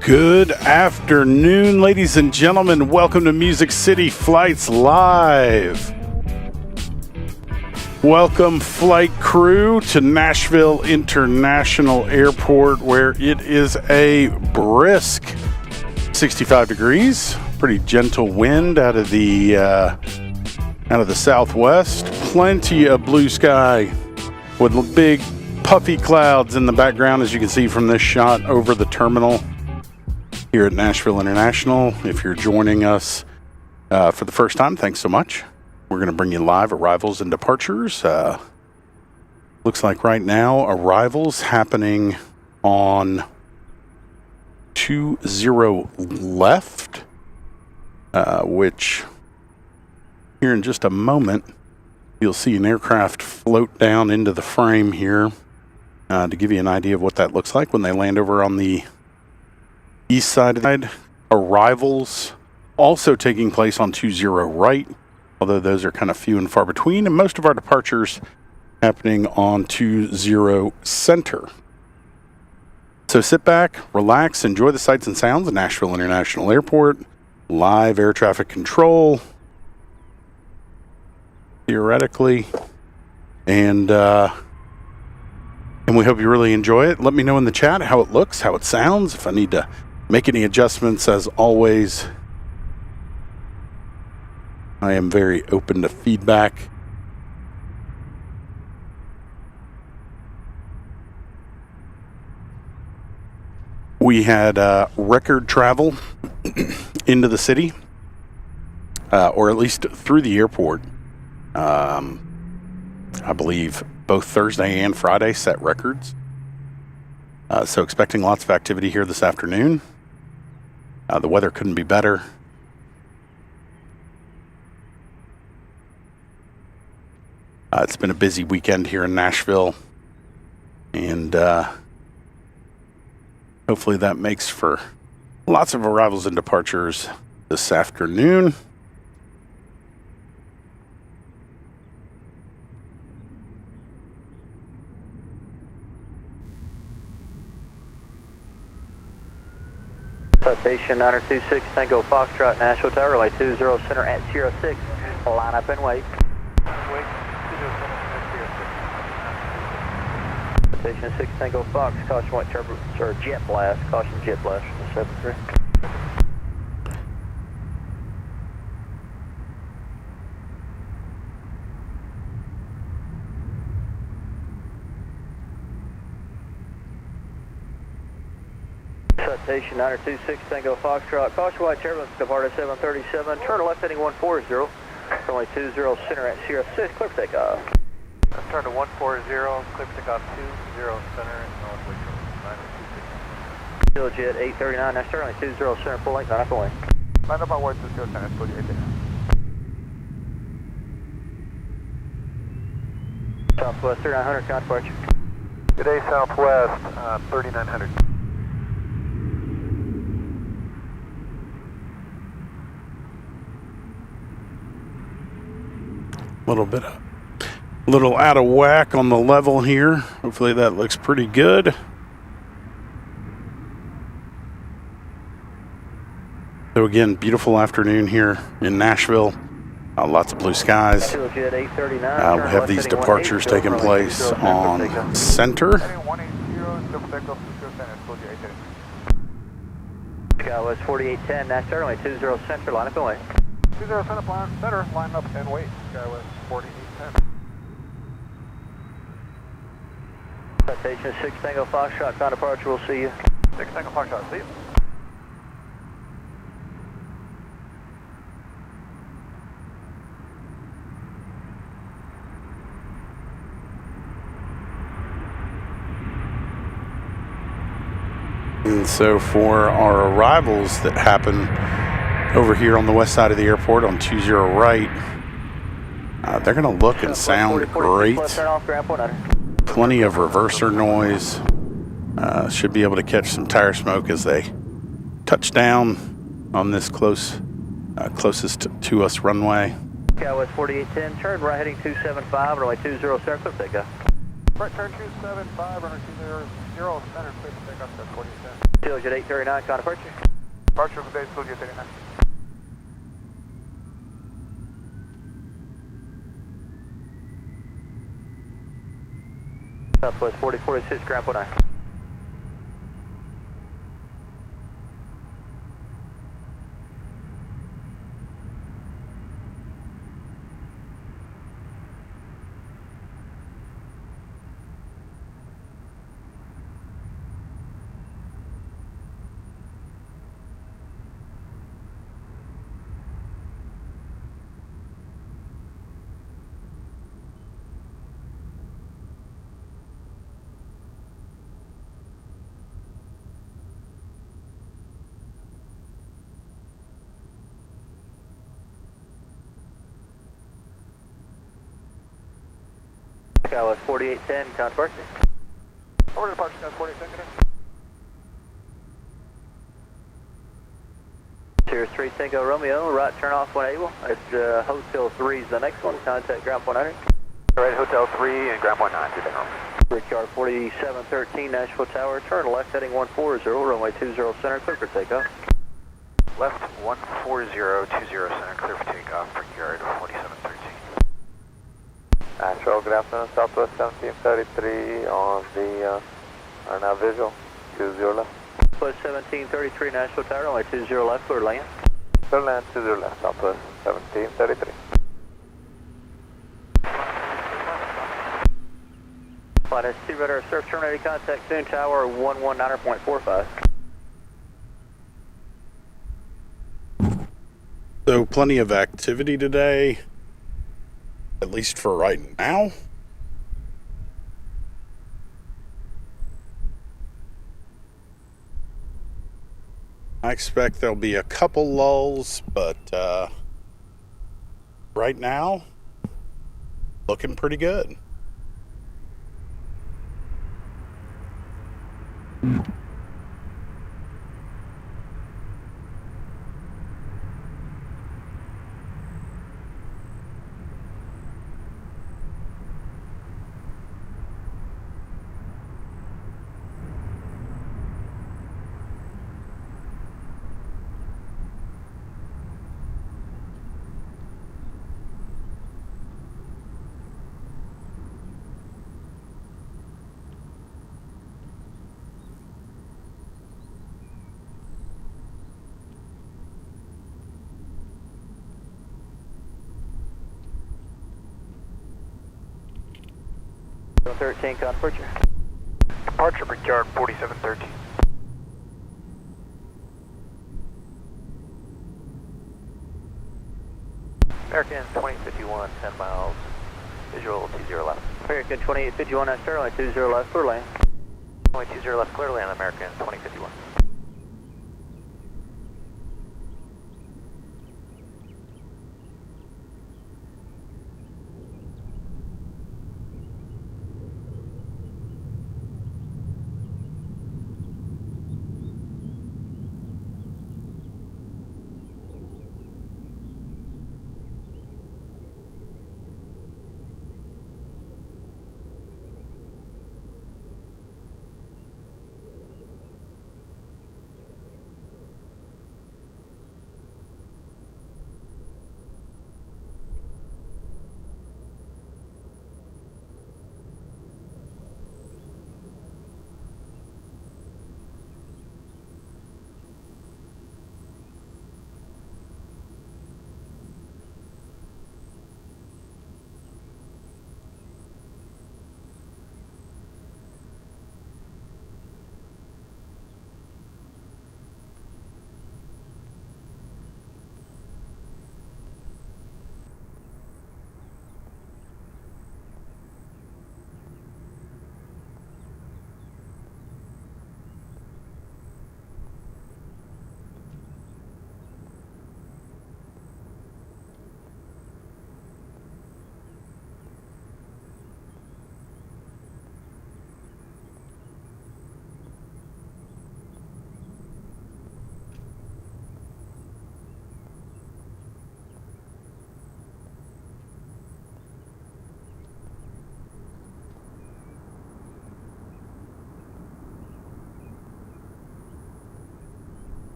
Good afternoon, ladies and gentlemen. Welcome to Music City Flights Live. Welcome, flight crew, to Nashville International Airport, where it is a brisk 65 degrees. Pretty gentle wind out of the southwest. Plenty of blue sky with big puffy clouds in the background, as you can see from this shot over the terminal here at Nashville International. If you're joining us for the first time, thanks so much. We're going to bring you live arrivals and departures. Looks like right now arrivals happening on 20 left, which here in just a moment you'll see an aircraft float down into the frame here to give you an idea of what that looks like when they land over on the east side. Arrivals also taking place on 20 right, although those are kind of few and far between, and most of our departures happening on 20 center. So sit back, relax, enjoy the sights and sounds of Nashville International Airport, live air traffic control, theoretically, and we hope you really enjoy it. Let me know in the chat how it looks, how it sounds, if I need to make any adjustments. As always, I am very open to feedback. We had record travel into the city, or at least through the airport. I believe both Thursday and Friday set records. So expecting lots of activity here this afternoon. The weather couldn't be better. It's been a busy weekend here in Nashville, and hopefully that makes for lots of arrivals and departures this afternoon. Citation 926 Tango Foxtrot, Nashville Tower, relay 20 center at 06. Line up and wait. Wait, 20 center at 06. Citation 6 Tango Fox, caution white turbo, sir, jet blast, caution jet blast from the 73. Citation 926 Tango Foxtrot, caution white turbulence, departed 737, turn left heading 140, runway 20 center at Sierra 6, clear for takeoff. Turn to 140, clear for takeoff 20 center, northwest 926. Still jet 839, now start runway 20 center, full length, 9 away. Line up on word 20 center, 48. Southwest 3900, count departure. Good day, Southwest 3900. A little out of whack on the level here. Hopefully that looks pretty good. So again, beautiful afternoon here in Nashville. Lots of blue skies. We have these departures taking place on center. Skywest 4810, Nash runway 20 center, line up and wait. 20 center, line up and wait. Skywest 4810. Citation 6 Tango Foxtrot, ground departure, we'll see you. 6 Tango Foxtrot, see you. And so for our arrivals that happen over here on the west side of the airport on 20 right, they're going to look and sound great. Plenty of reverser noise. Should be able to catch some tire smoke as they touch down on this closest to us runway. Skywest 4810, turn right heading 275, runway 20 center, clear takeoff. Right turn 275, runner 200, center, clear for takeoff at 47. Steeljet 839, con departure. Departure of the base, Steeljet 39. Southwest 4046, ground 49. Southwest 4810, con departure. Order departure, South 47, Sierra 3 Tango Romeo, right turn off when able. It's Hotel 3 is the next one, contact ground 100. Right, Hotel 3 and ground 19, to Denver. Brickyard 4713, Nashville Tower, turn left heading 140, runway 20 center, clear for takeoff. Left 14020 center, clear for takeoff, Brickyard 4713. Nashville, good afternoon, Southwest 1733 on the, are now visual, 20 left. Southwest 1733, Nashville Tower, runway 20 left, clear land. Clear land, 20 left, Southwest 1733. Flight S2 radar surf terminated, contact soon, tower 119.45. So plenty of activity today, at least for right now. I expect there'll be a couple lulls, but right now, looking pretty good. So 13, con departure. Departure, Brickyard 4713. American 2051, 10 miles, visual 20 left. American 2851, nice turn, runway 20 left, clear land. Only 20 left, clear land, American 2051.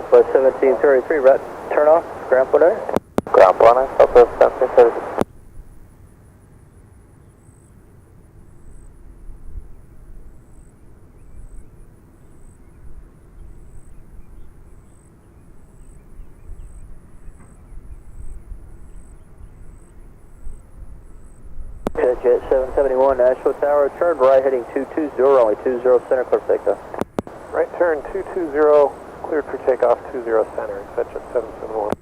Southwest 1733, right turn off, ground point air. Ground point air, Southwest 1733. Jet 771, Nashville Tower, turn right heading 220, only 20 center, clear for takeoff. Right turn 220, cleared for takeoff 20 center, Jet 771.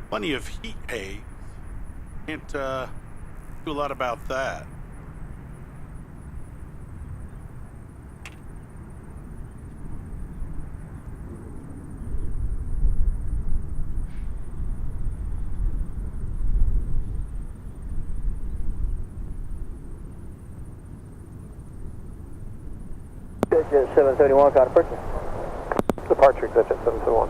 Plenty of heat haze. Can't do a lot about that. Jet 771, departure. Departure, Jet 771.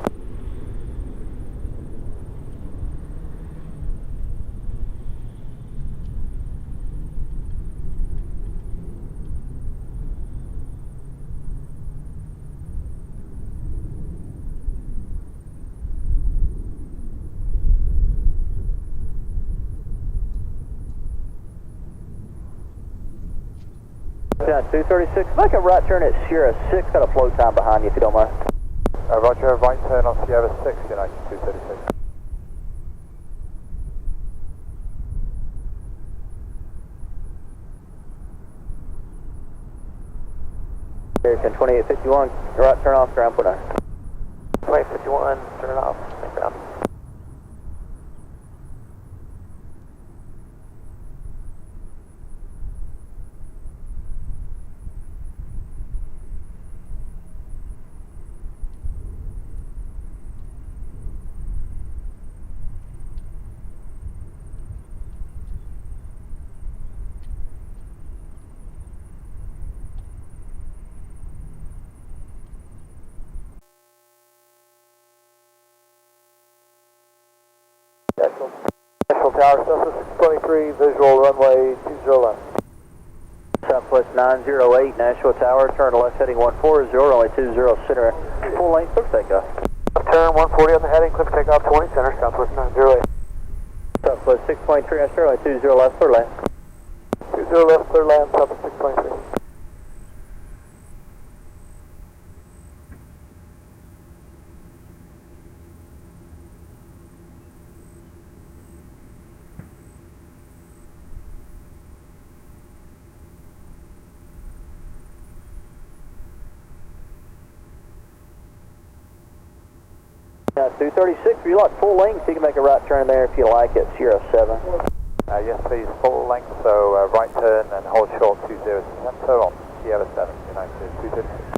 Yeah, 236, make a right turn at Sierra 6, got a flow time behind you if you don't mind. Roger, right turn on Sierra 6, United 236. American 2851, right turn off, ground point air. 2851, turn it off, ground. Nashville Tower, Southwest 623, visual runway 20 left. Southwest 908, Nashville Tower, turn left heading 140, only 20 center, full length, clear for takeoff. Turn 140 on the heading, clear for takeoff 20 center, Southwest 908. Southwest 623, Astro, only 20 left, clear land. 20 left, clear land, Southwest 623. Now 236, if you like full length, you can make a right turn there if you like at Sierra 7. Yes, please, full length, so right turn and hold short 20 center on Sierra 7, United 236.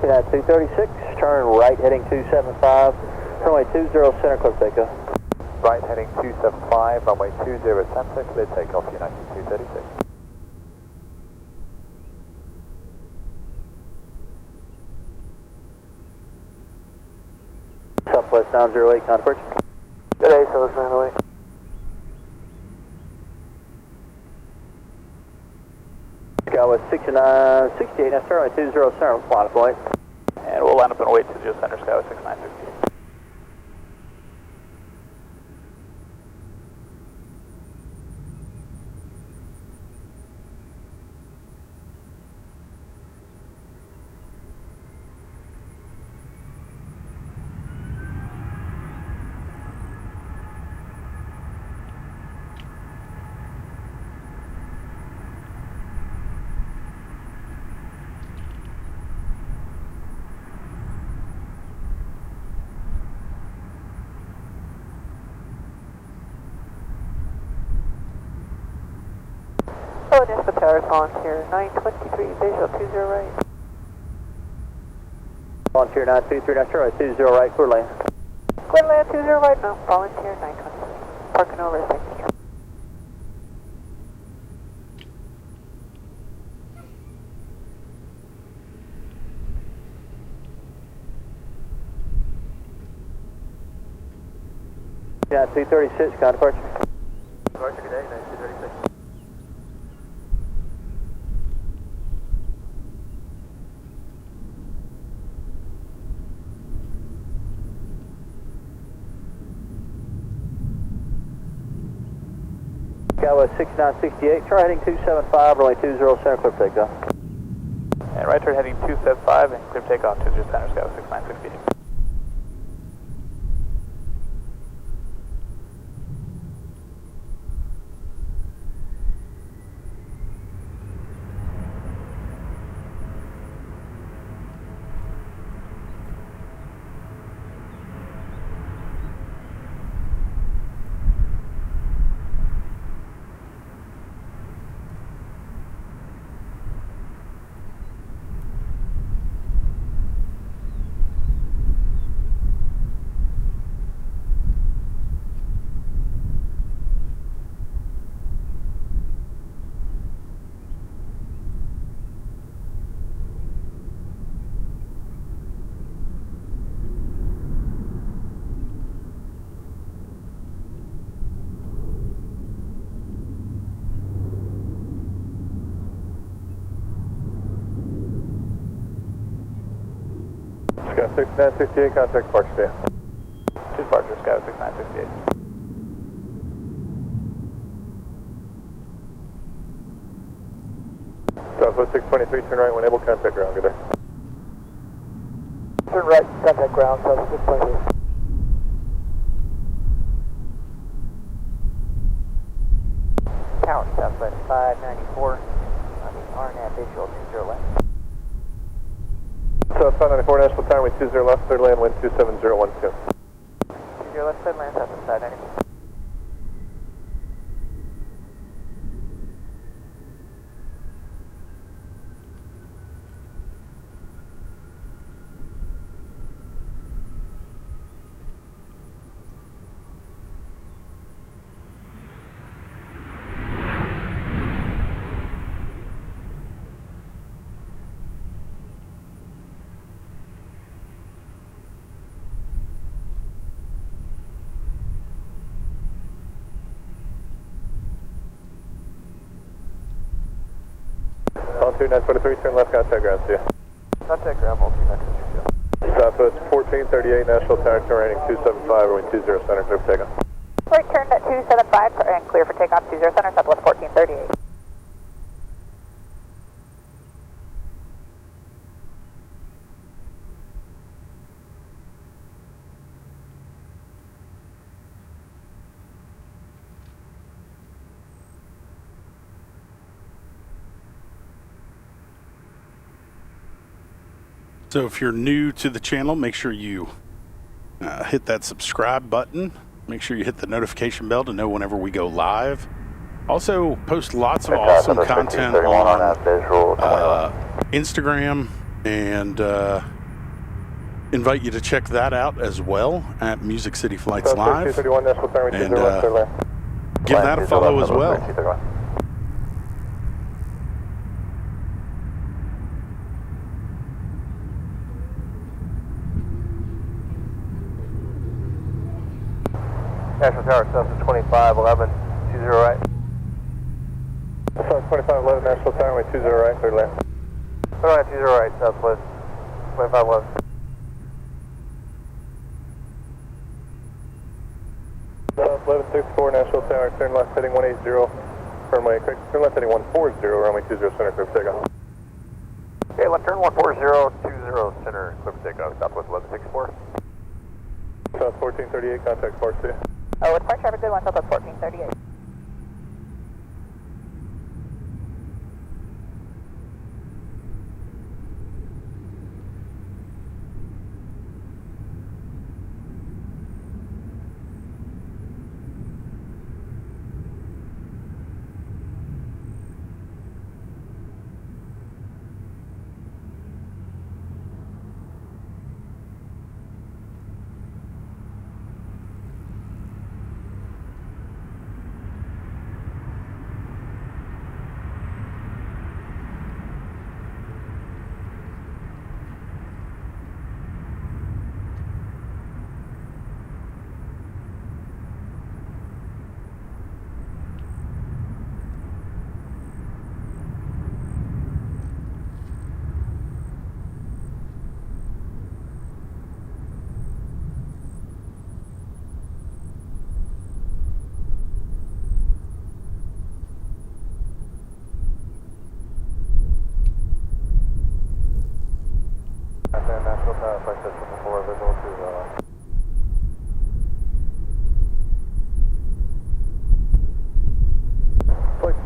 Yeah, 236, turn right heading 275, runway 20 center, clear for takeoff. Right heading 275, runway 20 center, clear takeoff, United 236. Southwest 908, departure. Good day, Southwest 908. Skywest 69, 68, now turn right 20 center, flying point. And we'll line up and wait to just center, Skywest 6968. Nashville Tower, volunteer 923, visual 20 right. Volunteer 923, now Charlie 20 right, clear lane. Clear land 20 right now, volunteer 923. Parking over at 2nd Street. Yeah, 236, kind departure. Departure today, 236. Skyway 6968, try heading 275, runway 20 center, clear for takeoff. And right turn heading 275 and clear takeoff 20 center, Skyway 6968. Sky 6968, contact departure day. Departure, Skyway 6968. Southwest 623, turn right when able, contact ground, good day. Turn right, contact ground, South 623. Tower, Southwest 594, on the RNAV visual 20 left. South 594, Nashville Tower, wind 20 left, third land, wind 27012. 20 left, third land, Southwest 594. Volunteer 923, turn left, contact ground, see ya. Contact ground, Volunteer 923. Southwest 1438, Nashville Tower, turn right heading 275, wind 20 center, clear for takeoff. Right turn at 275 and clear for takeoff 20 center, Southwest 1438. So if you're new to the channel, make sure you hit that subscribe button. Make sure you hit the notification bell to know whenever we go live. Also, post lots of awesome content on Instagram, and invite you to check that out as well at Music City Flights Live. And give that a follow as well. Nashville Tower, Southwest 2511, 20 right. Southwest 2511, Nashville Tower, wind 20 right, third land. Third line 20 right, Southwest 2511. South 1164, Nashville Tower, turn left heading 180, runway, turn left heading 140, runway 20 center, clear for takeoff. Okay, left turn 140, 20 center, clear for takeoff, Southwest 1164. South 1438, contact Park C. Oh, with Park traffic, good one, Southwest 1438.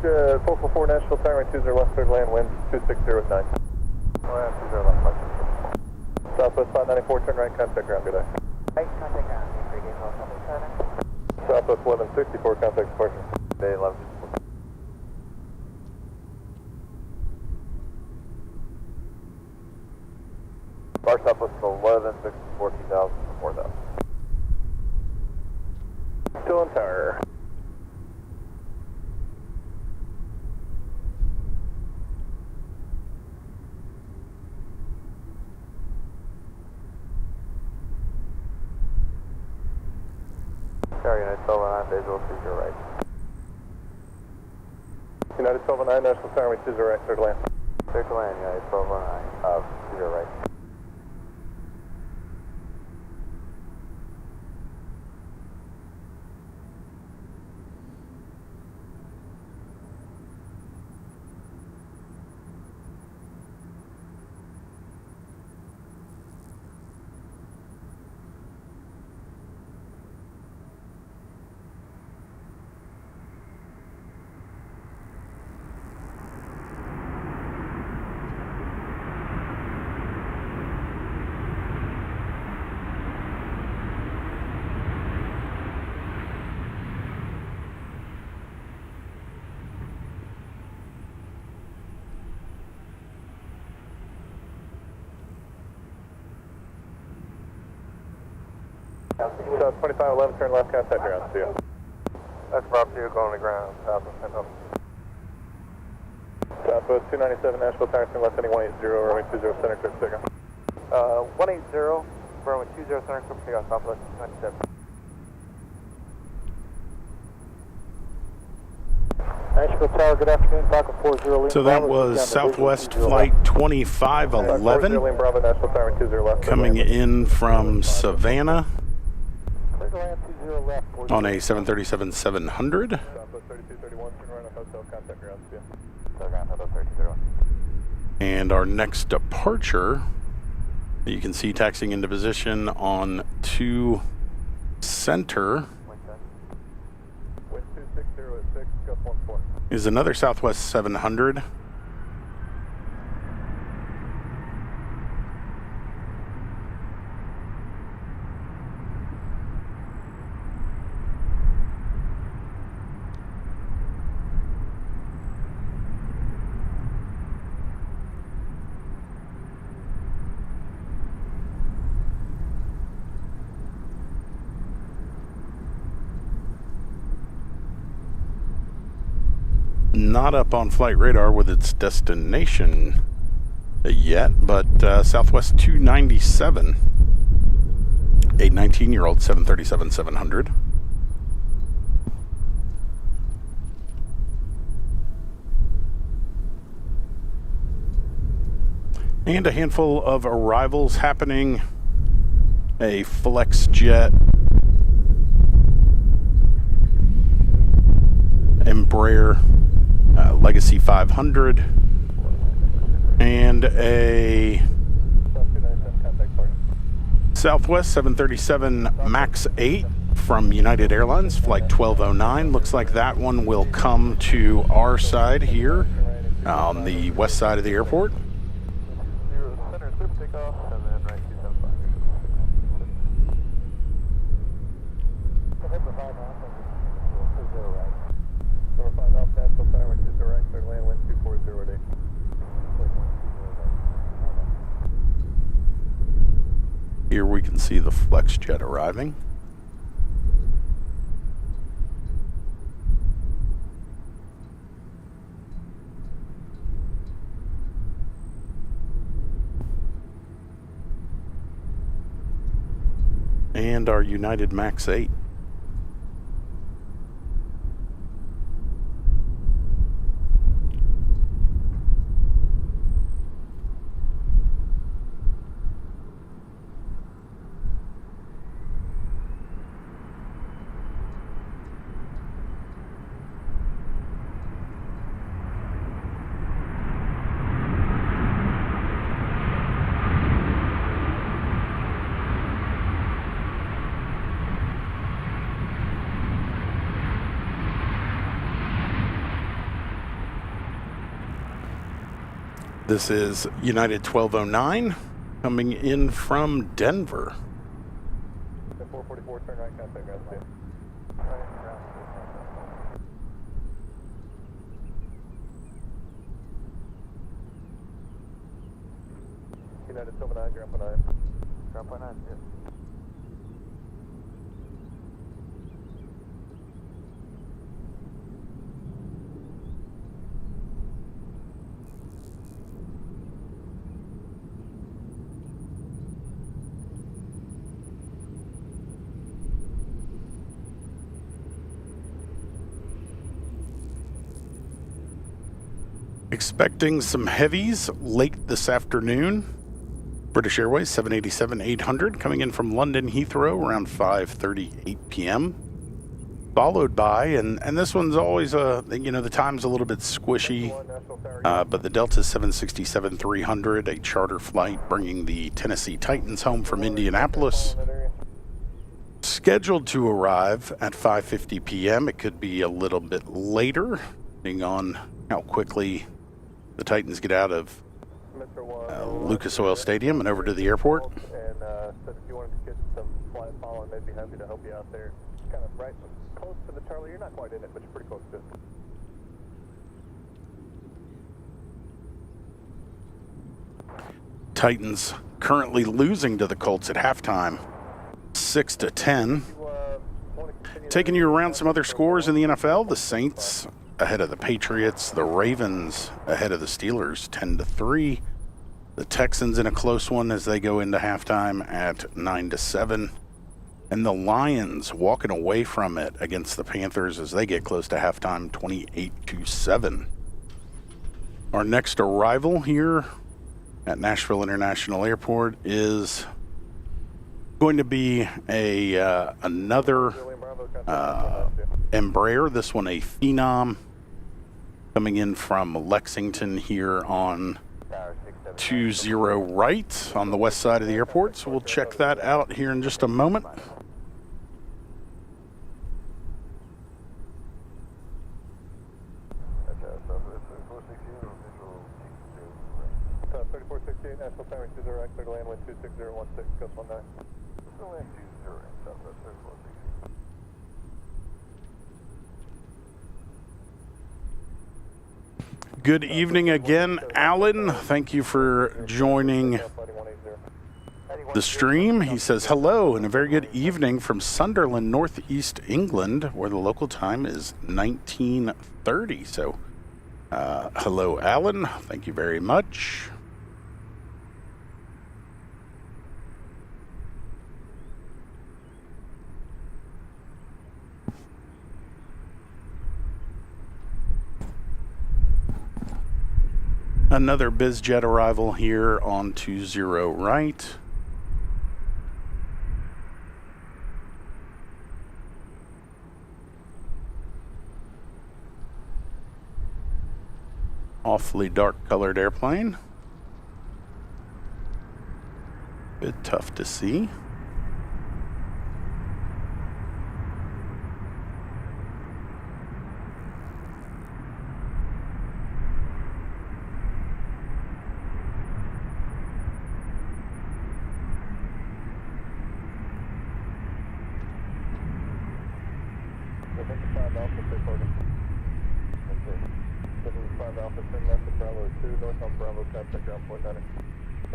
444 Nashville, Tower 20 left, third land, wind 260 with 9. 20 left, left. Southwest 594, turn right, contact ground, good day. Right, contact ground, 3 Southwest 1164, contact departure. Day 11. Bar Southwest 1164, 2000, 4000. Still on tower. Tower United 1209, visual 30 right. United 1209, Nashville Tower 20 right, third land. Third land, United 1209, 30 right. South 2511, turn left, contact ground, see ya. That's Rob 2 going to ground, Southwest 10 up. Southwest 297, Nashville Tower, turn left, heading 180, runway 20, center, clear for takeoff. 180, runway 20, center, clear for takeoff, Southwest 297. Nashville Tower, good afternoon, Falcon 40. So that was Southwest Flight 2511 Bravo, Nashville Tower 20 left. coming in from Savannah Clear to land 20 left. on a 737-700. Southwest 3231, turn right on hotel, contact ground, see ya. Hotel ground, Hotel 3231. And our next departure, you can see taxiing into position on 2 center, Wind 260 at 6, gust 14. is another Southwest 700. Not up on flight radar with its destination yet, but Southwest 297, a 19-year-old 737-700. And a handful of arrivals happening. A flex jet Embraer Legacy 500 and a Southwest 737 MAX 8 from United Airlines, flight 1209. Looks like that one will come to our side here on the west side of the airport. Center, clear for takeoff, and then right 275. Number 5 Alpha, Nashville Tower, which is direct, third land, wind 240 at 8. Here we can see the flex jet arriving. And our United MAX 8. This is United 1209 coming in from Denver. 444, turn right, contact ground speed. United 79, ground point 9. Ground point 9, yes. Expecting some heavies late this afternoon. British Airways 787-800 coming in from London Heathrow around 5:38 p.m. Followed by, and this one's always the time's a little bit squishy, but the Delta 767-300, a charter flight bringing the Tennessee Titans home from Indianapolis, scheduled to arrive at 5:50 p.m. It could be a little bit later, depending on how quickly the Titans get out of Lucas Oil Stadium and over to the airport. And said if you wanted to get some flight following, they'd be happy to help you out there. Kind of right close to the Charlie. You're not quite in it, but you're pretty close to it. Titans currently losing to the Colts at halftime, 6-10. Taking you around some other scores in the NFL, the Saints ahead of the Patriots, the Ravens ahead of the Steelers, 10-3. The Texans in a close one as they go into halftime at 9-7. And the Lions walking away from it against the Panthers as they get close to halftime, 28-7. Our next arrival here at Nashville International Airport is going to be another Embraer, this one a Phenom, coming in from Lexington here on 20 right on the west side of the airport. So we'll check that out here in just a moment. So 3468, Nashville Tower, 20 right, clear to land, wind 26016, gust 19. Still land 20, Southwest 3468. Good evening again, Alan. Thank you for joining the stream. He says hello and a very good evening from Sunderland, Northeast England, where the local time is 19:30. So, hello, Alan. Thank you very much. Another BizJet arrival here on 20 right. Awfully dark colored airplane. Bit tough to see.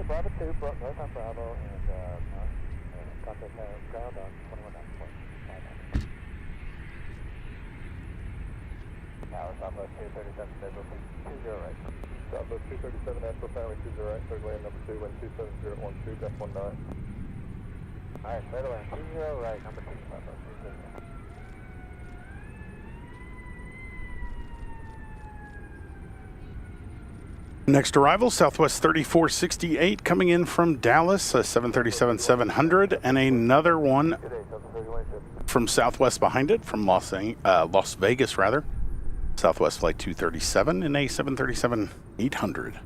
Bravo 2, north on Bravo, and contact ground on 21.5. Tower, Southwest 237, schedule 20 right. Southwest 237, Nashville Tower, 20 right, clear to land number 2, wind 27012, gust 19. Alright, clear to land 20 right, number 2, Southwest 237. Next arrival, Southwest 3468 coming in from Dallas, a 737-700, and another one from Southwest behind it, from Las Vegas rather. Southwest Flight 237 and a 737-800.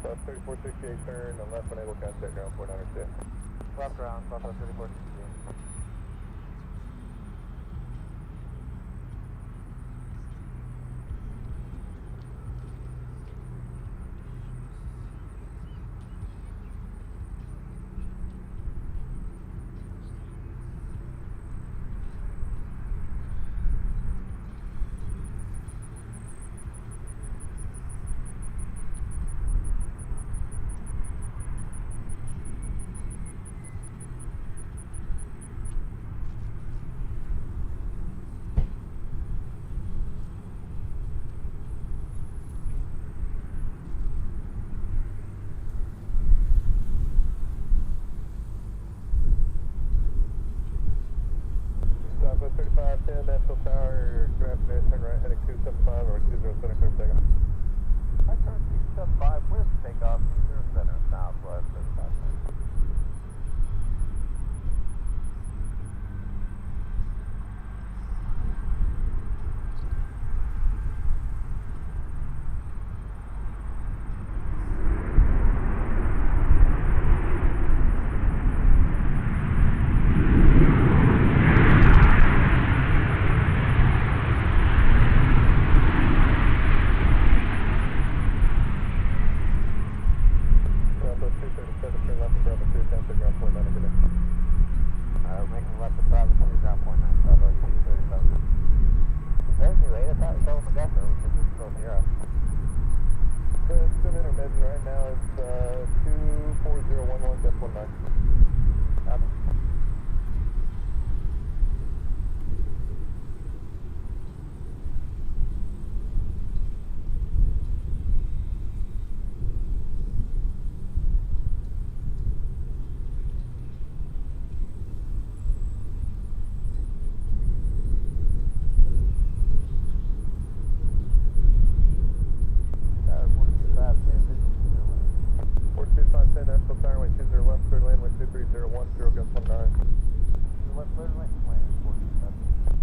South 3468 turn and left unable contact ground 4902. Left around, Southwest 3468. Southwest 3510, Nashville Tower, good afternoon, turn right heading 275 over 20 center, clear for takeoff. I turn 275 with takeoff, 20 center, Southwest 35. Southwest 237, turn left and Bravo 2, contact ground 49 good day. Making left to Bravo 2, ground point 9, Southwest 237. There's your rate, I thought it was over Modesto, which is just still zero. It's been intermittent right now, it's 24011, Def 19. Copy. Tower 42510, visual 42510, Nashville Tower, wind 20 left, third lane, wind 23010, gust 19. left third lane, land 427.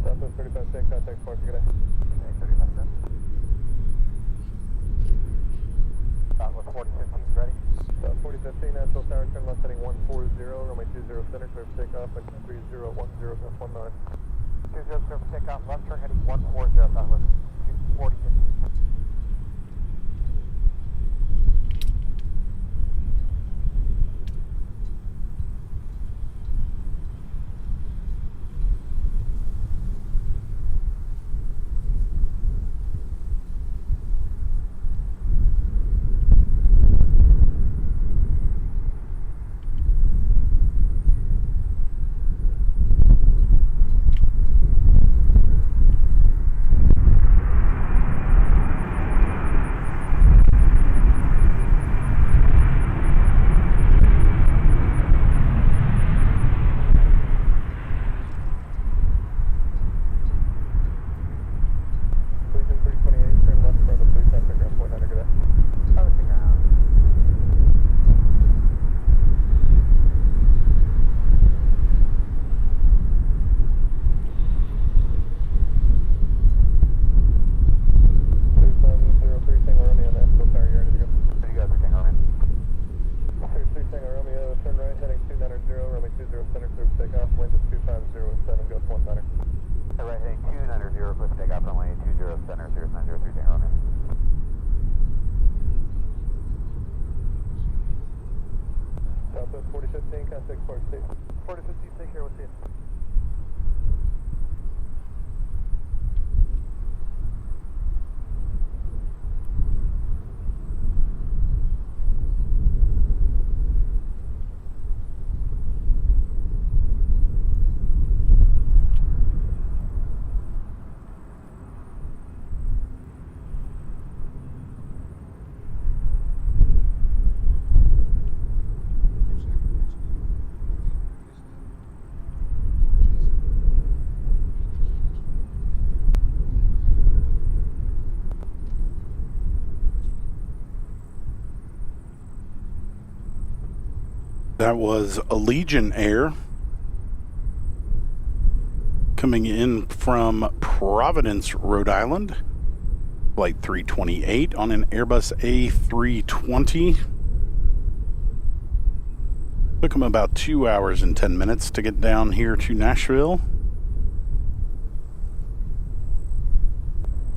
Southwest 3510, contact Sparks, good day. Okay, 3510. Southwest 4015 ready. South 4015, Nashville Tower, turn left heading 140, runway 20 center, clear for takeoff, and 3010, gust 19. 20 clear for takeoff, left turn heading 140, Southwest 4015. Legion 328, turn left, Bravo 2, contact ground 49 good day. Over to ground. Tango Romeo, Nashville Tower, you ready to go? There you go, 3 Tango Romeo. 33 Tango Romeo, turn right heading 290, runway 20 center, clear for takeoff, wind is 250 gust 19. Right heading 290, clear for takeoff, runway 20 center, 0903 Tango Romeo. Southwest 4015, contact Sparks, Steve. 4015, take care, we'll see you. That was Allegiant Air coming in from Providence, Rhode Island. Flight 328 on an Airbus A320. Took them about 2 hours and 10 minutes to get down here to Nashville.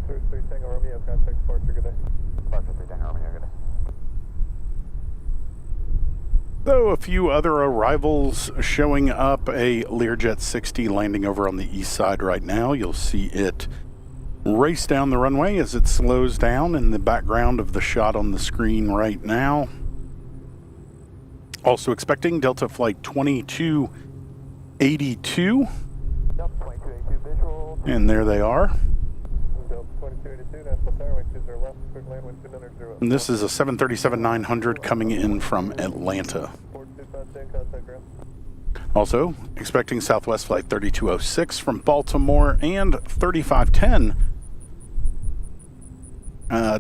3 Tango Romeo, contact departure, good day. Departure 3 Tango Romeo, good day. So a few other arrivals showing up. A Learjet 60 landing over on the east side right now. You'll see it race down the runway as it slows down in the background of the shot on the screen right now. Also expecting Delta Flight 2282. Delta 2282 visual. And there they are. Delta 2282, Nashville Tower, wind 20 left, cleared land, wind 200. And this is a 737-900 coming in from Atlanta. 4251, contact ground. Also expecting Southwest Flight 3206 from Baltimore, and 3510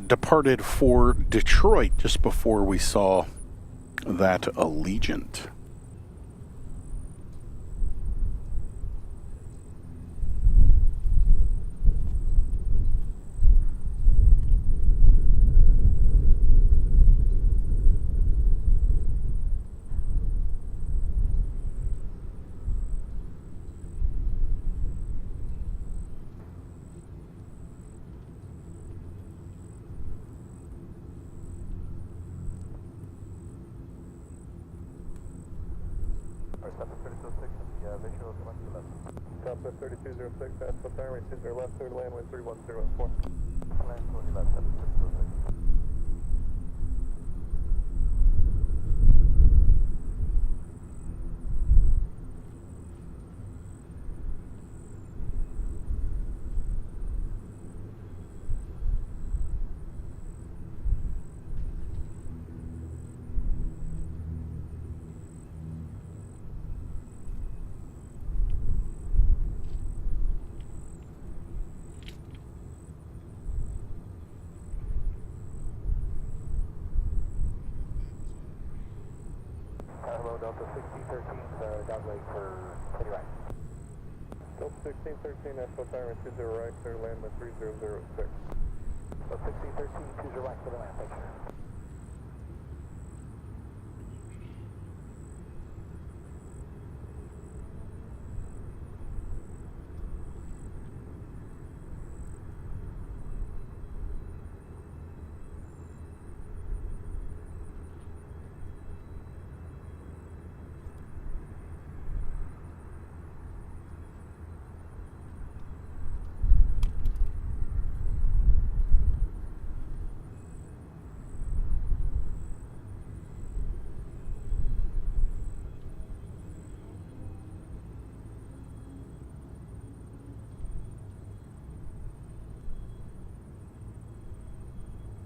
departed for Detroit just before we saw that Allegiant. Delta 3206, Nashville Tower, wind 20 left, cleared land, wind 31014. Land 20 left, 73206. Hello, Delta 1613, dogleg for clear right. Delta 1613, Nashville Tower, wind 20 right, cleared land, wind 3006. Delta 1613, choose your right for the land, thank you.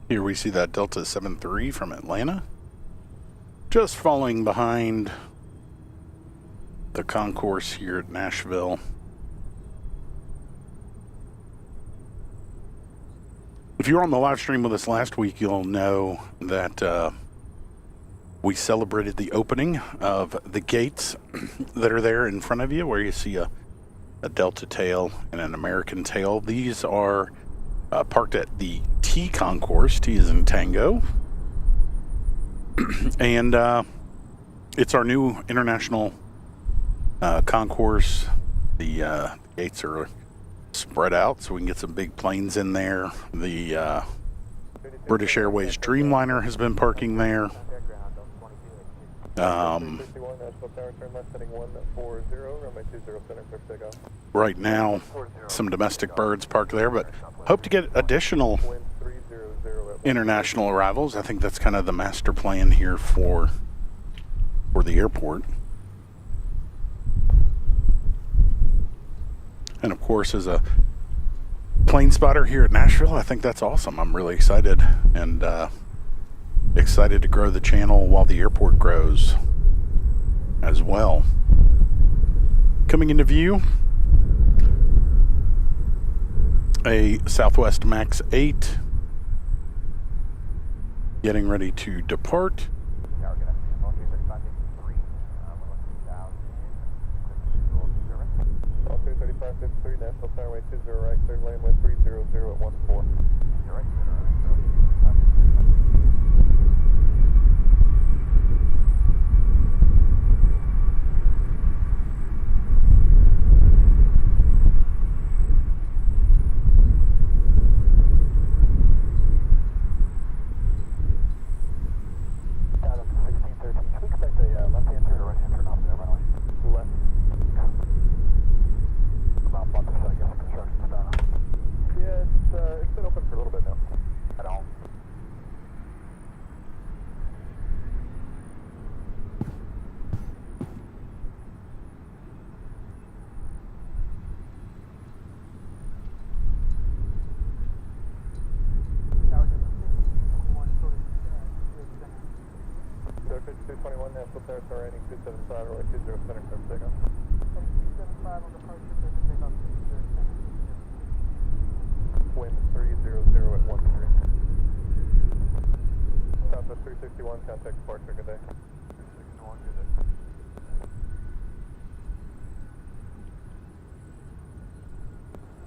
Here we see that Delta 73 from Atlanta, just falling behind the concourse here at Nashville. If you were on the live stream with us last week, you'll know that we celebrated the opening of the gates that are there in front of you, where you see a Delta tail and an American tail. These are parked at the T concourse. T is in Tango. And it's our new international concourse. The gates are spread out so we can get some big planes in there. The British Airways Dreamliner has been parking there. Right now, some domestic birds parked there, but hope to get additional international arrivals. I think that's kind of the master plan here for the airport. And of course, as a plane spotter here at Nashville, I think that's awesome. I'm really excited, and excited to grow the channel while the airport grows as well. Coming into view, a Southwest Max 8 getting ready to depart. Nashville Tower, wind 20 right, cleared land, wind 300 at 14. runway 20 center, clear for takeoff. 275 on departure, clear for takeoff, 20 center. Wind 300 at 13. Southwest 361, contact departure, good day. 361, good day.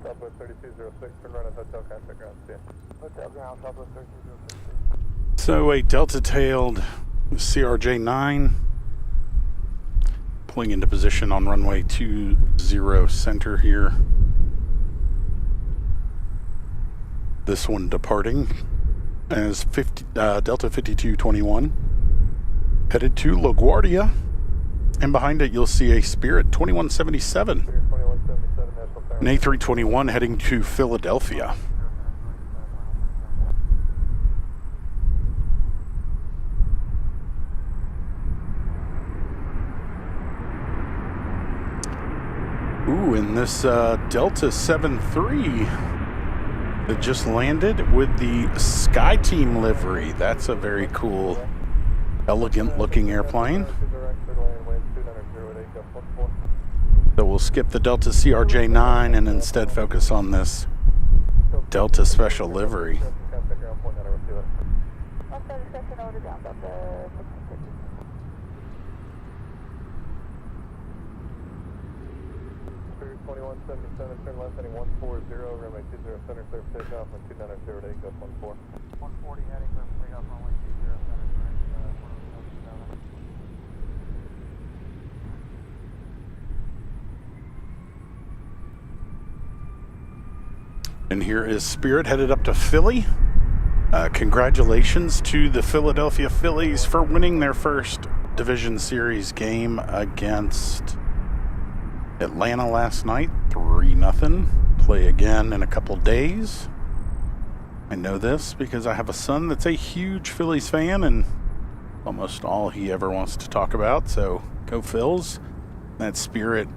Southwest 3206, turn right at hotel, contact ground, see ya. Hotel ground, Southwest 3206. So a delta-tailed CRJ-9 pulling into position on runway 20 center here. This one departing as Delta 5221 headed to LaGuardia, and behind it you'll see a Spirit 2177, Spirit 2177, National Tower. an A321 heading to Philadelphia. Ooh, and this Delta 73 that just landed with the Sky Team livery. That's a very cool, elegant looking airplane. So we'll skip the Delta CRJ-9 and instead focus on this Delta Special livery. Spirit 2177, turn left heading 140, runway 20 center, clear for takeoff, and 290 to Echo 14. 140 heading, clear for takeoff, runway 20 center, correct, 1007. And here is Spirit headed up to Philly. Congratulations to the Philadelphia Phillies for winning their first Division Series game against Atlanta last night, 3-0. Play again in a couple days. I know this because I have a son that's a huge Phillies fan and almost all he ever wants to talk about, so go Phils. That Spirit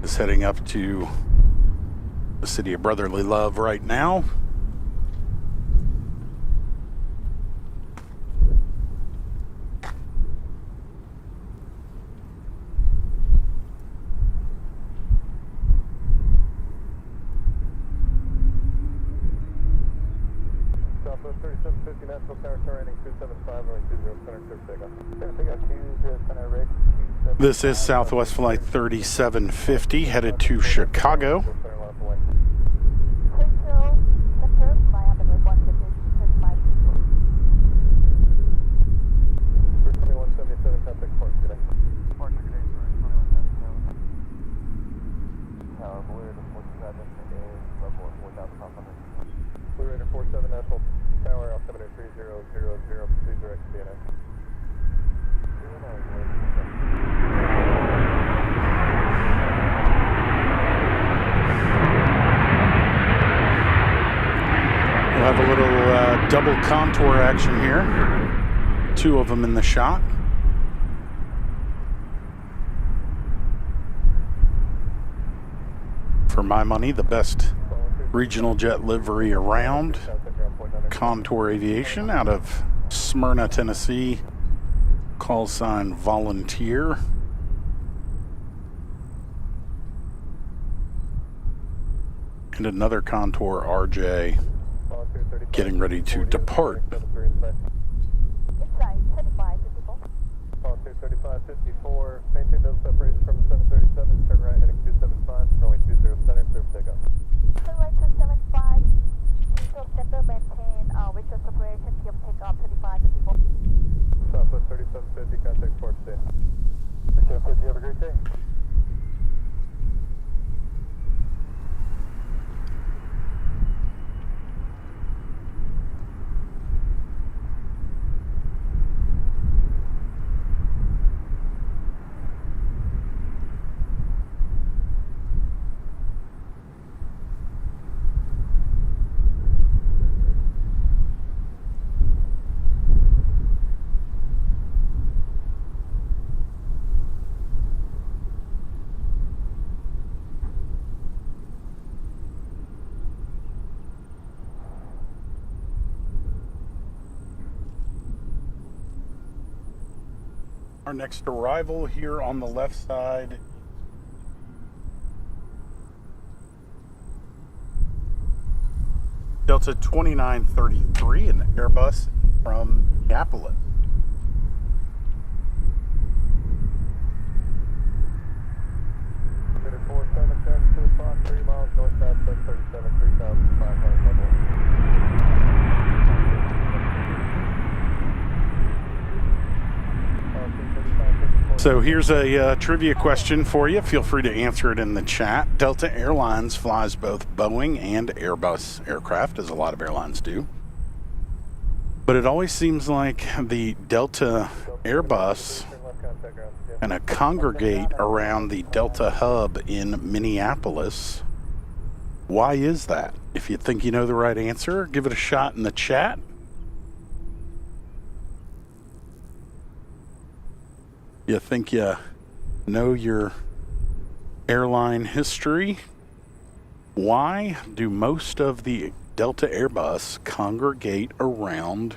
is heading up to the city of brotherly love right now. Southwest 3750, Nashville Tower, turning 275, runway 20 center, clear for takeoff. Clear for takeoff, 20 center, Rick. This is Southwest Flight 3750 headed to Chicago. Blue Raider 47 National Tower, altimeter 3000, please direct to BNA. We'll have a little double contour action here. Two of them in the shot. For my money, the best regional jet livery around. Contour Aviation out of Smyrna, Tennessee. Call sign Volunteer. And another Contour RJ getting ready to depart. Inside, 3554. Volunteer 3554, maintain build separation from the 737, turn right heading 275, runway 20 center, clear for takeoff. Runway 275, visual center, maintain visual separation, keep takeoff 3554. Southwest 3750, contact port C. 3750, have a great day. Our next arrival here on the left side, Delta 2933, an Airbus from Minneapolis. Clear 47, 2 o'clock, 3 miles northbound, 737, 3,500 level. So here's a trivia question for you. Feel free to answer it in the chat. Delta Airlines flies both Boeing and Airbus aircraft, as a lot of airlines do. But it always seems like the Delta Airbus kind of congregate around the Delta hub in Minneapolis. Why is that? If you think you know the right answer, give it a shot in the chat. You think you know your airline history? Why do most of the Delta Airbus congregate around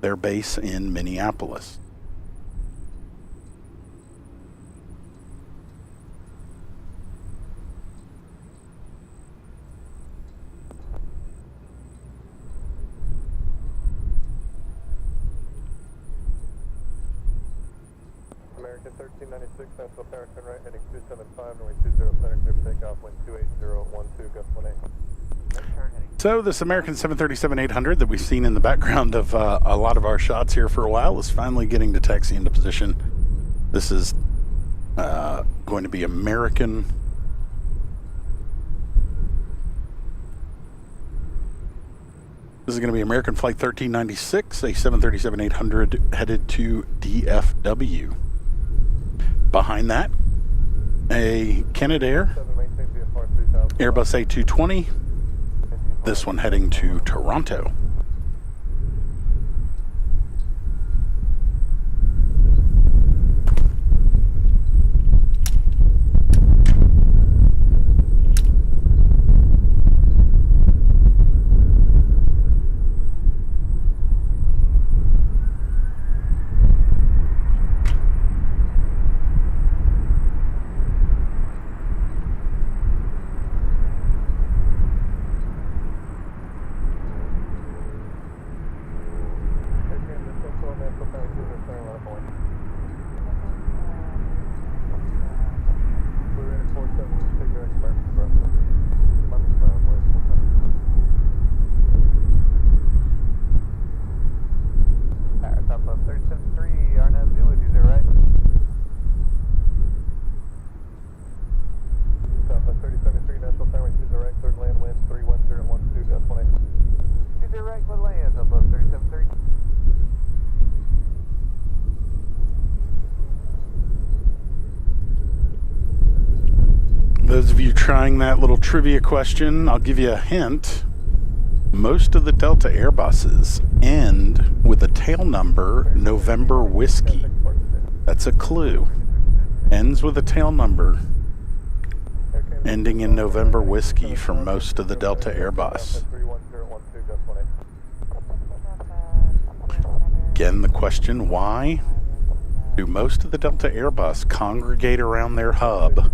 their base in Minneapolis? American 1396, Nashville Tower, turn right, heading 275, runway 20, center, clear for takeoff, wind 28012, gust 18. So this American 737-800 that we've seen in the background of a lot of our shots here for a while is finally getting to taxi into position. This is going to be American. This is going to be American Flight 1396, a 737-800 headed to DFW. Behind that, a Canadair Airbus A220, this one heading to Toronto. Those of you trying that little trivia question, I'll give you a hint. Most of the Delta Airbuses end with a tail number November Whiskey. That's a clue. Ends with a tail number ending in November Whiskey for most of the Delta Airbus. Again, the question, why do most of the Delta Airbus congregate around their hub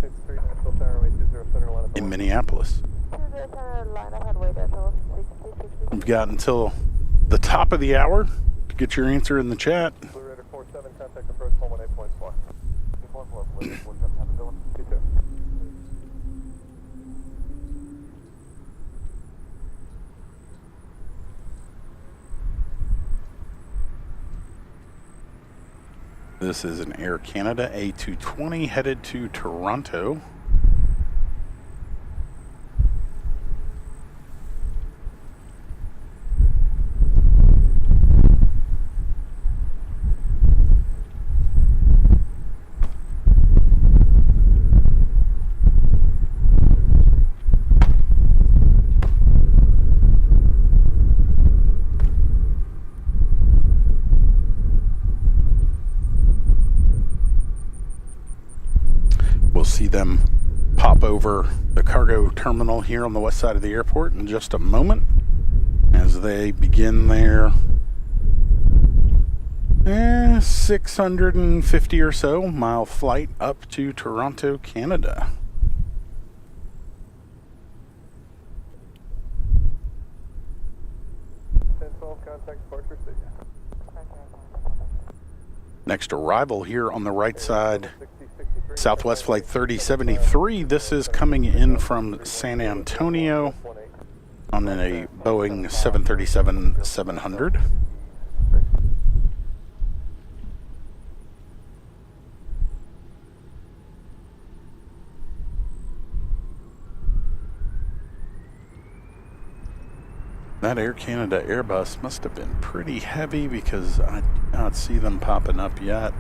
in Minneapolis? We've got until the top of the hour to get your answer in the chat. This is an Air Canada A220 headed to Toronto. See them pop over the cargo terminal here on the west side of the airport in just a moment as they begin their 650 or so mile flight up to Toronto, Canada. Contact departure city. Next arrival here on the right side, Southwest Flight 3073. This is coming in from San Antonio on a Boeing 737-700. That Air Canada Airbus must have been pretty heavy because I do not see them popping up yet.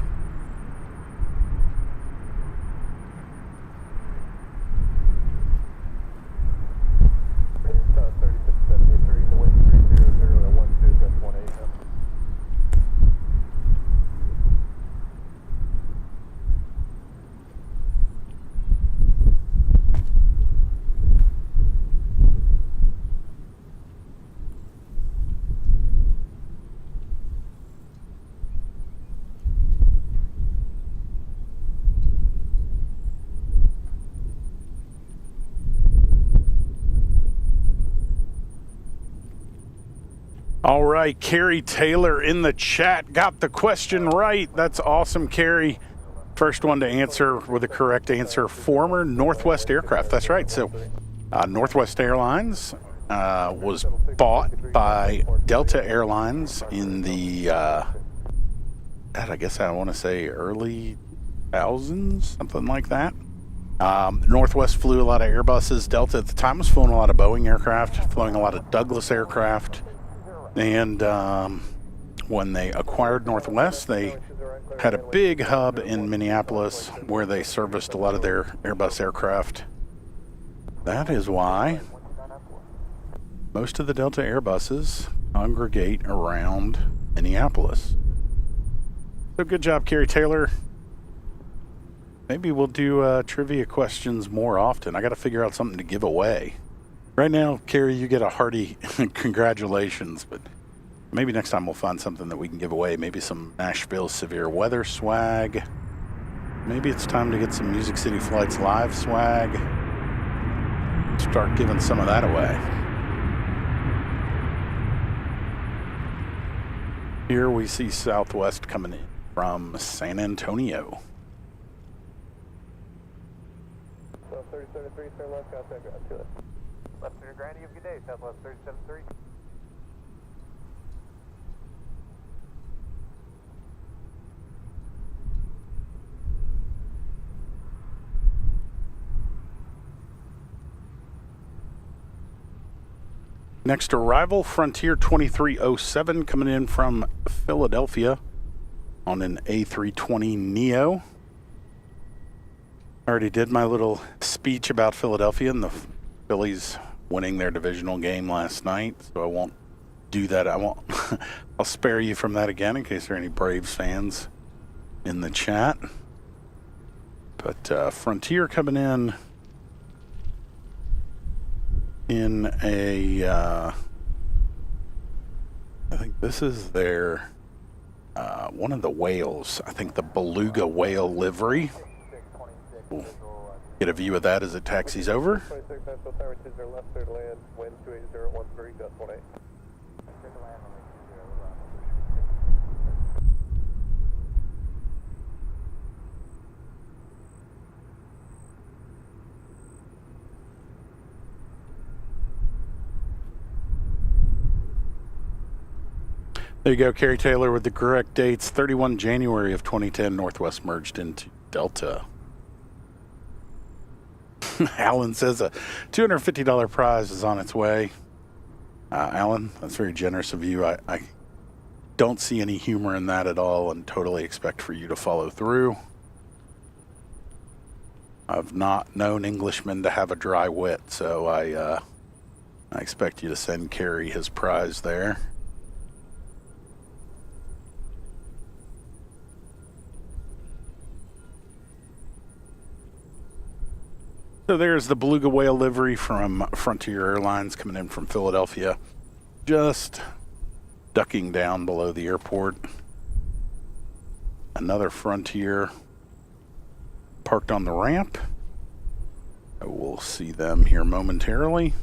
All right, Carrie Taylor in the chat got the question right. That's awesome, Carrie. First one to answer with the correct answer, former Northwest aircraft. That's right. So Northwest Airlines was bought by Delta Airlines in the, I guess I want to say early thousands, something like that. Northwest flew a lot of Airbuses. Delta at the time was flying a lot of Boeing aircraft, flying a lot of Douglas aircraft. And when they acquired Northwest, they had a big hub in Minneapolis where they serviced a lot of their Airbus aircraft. That is why most of the Delta Airbuses congregate around Minneapolis. So good job, Carrie Taylor. Maybe we'll do trivia questions more often. I got to figure out something to give away. Right now, Carrie, you get a hearty congratulations, but maybe next time we'll find something that we can give away. Maybe some Nashville severe weather swag. Maybe it's time to get some Music City Flights live swag. Start giving some of that away. Here we see Southwest coming in from San Antonio. 3073, turn left, contact ground to it. Left clear ground, you have a good day, Southwest 373. Next arrival, Frontier 2307 coming in from Philadelphia on an A320 Neo. I already did my little speech about Philadelphia and the Phillies winning their divisional game last night, so I won't do that. I'll spare you from that again in case there are any Braves fans in the chat. But Frontier coming in a, I think this is their, one of the whales, I think the beluga whale livery. We'll get a view of that as it taxis over. 26 Nashville Tower 20 left, clear to land, wind 28013, gust 18. There you go, Carrie Taylor with the correct dates. 31 January of 2010, Northwest merged into Delta. Alan says a $250 prize is on its way. Alan, that's very generous of you. I don't see any humor in that at all and totally expect for you to follow through. I've not known Englishmen to have a dry wit, so I expect you to send Carrie his prize there. So there's the beluga whale livery from Frontier Airlines coming in from Philadelphia, just ducking down below the airport. another Frontier parked on the ramp. We'll see them here momentarily.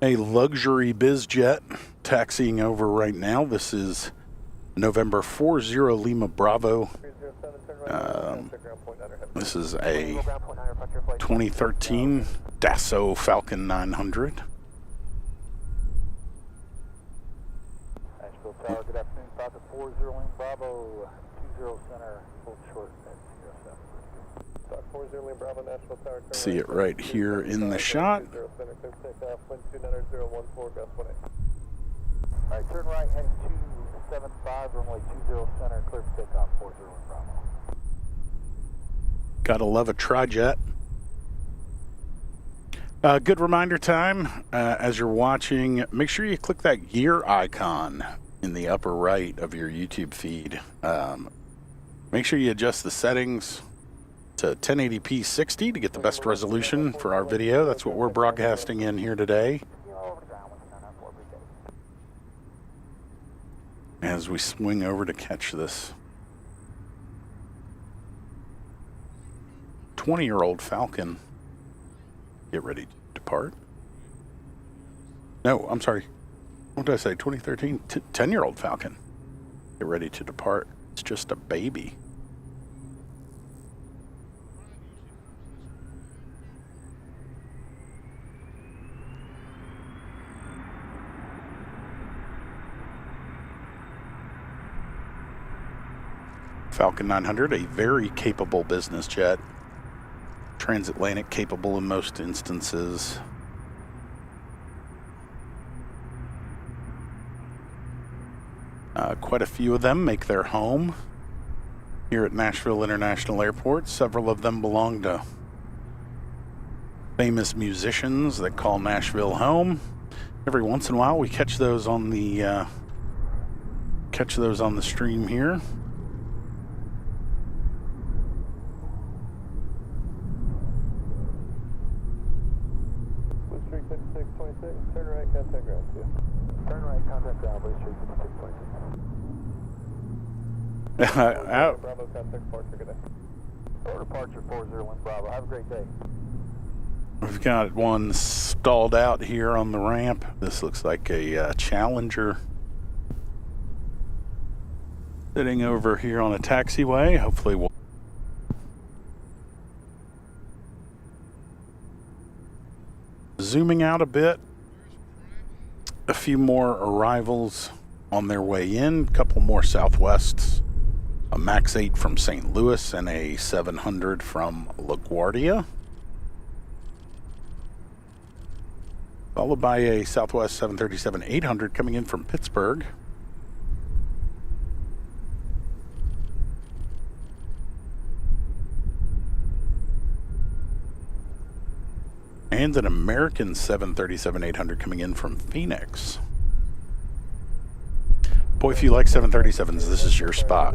A luxury bizjet taxiing over right now. This is November 40 Lima Bravo. This is a 2013 Dassault Falcon 900. Nashville Tower, good afternoon. Falcon 40 Lima Bravo, 20 center, hold short at 07. Falcon 40 Lima Bravo, Nashville Tower. See it right here in the shot. Alright, turn right, heading 275, runway 20 center, clear for takeoff, 40 Lima Bravo. Gotta love a tri-jet. Good reminder time, as you're watching, make sure you click that gear icon in the upper right of your YouTube feed. Make sure you adjust the settings to 1080p 60 to get the best resolution for our video. That's what we're broadcasting in here today. As we swing over to catch this 20-year-old Falcon get ready to depart. No, I'm sorry. What did I say? 2013? 10-year-old Falcon get ready to depart. It's just a baby. Falcon 900, a very capable business jet. Transatlantic capable in most instances. Quite a few of them make their home here at Nashville International Airport. Several of them belong to famous musicians that call Nashville home. Every once in a while we catch those on the stream here. Turn right, contact ground. Turn right, contact ground, Blue Street 5626. Out. Bravo, contact departure, good day. Or departure 401 Bravo, have a great day. We've got one stalled out here on the ramp. This looks like a Challenger sitting over here on a taxiway. Hopefully we'll zooming out a bit. A few more arrivals on their way in. A couple more Southwests. A Max 8 from St. Louis and a 700 from LaGuardia. Followed by a Southwest 737-800 coming in from Pittsburgh. And an American 737-800 coming in from Phoenix. Boy, if you like 737s, this is your spot.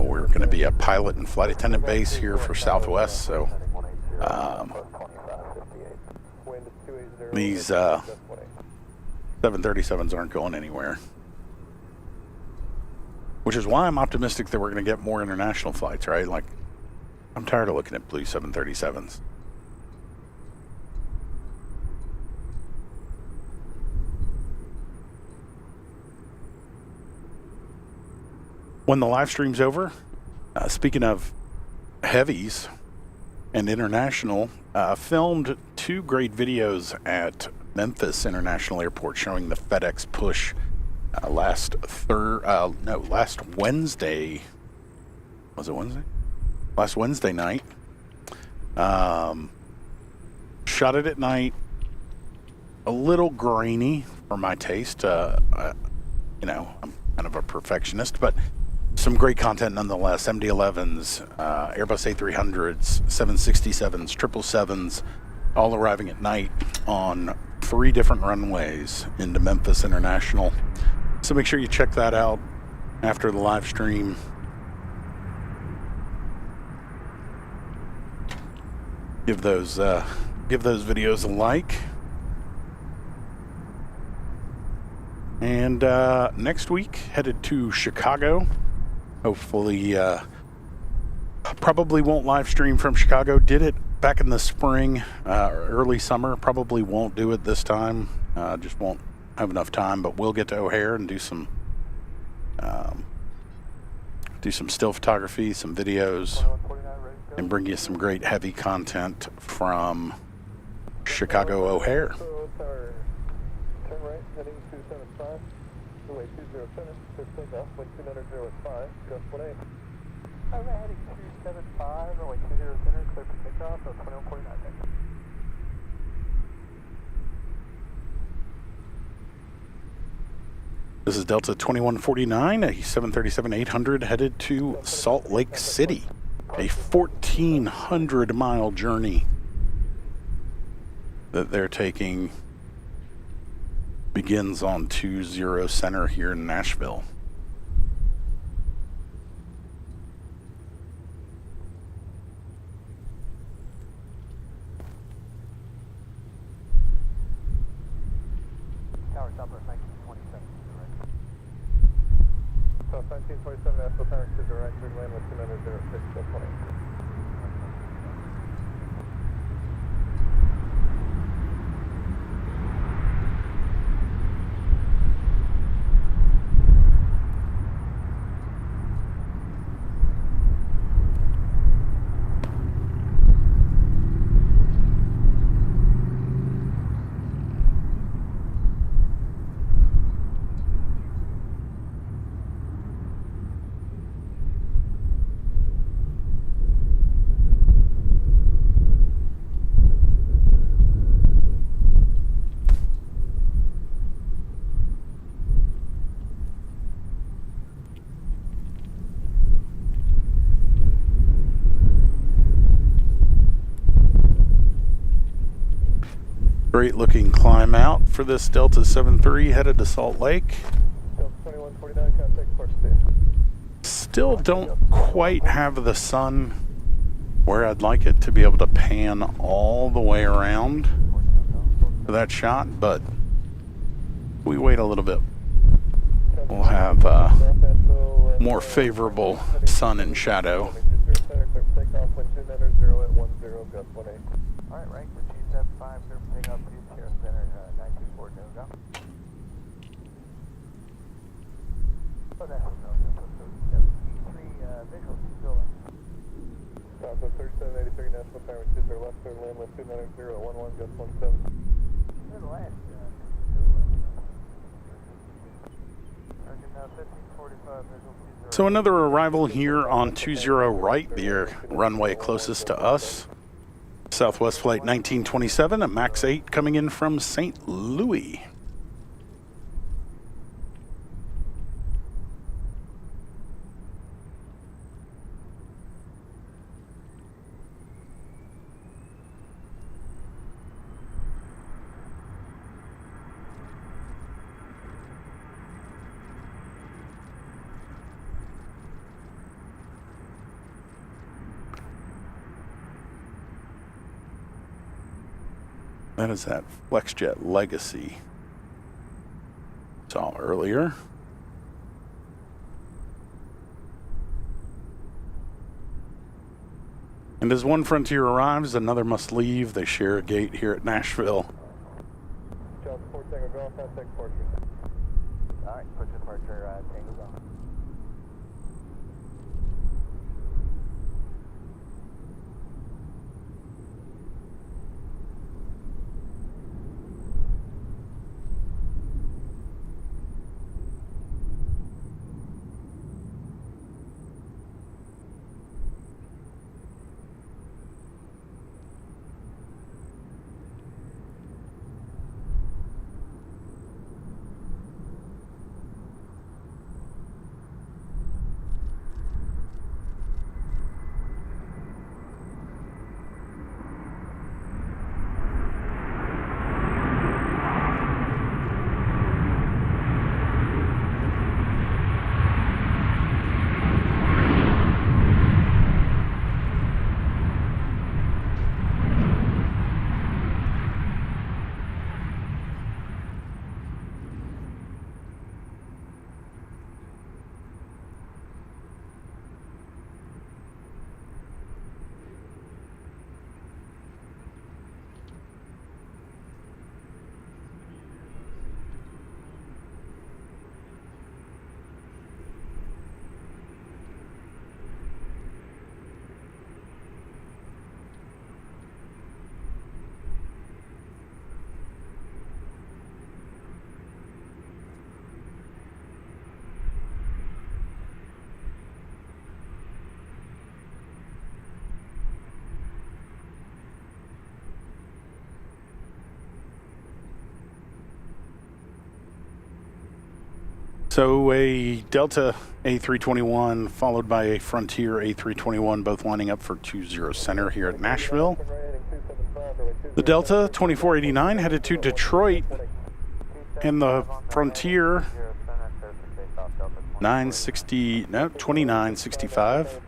We're going to be a pilot and flight attendant base here for Southwest, so these 737s aren't going anywhere. Which is why I'm optimistic that we're going to get more international flights, right? Like, I'm tired of looking at blue 737s. When the live stream's over, speaking of heavies and international, filmed two great videos at Memphis International Airport showing the FedEx push last Wednesday. Was it Wednesday? Last Wednesday night. Shot it at night. A little grainy for my taste. You know, I'm kind of a perfectionist, but some great content nonetheless. MD-11s, Airbus A300s, 767s, 777s, all arriving at night on 3 different runways into Memphis International. So make sure you check that out after the live stream. give those videos a like. And next week, headed to Chicago. Hopefully, probably won't live stream from Chicago. Did it back in the spring, early summer. Probably won't do it this time. Just won't have enough time. But we'll get to O'Hare and do some still photography, some videos, and bring you some great heavy content from Chicago O'Hare. So tower, turn right, heading 275, runway 20 center, clear for takeoff, wind 290 at 5, gust 18. Alright, heading 275, runway 20 center, clear for takeoff, 2149 seconds. This is Delta 2149, a 737-800 headed to Salt Lake City. A 1,400-mile journey that they're taking begins on 20 center here in Nashville. Tower Southwest 1927. South 1927, Nashville Tower, to direct, clear to land with 290 at 6, gust 18. Great looking climb out for this Delta 73 headed to Salt Lake. Delta 2149, contact Park State. Still don't quite have the sun where I'd like it to be able to pan all the way around for that shot, but we wait a little bit. We'll have more favorable sun and shadow. Alright, right, for 275, clear for takeoff, 20 center, 924, no go. Oh, that's no, visual, still in. Southwest 3783, Nashville Tower, 20 left, clear to land with 290 at 11, gust 17. Near the last, American 1545, visual 20. So another arrival here on 20 right, the runway closest to us. Southwest Flight 1927 at Max 8 coming in from St. Louis. That is that FlexJet Legacy saw earlier. And as one Frontier arrives, another must leave. They share a gate here at Nashville. Delta 4 Tango Golf, contact Park. Alright, push departure, Tango Golf. So a Delta A321 followed by a Frontier A321, both lining up for 20 center here at Nashville. The Delta 2489 headed to Detroit, and the Frontier 2965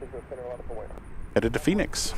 headed to Phoenix.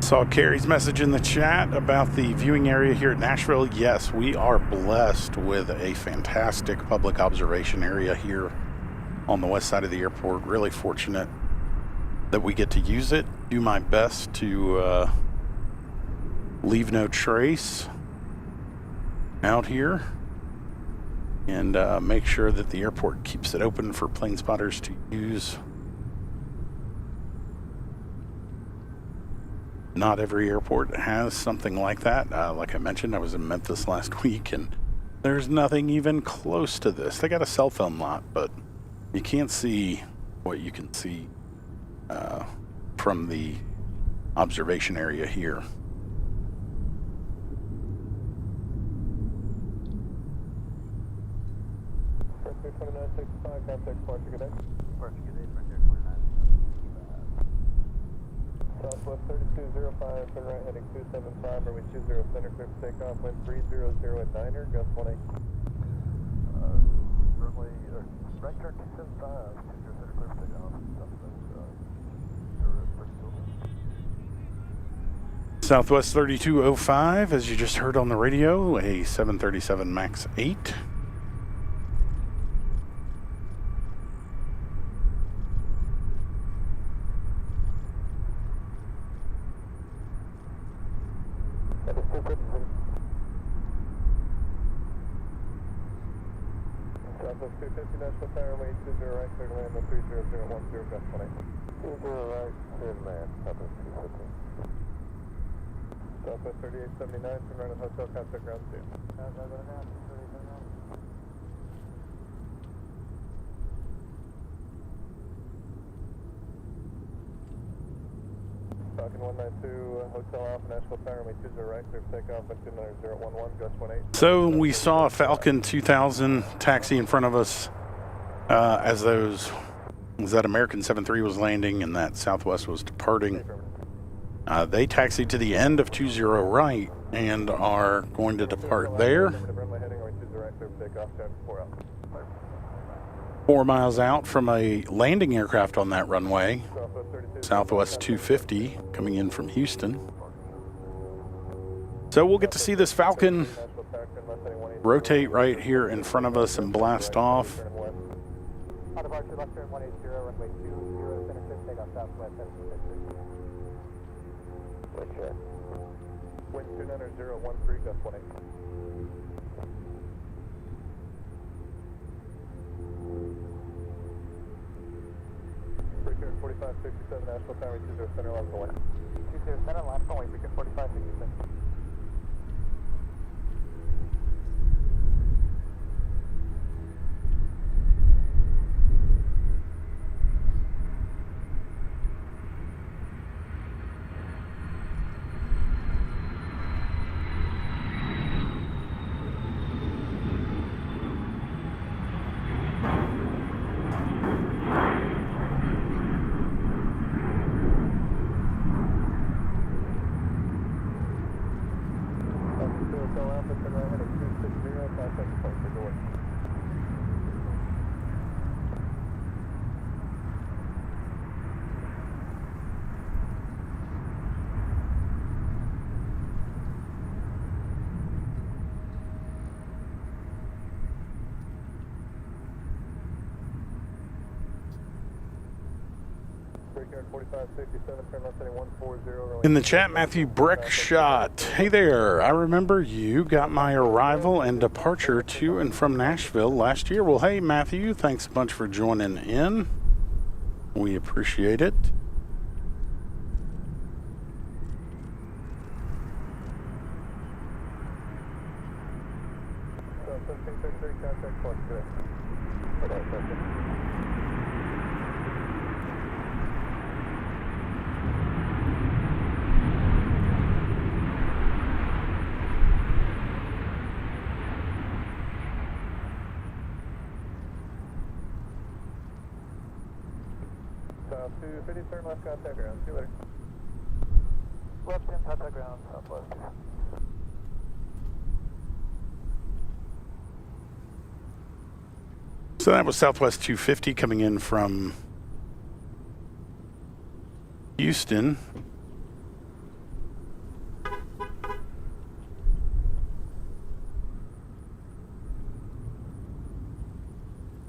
Saw Carrie's message in the chat about the viewing area here at Nashville. Yes, we are blessed with a fantastic public observation area here on the west side of the airport. Really fortunate that we get to use it. Do my best to leave no trace out here and make sure that the airport keeps it open for plane spotters to use. Not every airport has something like that. Like I mentioned, I was in Memphis last week, and there's nothing even close to this. They got a cell phone lot, but you can't see what you can see from the observation area here. Southwest 3205, turn right heading 275, runway 20 center, clear for takeoff, wind 300 at Niner, gust 18. Runway, right turn 275, 20 center, clear for takeoff, Southwest 3205, as you just heard on the radio, a 737 MAX 8. Southwest 250, Nashville Tower, runway 20 right, clear to land on 30010, gust 18. 20 right, clear to land, Southwest 250. Southwest 3879, turn right at hotel, contact ground 2. Falcon 192, Hotel Alpha, Nashville Tower, runway 20 right, clear for takeoff, wind 29011, gust 18. So we saw a Falcon 2000 taxi in front of us as that American 73 was landing and that Southwest was departing. They taxied to the end of 20 right and are going to depart there. 4 miles out from a landing aircraft on that runway, Southwest 250, coming in from Houston. So we'll get to see this Falcon rotate right here in front of us and blast off. Departure left turn 180, runway 20 center, clear takeoff southwest 763. 29013, gust 18. Breaker 4567, Nashville Tower 20 center, left away. 20 center, last away, Breaker 4567. In the chat, Matthew Breckshot. Hey there, I remember you got my arrival and departure to and from Nashville last year. Well, hey, Matthew, thanks a bunch for joining in. We appreciate it. South 250, turn left, contact ground. See you later. Left 10, contact ground, southwest. So that was Southwest 250 coming in from Houston.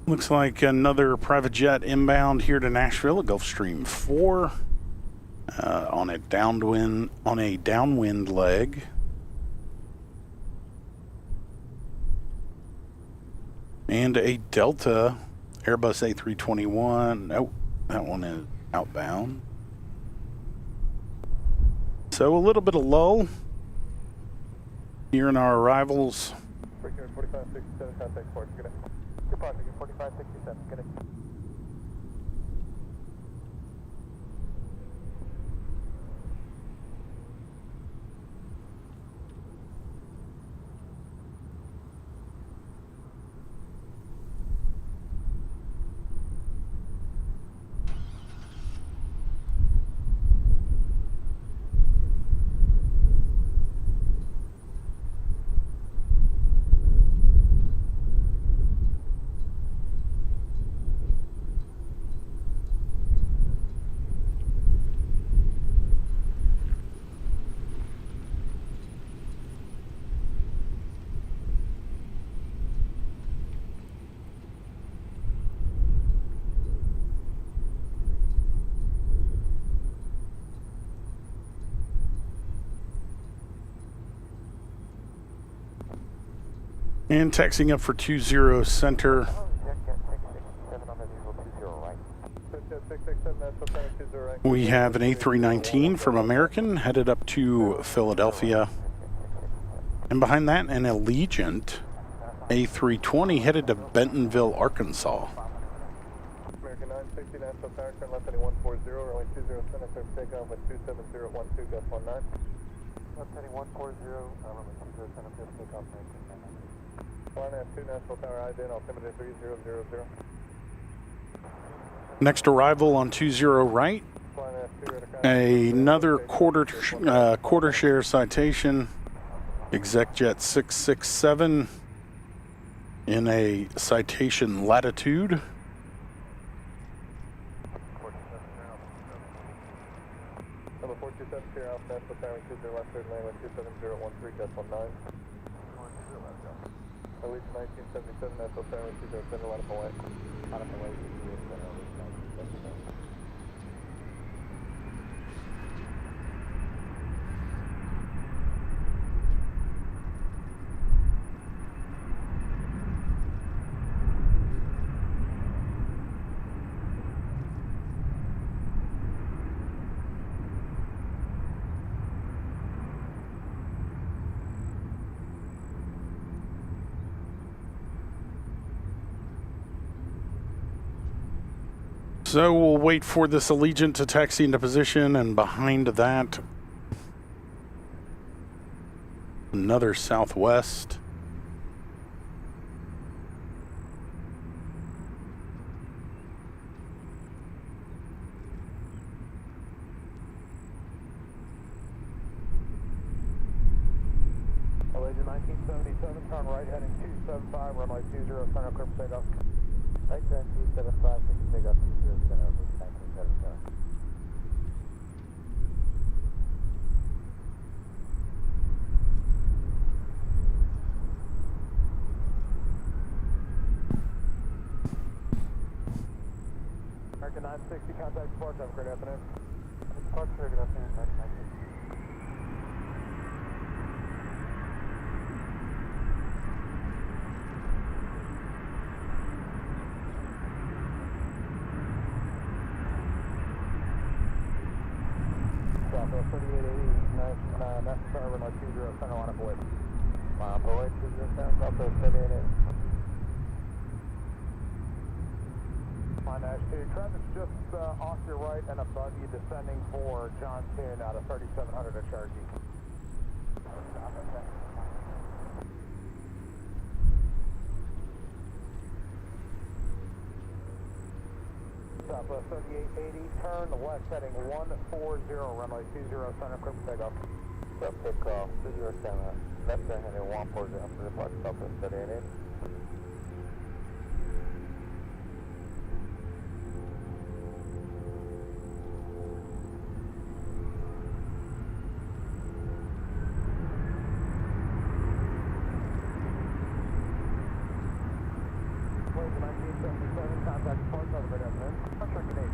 Looks like another private jet inbound here to Nashville, a Gulfstream 4 on a downwind leg. And a Delta Airbus A321. Oh, that one is outbound. So a little bit of lull here in our arrivals. Breaker 4567, contact port. Good day. Departure 4567, good day. And taxiing up for 20 center. We have an A319 from American headed up to Philadelphia. And behind that, an Allegiant A320 headed to Bentonville, Arkansas. American 960, Nashville Tower, turn left heading 140, runway 20 center, clear for takeoff with 27012, gust 19. Left heading 140, runway 20 center, clear for takeoff, 19. Line F2, Nashville Tower, ID, altimeter 3000. Next arrival on 20 right. Another quarter share citation. ExecJet 667 in a citation latitude. Number 427, clear out, Nashville Tower, 20 left, third lane with 27013, gust 19. Elite 1977, Nashville Tower, 20 center, line up away. Line up away, So we'll wait for this Allegiant to taxi into position, and behind that, another Southwest. Allegiant 1977, turn right heading 275, runway 20, center clear for takeoff. Right turn 275, take off 20 center, 1977. American 960, contact departure, have a great afternoon. Departure, good afternoon, American 960. Southwest 3880, Nashville, runway 20, center line up away. Line up away, 20 center, Southwest 3880. On Nash 2, traffic's just off your right and above you, descending for John Toon out of 3700 at Cherokee. Southwest 3880, turn left heading 140, runway 20, center, clear for takeoff. Stop takeoff, 20 center, left turn heading 140 for departure, Southwest 3880. Waves 1977, contact departure, have a great afternoon. Departure Canadian.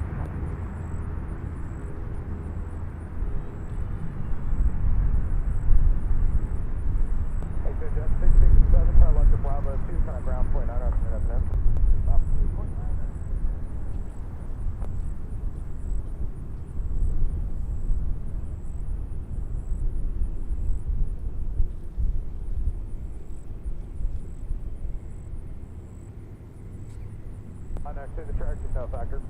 Hey, good, Jet 667, turn left to Bravo 2, kind of ground point, 9 afternoon, afternoon. On next to the Cherokee, no factor.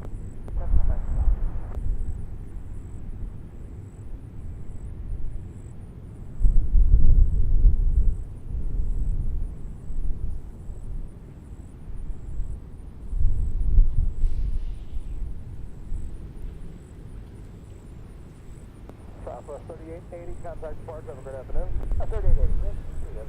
Southwest 3880, contact departure, have a great afternoon. 3880, yes, yes.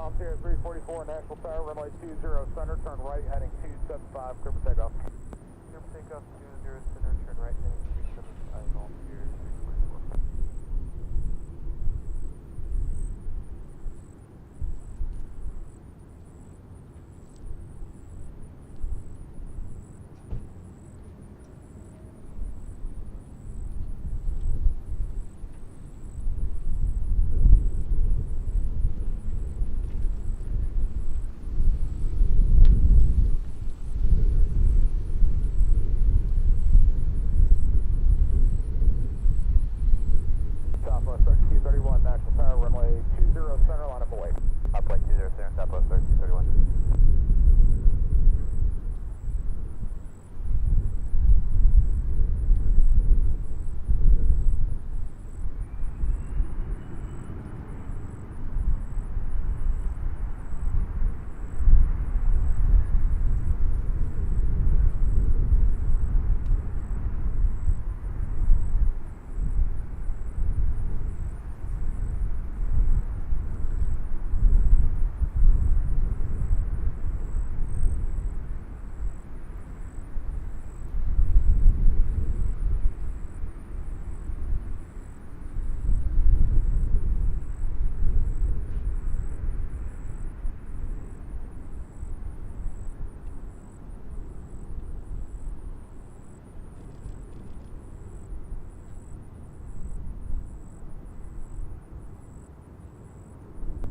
Frontier 344 Nashville Tower, runway 20 center, turn right heading 275, clear for takeoff. Clear for takeoff, 20 center, turn right heading 275, Volunteer 344. Southwest 3231 Nashville Tower, runway 20 center, line up away. Upway 20 center, Southwest 3231.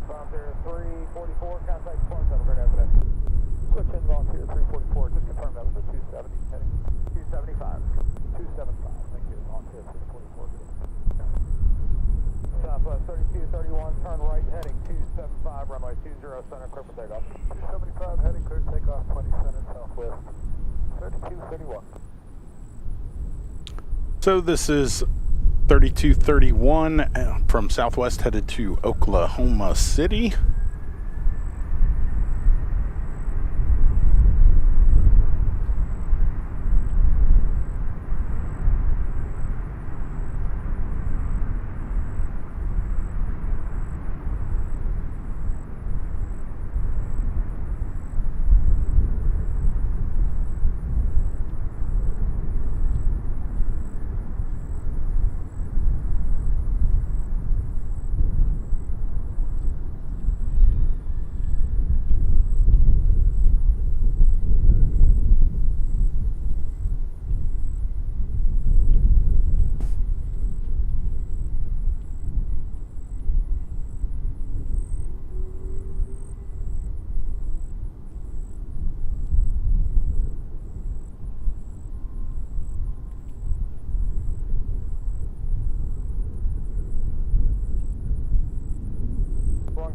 Volunteer 344, contact Sparks, have a great afternoon. Switch in Volunteer 344, just confirm that was a 270 heading. 275. 275, thank you. Volunteer 344. Southwest 3231, turn right heading 275, runway 20 center, clear for takeoff. 275 heading, clear for takeoff, 20 center, Southwest 3231. So this is 3231 from Southwest headed to Oklahoma City.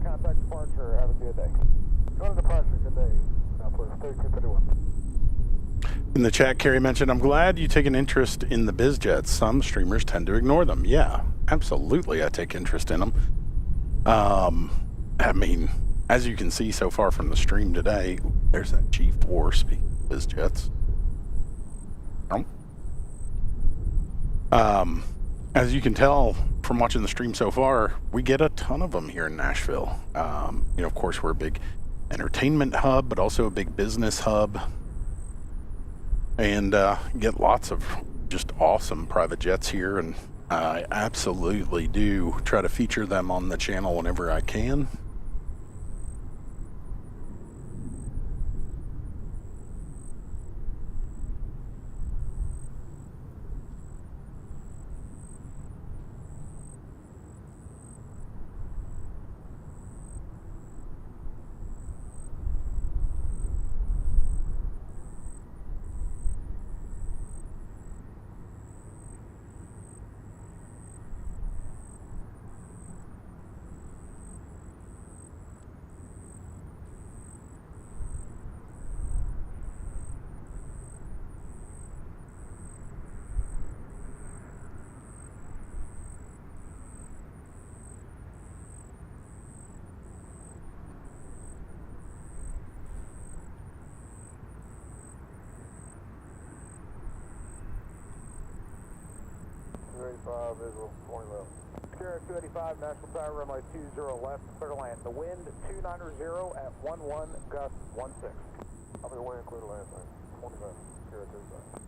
Contact departure, have a good day. Going to departure, good day. Southwest 3231. In the chat, Carrie mentioned, I'm glad you take an interest in the biz jets. Some streamers tend to ignore them. Yeah, absolutely, I take interest in them. I mean, as you can see so far from the stream today, there's that G4, speaking of biz jets. As you can tell from watching the stream so far, we get a ton of them here in Nashville. You know, of course, we're a big entertainment hub, but also a big business hub. And get lots of just awesome private jets here. And I absolutely do try to feature them on the channel whenever I can. Visual 20 left. Sierra 285, Nashville Tower, runway 20 left, clear to land. The wind 290 at 11, gust 16. I'll be wind clear to land, 20 left, Sierra 285.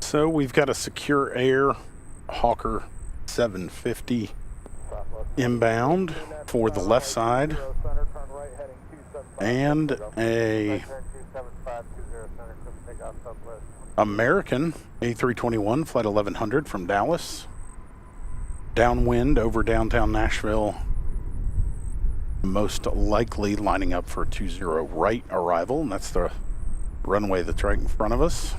So we've got a Secure Air Hawker 750 inbound for the left side, and a American A321 flight 1100 from Dallas, downwind over downtown Nashville, most likely lining up for 20 right arrival, and that's the runway that's right in front of us.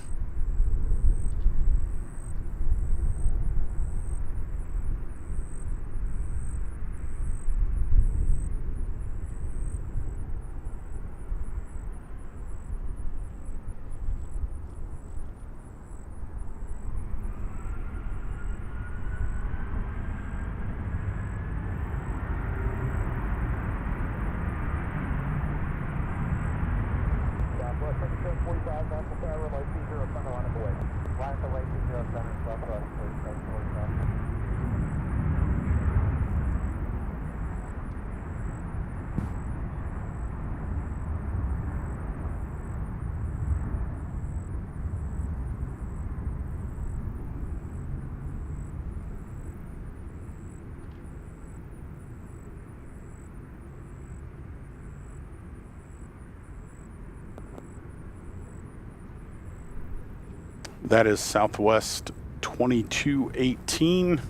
That is Southwest 2218,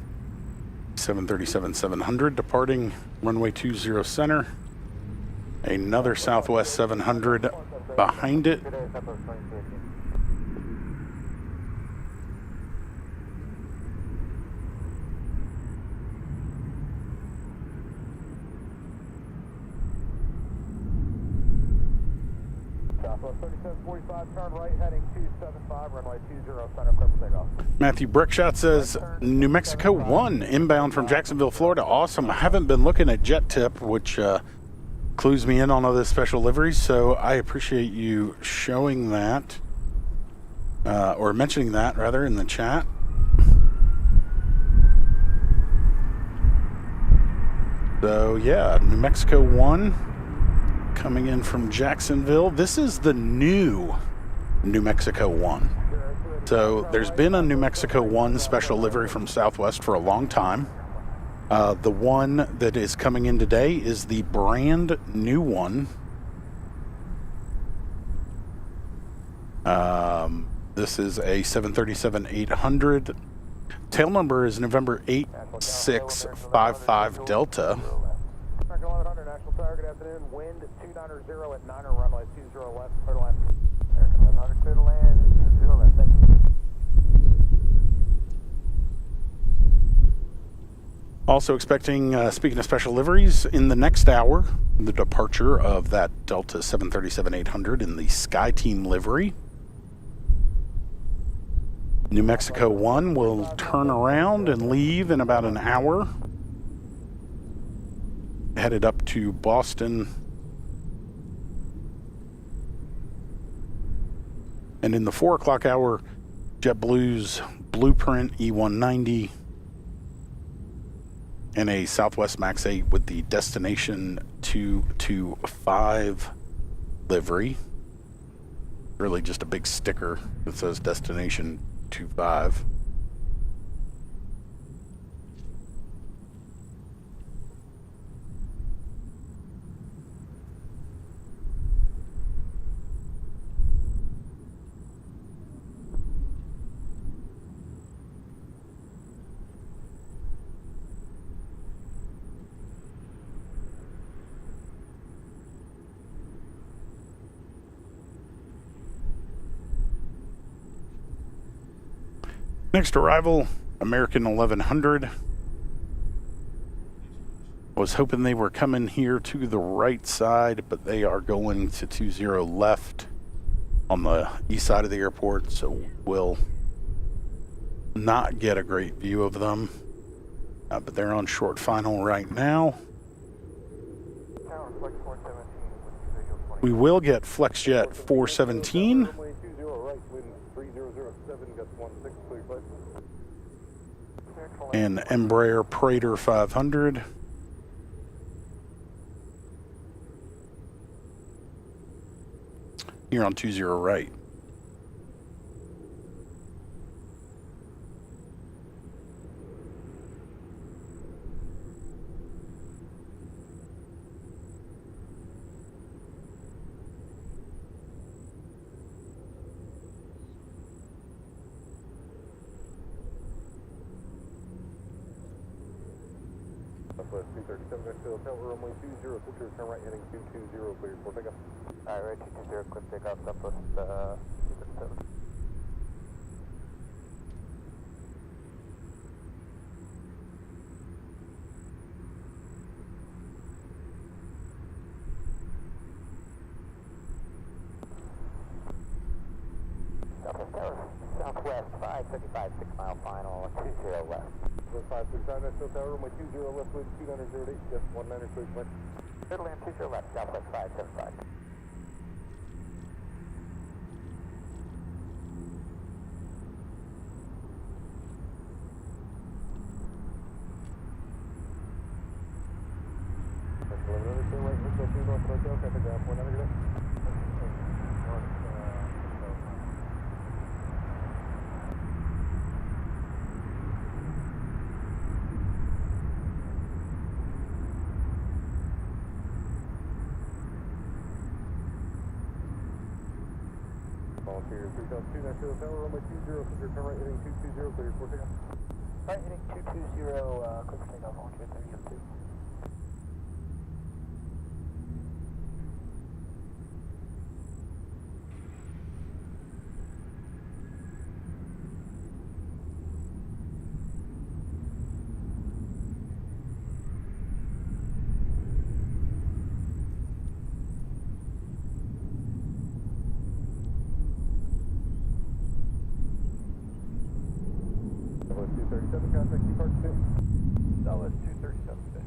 737-700 departing runway 20 center. Another Southwest 700 behind it. Southwest 3745, turn right, heading 275, runway 20 center, clear for takeoff. Matthew Brickshot says New Mexico 1 inbound from Jacksonville, Florida. Awesome. I haven't been looking at Jet Tip, which clues me in on all this special liveries, so I appreciate you showing that, or mentioning that rather, in the chat. So yeah, New Mexico 1 coming in from Jacksonville. This is the new New Mexico 1. So there's been a New Mexico 1 special livery from Southwest for a long time. The one that is coming in today is the brand new one. This is a 737-800. Tail number is November 8655 Delta. American 1100, Nashville Tower, good afternoon. Wind 290 at 9 runway 20 left, clear to land. American 1100, clear to land, 20 left, thank you. Also expecting, speaking of special liveries, in the next hour, the departure of that Delta 737-800 in the Sky Team livery. New Mexico 1 will turn around and leave in about an hour. Headed up to Boston. And in the 4 o'clock hour, JetBlue's Blueprint E190 and a Southwest MAX 8 with the Destination 225 livery. Really just a big sticker that says Destination 25. Next arrival, American 1100. I was hoping they were coming here to the right side, but they are going to 20 left on the east side of the airport, so we'll not get a great view of them, but they're on short final right now. Tower, Flex 417, visual 20. We will get FlexJet 417 Runway 20 right, wind 3007, gust 16, clear flight. and Embraer Praetor 500. Here on 20 right. Southwest 237, Nashville, Tower, runway 20, clear, turn right, heading 220, clear for takeoff. Alright, 220, quick takeoff, Southwest 237. Southwest Tower, Southwest 555, 6 mile final, 20 left. Southwest 565, Nashville, Tower, runway 20, left, wind 2908, gust 19, clear flight. Middle land 20 left, Southwest 575. Volunteer 3002, Nashville, Tower, runway 20, clear, turn right, heading 220, clear for takeoff. Right, heading 220, quick takeoff, Volunteer 3002. Southwest 237, contact departure pit. Southwest 237, stay.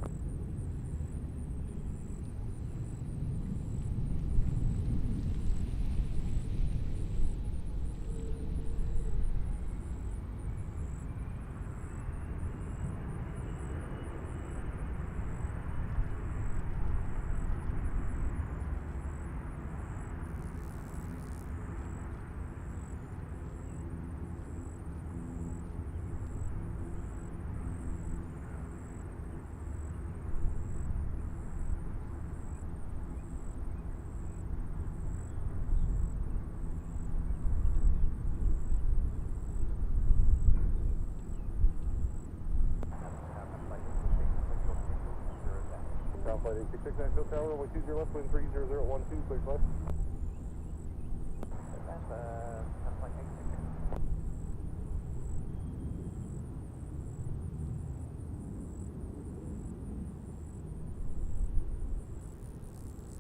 Ground flight 866, Nashville, Tower, runway 20, left, wind 30012, clear flight.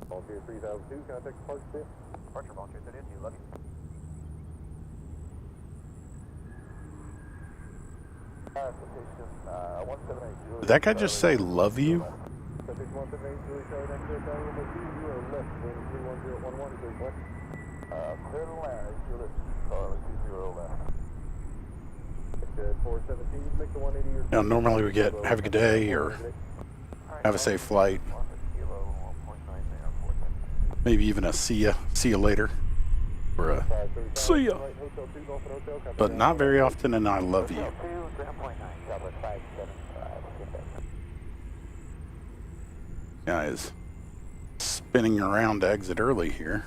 Volunteer 3002, contact departure pit. Departure, Volunteer 32, love you. Citation, 1780. Did that guy just say love you? Citation 178, Julie Charlie, Nashville, Tower, runway 20, left, wind 31011, clear flight. Clear the land, Julius, Charlie 20 left. 417, make the 180 or... Now, normally we get have a good day or have a safe flight. Maybe even a see ya later. Or a see ya. But not very often an I love you. Guy is spinning around to exit early here.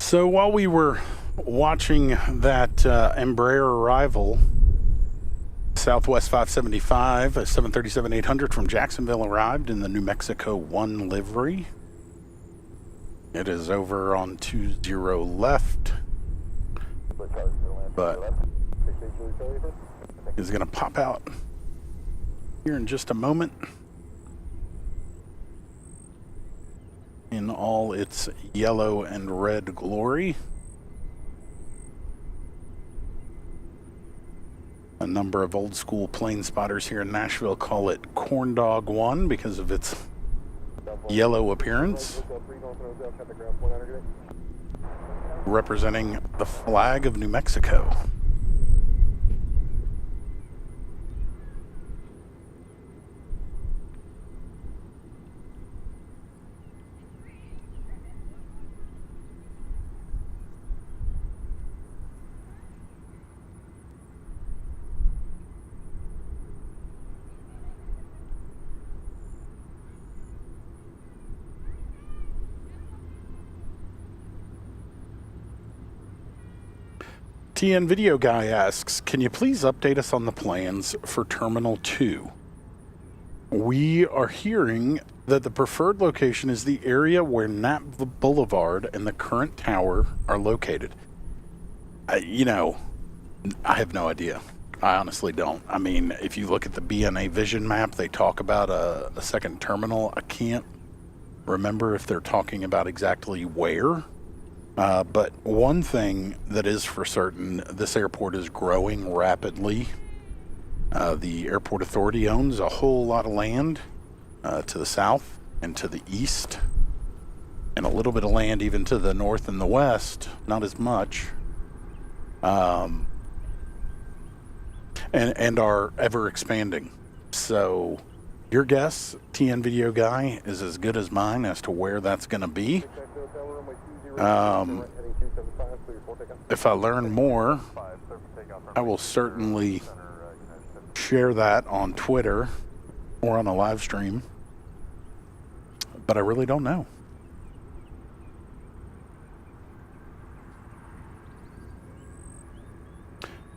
So while we were watching that Embraer arrival, Southwest 575, a 737-800 from Jacksonville arrived in the New Mexico 1 livery. It is over on 20 left, but is going to pop out here in just a moment in all its yellow and red glory. A number of old school plane spotters here in Nashville call it Corn Dog 1 because of its yellow appearance, representing the flag of New Mexico. TN Video Guy asks, can you please update us on the plans for Terminal 2? We are hearing that the preferred location is the area where Knapp Boulevard and the current tower are located. I have no idea. I honestly don't. I mean, if you look at the BNA vision map, they talk about a second terminal. I can't remember if they're talking about exactly where. But one thing that is for certain, this airport is growing rapidly. The airport authority owns a whole lot of land to the south and to the east, and a little bit of land even to the north and the west, not as much, and are ever expanding. So your guess, TN Video Guy, is as good as mine as to where that's going to be. If I learn more, I will certainly share that on Twitter or on a live stream, but I really don't know.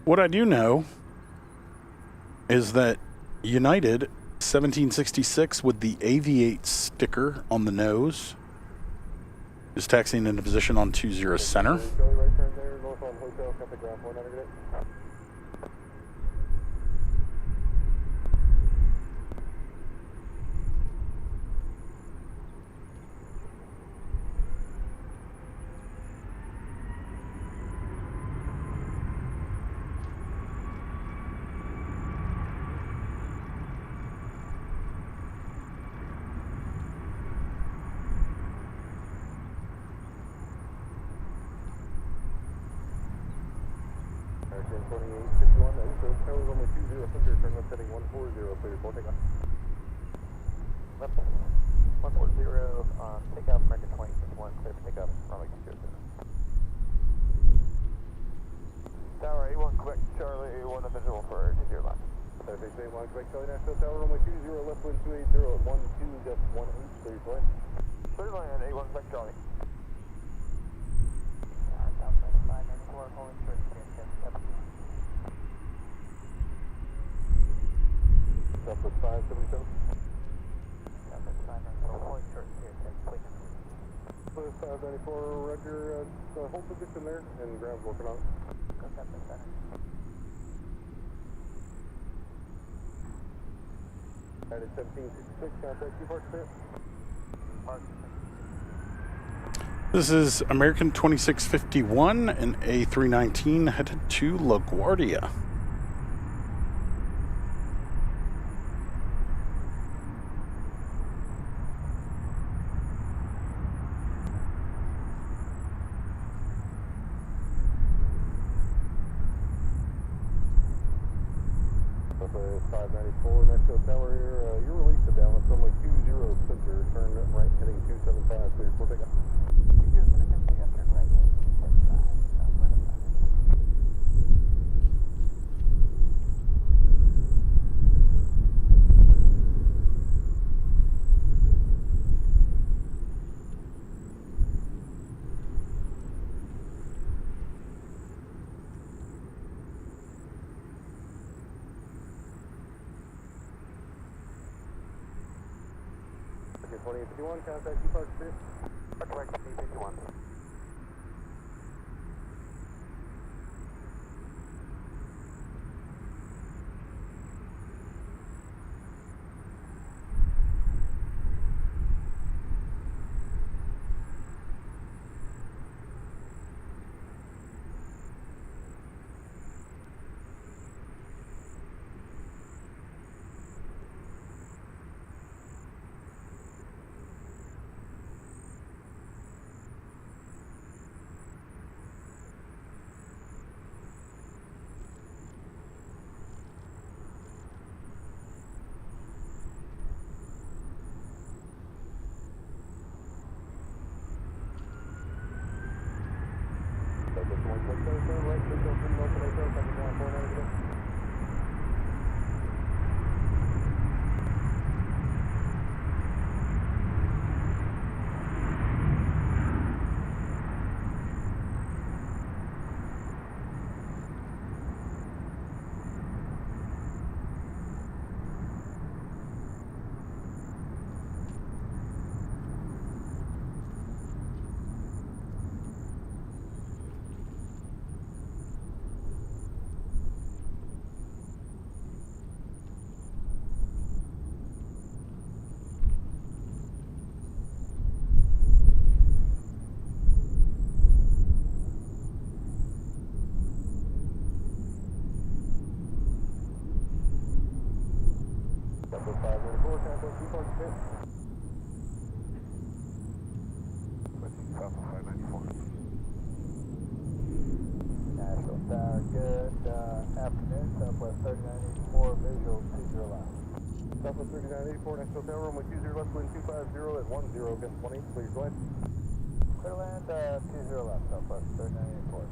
What I do know is that United 1766 with the Aviate sticker on the nose is taxiing into position on 20 center. Takeoff, American 2061, clear for takeoff, runway 20. Tower A1, Quebec, Charlie, A1, visual for 20 left. Surface A1, Quebec, Charlie, Nashville, Tower, runway 20, left wind 280, at 12.18, clear for land. Clear for land, A1, Quebec, Charlie. Southwest 594, holding short, Southwest 577. Southwest 594, holding short, please. Southwest 594, roger, hold position there, and ground's working on it. Go Southwest 7. United 1766, contact you, Park Clear. Park. This is American 2651 and A319 headed to LaGuardia. Southwest 594, Nashville Tower here. You're released to down. It's runway 20 center. Turn right heading 275. Clear for takeoff. 2851, contact Park Street. Park 2851. Nashville Tower, good afternoon. Southwest 3984, visual 20 left. Southwest 3984, Nashville Tower, runway 20 left, wind 250 at 10, gust 20, please go ahead. Clear land, 20 left, Southwest 3984.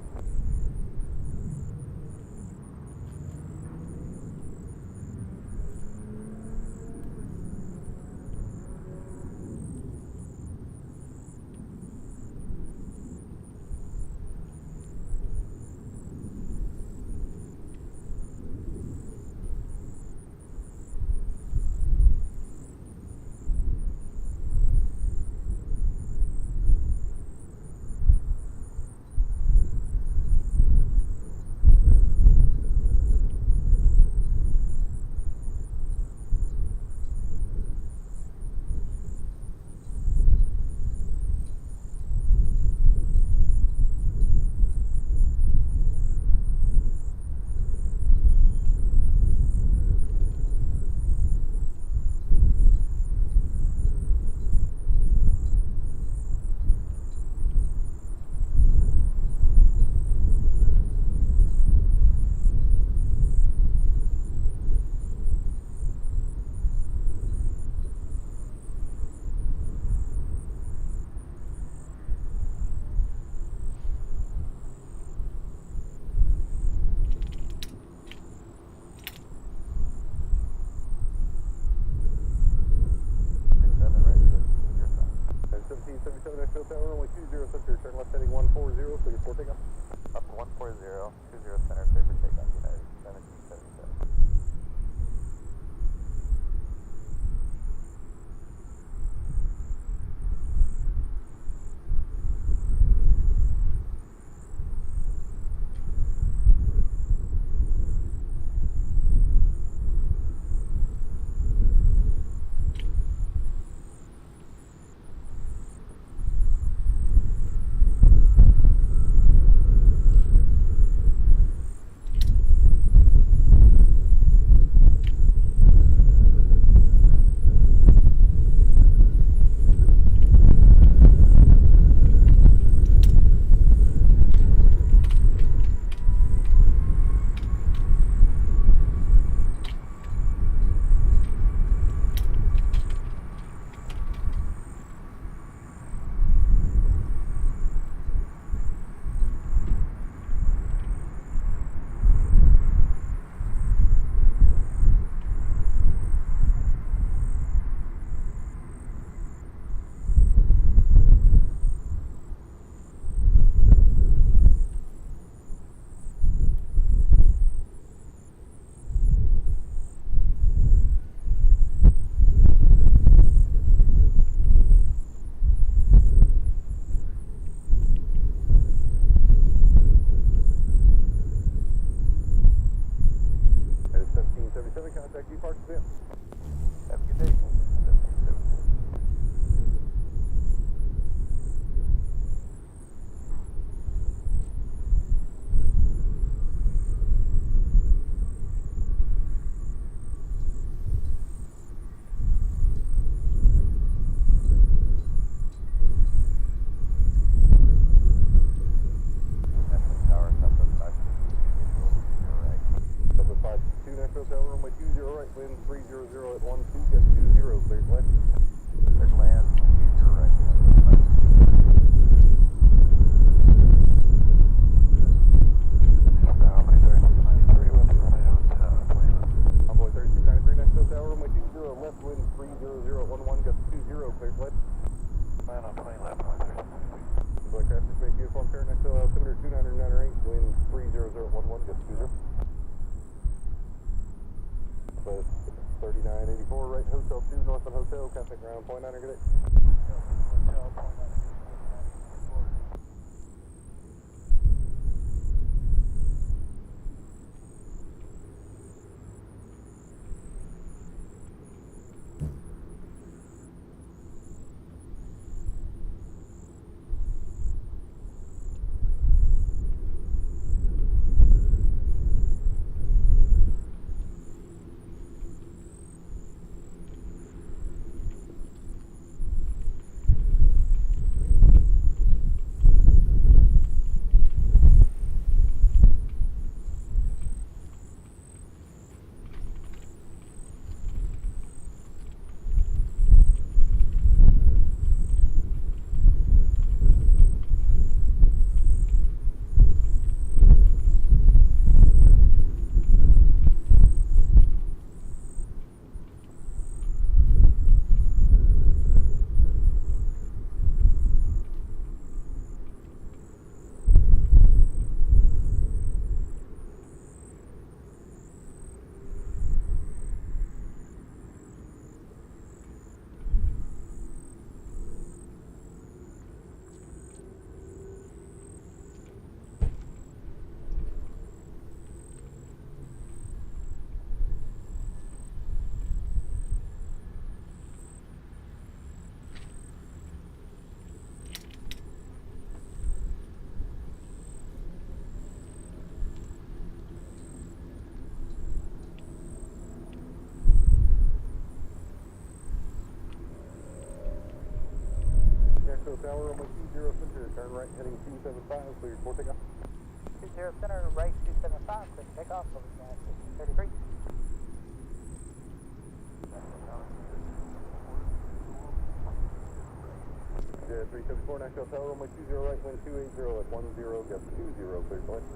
Nashville Tower, runway 20 center, turn left heading 140, clear for takeoff. Up 140, 20 center, clear for takeoff, United 1777. cleared left. Cleared land, 20 right. Envoy 3693, Nashville Tower, runway 20, left wind 30011, gust 20, cleared left. Land on 20 left, Envoy traffic space uniform, Tower, Nashville altimeter 2998, wind 30011, gust 20. Bus 3984, right hotel 2, north on hotel, contact ground, point 9, good day. Hotel, point 9. Nashville Tower, runway 20, center, turn right, heading 275, cleared for takeoff. 20 center, right 275, clear for takeoff, over 33. Yeah, 374, Nashville Tower, runway 20, right, wind 280 at 10, gust 20, cleared for land.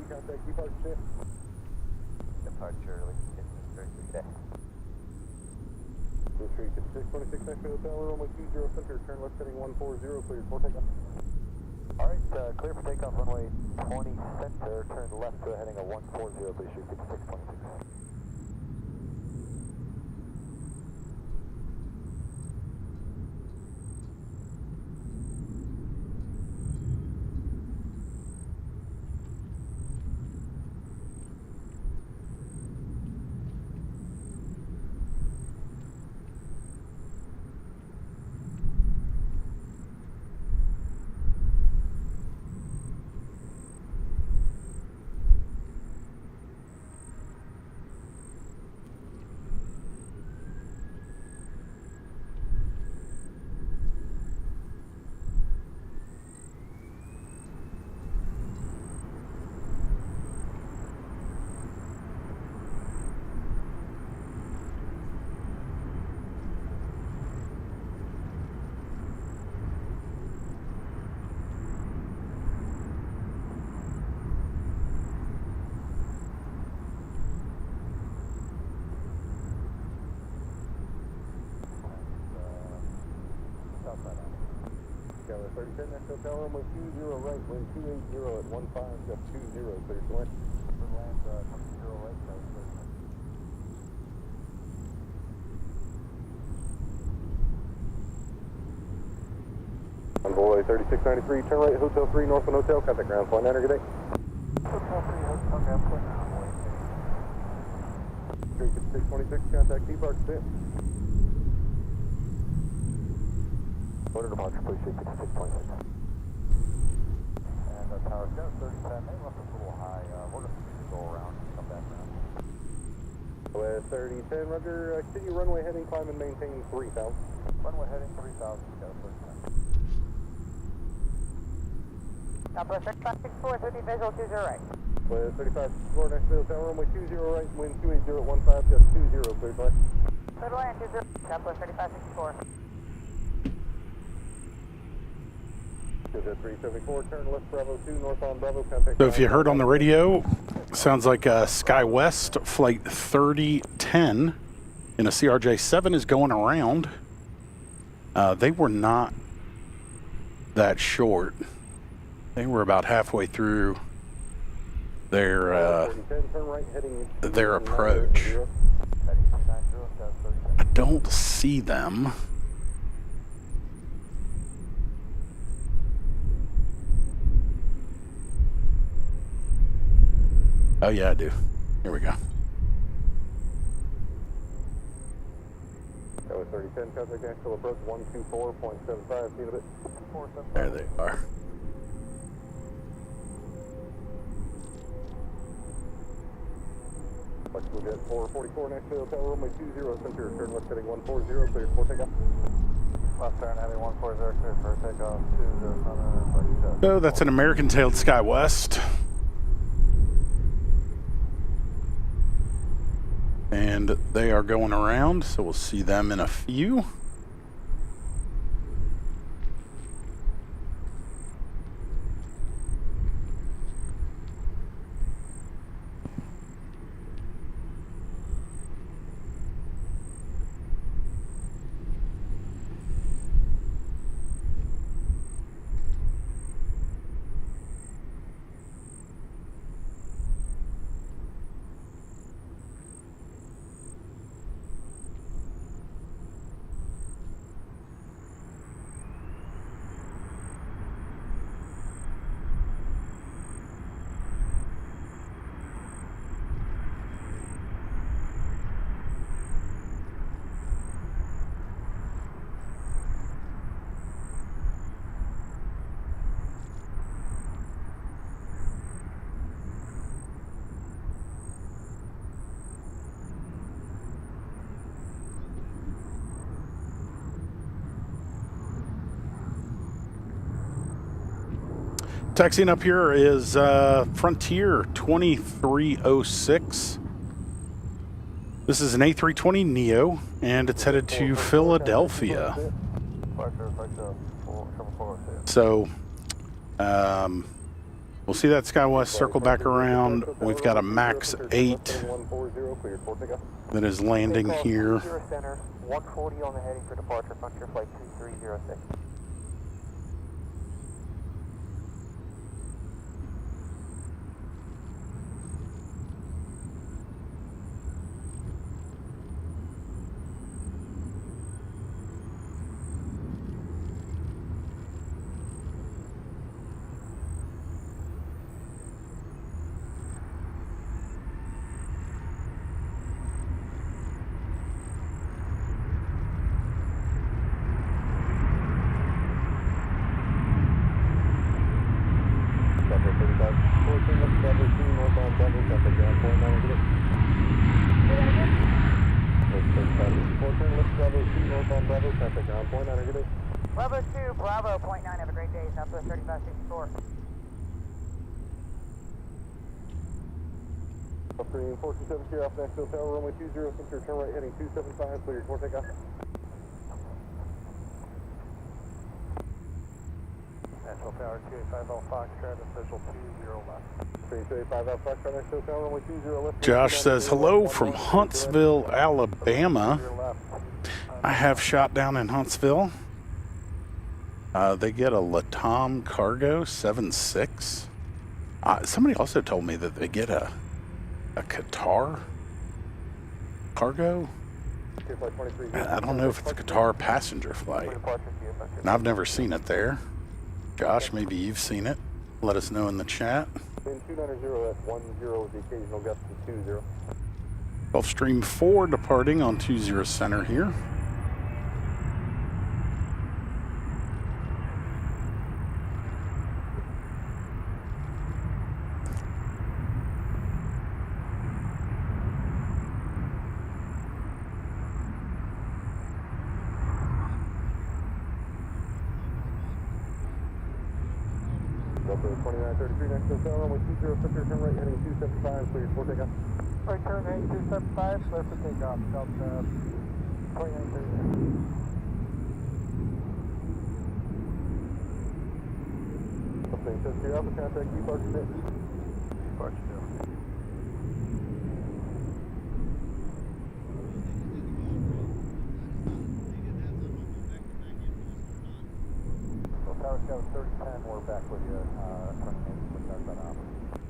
Contact departure. Departure, like 1533 day. Retreat to 626 Nashville Tower, runway 20 center, turn left heading 140, cleared for takeoff. Alright, clear for takeoff, runway 20 center, turn left to a heading of 140, please shoot 626. Tower 3010, Nashville Tower, runway 20 right, wind 280 at 15, just 20, clear to land. For land, 20 right, Tower 30. Envoy 3693, turn right, Hotel 3, Northland Hotel, contact ground, flight 9, good day. Hotel 3, Hotel ground, flight 9. 3626, contact T-Park, sit. Order departure, please, 6626. And Tower 10, 3010, they left us a little high. We're going to go around and come back around. With 3010, roger, continue runway heading, climb and maintain 3000. Runway heading 3000, got a 3010. Number 3564, 30 visual 20 right. With 3564, Nashville Tower, runway 20 right, wind 280 at 15, just 20, clear to land. Clear to land 20, Southwest 3564. Is at 374, turn left Bravo 2, northbound Bravo, contact. So if you heard on the radio, sounds like SkyWest flight 3010 in a CRJ-7 is going around. They were not that short. They were about halfway through their approach. I don't see them. Oh yeah, I do. Here we go. That was 3010, contact Nashville approach 124.75, see you in a bit. There they are. Flexible jet 444, Nashville Tower, runway 20, center, turn left heading 140, clear for takeoff. Left turn heading 140, clear for takeoff, 20, So that's an American-tailed SkyWest. And they are going around, so we'll see them in a few. Taxiing up here is Frontier 2306. This is an A320neo, and it's headed to Philadelphia. So, we'll see that SkyWest circle back around. We've got a MAX 8 that is landing here. 140 on the heading for departure, Frontier Flight 2306. Bravo 2, Bravo, point 9, have a great day, Southwest 3564. Upgrade 427 here off Nashville Tower, runway 20, center, turn right heading 275, clear for takeoff. Nashville Tower 285 Foxtrot, official 20 left. 285 Foxtrot, Nashville Tower, runway 20 left. Josh says, hello from Huntsville, Alabama. I have shot down in Huntsville. They get a Latam Cargo 7.6. Somebody also told me that they get a Qatar Cargo. I don't know if it's a Qatar passenger flight. And I've never seen it there. Josh, maybe you've seen it. Let us know in the chat. Wind 290 at 10 with the occasional gust to 20. Gulfstream 4 departing on 20 center here. Delta 2933 next hotel, runway 20 center, turn right heading 275, clear for takeoff. Right turn heading 275, clear for takeoff. Delta 2933. Something says here, Alpha contact, departure six. Departure 2. Tower Scout 3010, we're back with you.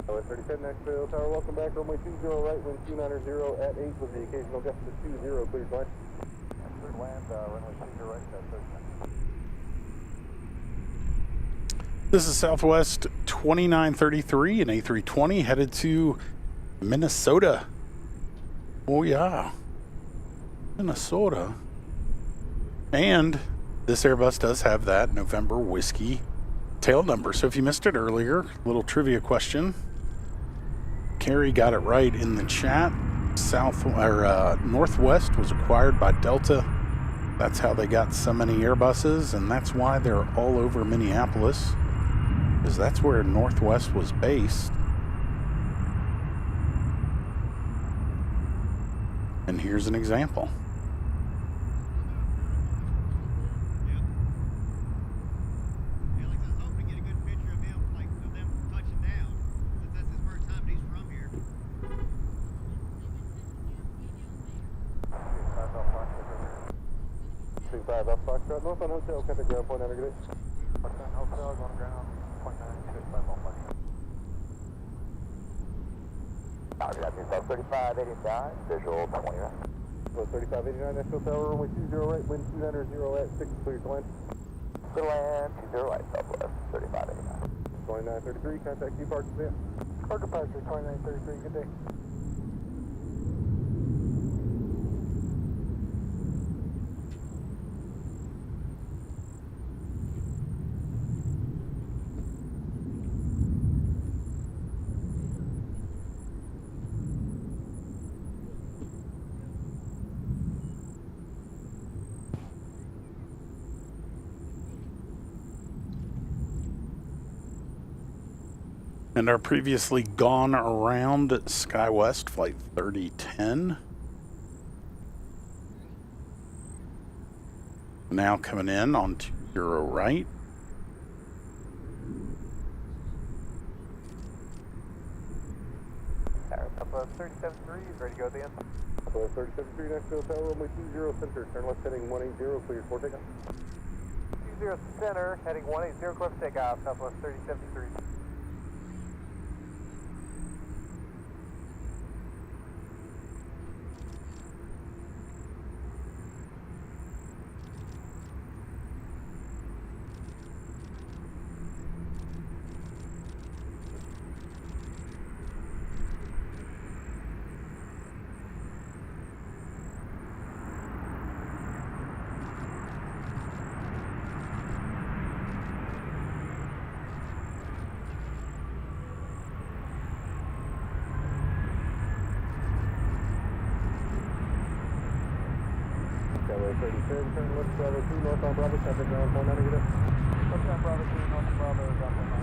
Tower 3010 next tower, welcome back, runway 20 right, wind 290 at 8 with the occasional gust to 20, clear land. Clear land, runway 20 right, 3010. This is Southwest 2933 and A320 headed to Minnesota. Oh yeah, Minnesota. And this Airbus does have that November whiskey tail number. So if you missed it earlier, little trivia question. Carrie got it right in the chat. Northwest was acquired by Delta. That's how they got so many Airbuses, and that's why they're all over Minneapolis, because that's where Northwest was based. And here's an example. North on hotel, contact ground point, navigate. Hotel, going to ground, point 965 on flight. South 3589, visual 20 right. 3589 next hotel, runway 20 right, wind 290 at 6, clear to land. Clear land, 20 right, Southwest 3589. 2933, contact departure there. Clear departure 2933, good day. And our previously gone around SkyWest flight 3010. Now coming in on 20 right. Southwest 373, ready to go then? Southwest 373 next hotel, runway 20 center, turn left heading 180, clear for takeoff. 20 center, heading 180, clear for takeoff, Southwest 3073. Tower 3010, turn left, Bravo 2, north on Bravo, contact ground point, navigate. What's on Bravo 2, north of Bravo, is up on my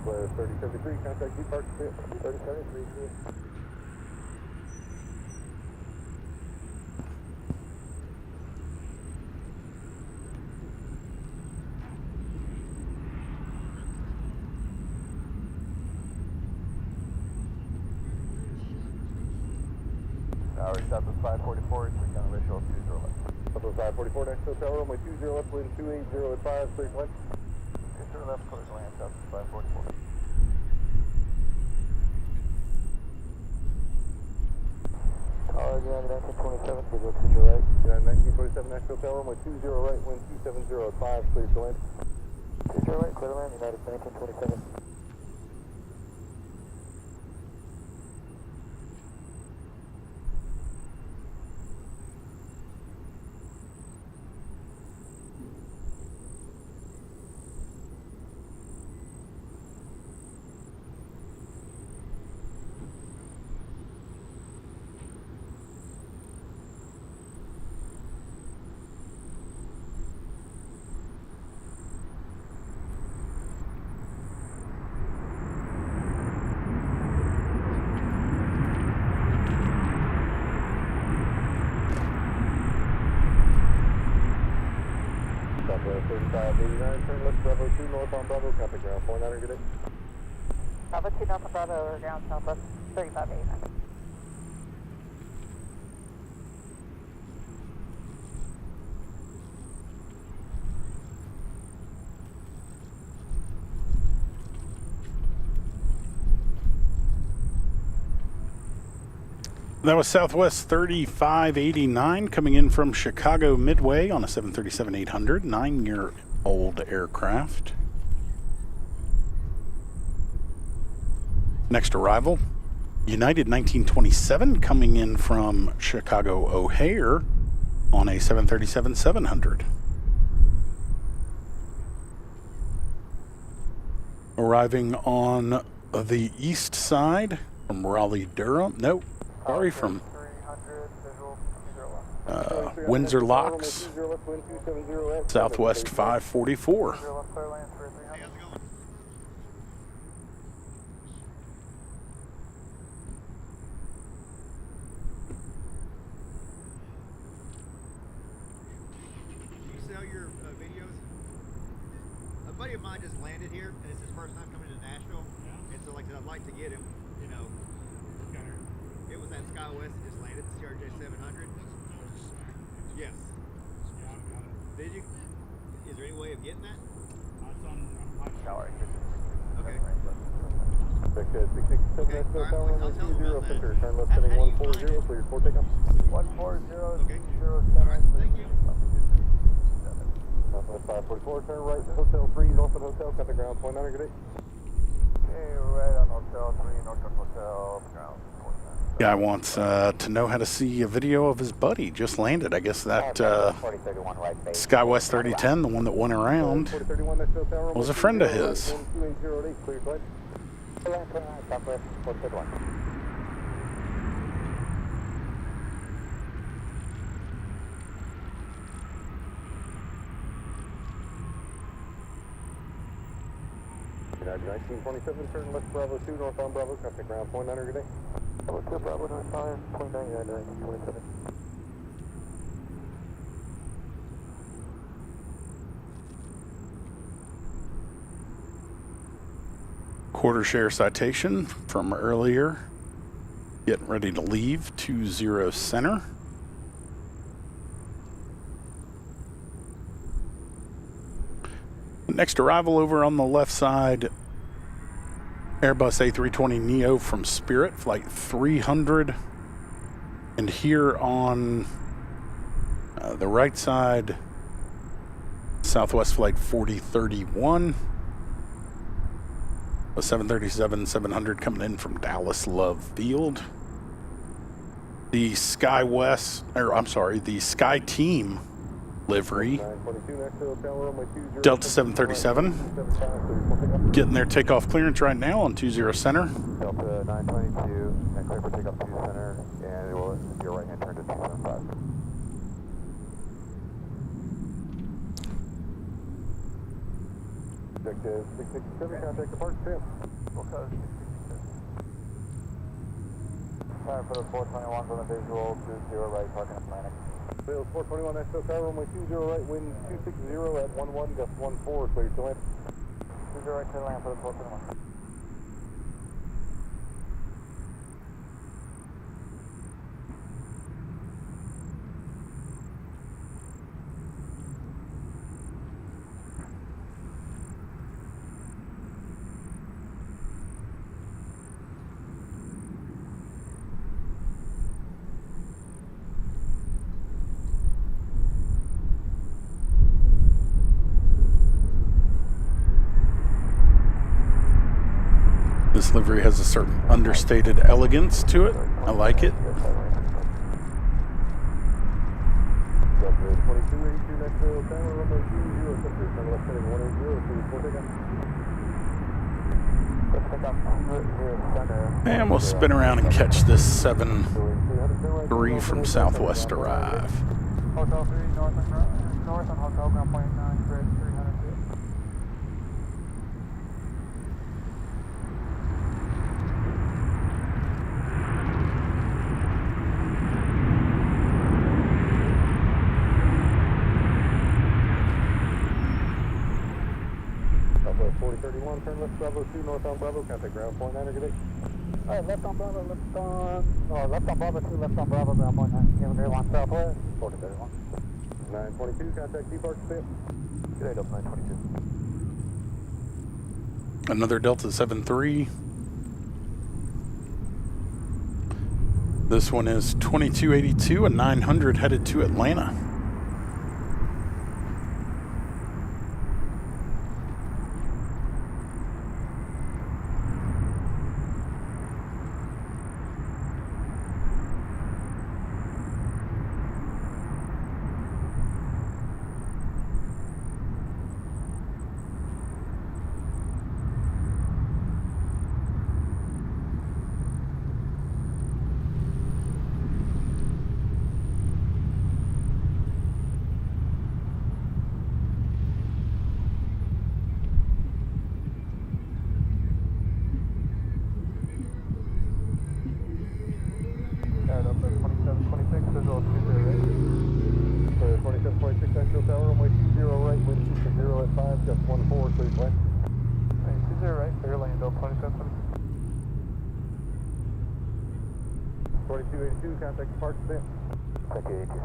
3073, contact Departure 3073. Southwest 544, clear county ratio 20 left. Southwest 544, next hotel, runway 20 left, wind 280 at 5, clear left. 20 left, clear to land, Southwest 544. United 1927, please look to your right. United 1927, next hotel, runway 20 right, wind 270 at 5, clear to land. 20 right, clear to land, United 1927. Southwest 3589, turn left Bravo 2 north on Bravo, copy ground 49, good day. Bravo 2 North of Bravo, ground Southwest 3589. That was Southwest 3589 coming in from Chicago Midway on a 737-800, 9-year-old aircraft. Next arrival, United 1927 coming in from Chicago O'Hare on a 737-700. Arriving on the east side from Raleigh-Durham. Nope. Sorry, from Windsor Locks, Southwest 544. A buddy of mine just landed here, and it's his first time coming to Nashville. Yeah. And so, like I said, I'd like to get him, you know. It was that SkyWest that just landed, the CRJ 700. Yes. Yeah, I've got it. Did you? Is there any way of getting that? It's on my Okay. Vector 667, Okay, next all right, hotel, runway I'll tell him 20, about that. center, turn left How do heading you 140, clear for takeoff. 140, okay. All right, thank you. Southwest 544, turn right, Hotel 3, north of Hotel, cut the ground, 29, good day. Okay, right on Hotel 3, north of Hotel, ground, 29. Guy wants to know how to see a video of his buddy just landed. I guess that SkyWest 3010, the one that went around, was a friend of his. United 1927, turn left Bravo 2, northbound Bravo, contact ground, 29, good day. Bravo 2, Bravo 95, 29, United 1927. Quarter share citation from earlier. Getting ready to leave 20 center. Next arrival over on the left side, Airbus A320neo from Spirit, flight 300. And here on the right side, Southwest flight 4031. A 737-700 coming in from Dallas Love Field. The SkyWest, or I'm sorry, the Sky Team livery. Delta 737. Getting their takeoff clearance right now on 20 center. Delta 922, and clear for takeoff 2 center, and it will your right hand turn to 275. Objective 667, contact departure 10. We'll code 667. Sorry for the 421 on the visual, 20 right, parking Atlantic. Sales 421, Nashville Tower, runway 20 right, wind 260 at 11, gust 14, clear to land. 20 right to land for the 421. This livery has a certain understated elegance to it. I like it. Delta 2282, Nashville Tower, runway 20, center, turn left heading 180, for takeoff. Let's pick up here center. And we'll spin around and catch this 7-3 from Southwest arrive. Hotel 3, north on hotel, ground point 9, grid 300 feet. Southwest 4031, turn left Bravo 2, north on Bravo, contact ground point 9, good day. Alright, left on Bravo, left on Bravo 2, left on Bravo, ground point 9. Give it 1 southwest, 4031. 922, contact departure 10. Good day, Delta 922. Another Delta 7-3. This one is 2282 and 900 headed to Atlanta. Alright, Delta 2726, visual 20 right. 2726, Nashville Tower, runway 20 right, wind 260 at 5, gust 14, clear to land. Alright, 20 right, clear lane, Delta 2726. 2282, contact departure 10. Thank you, 82,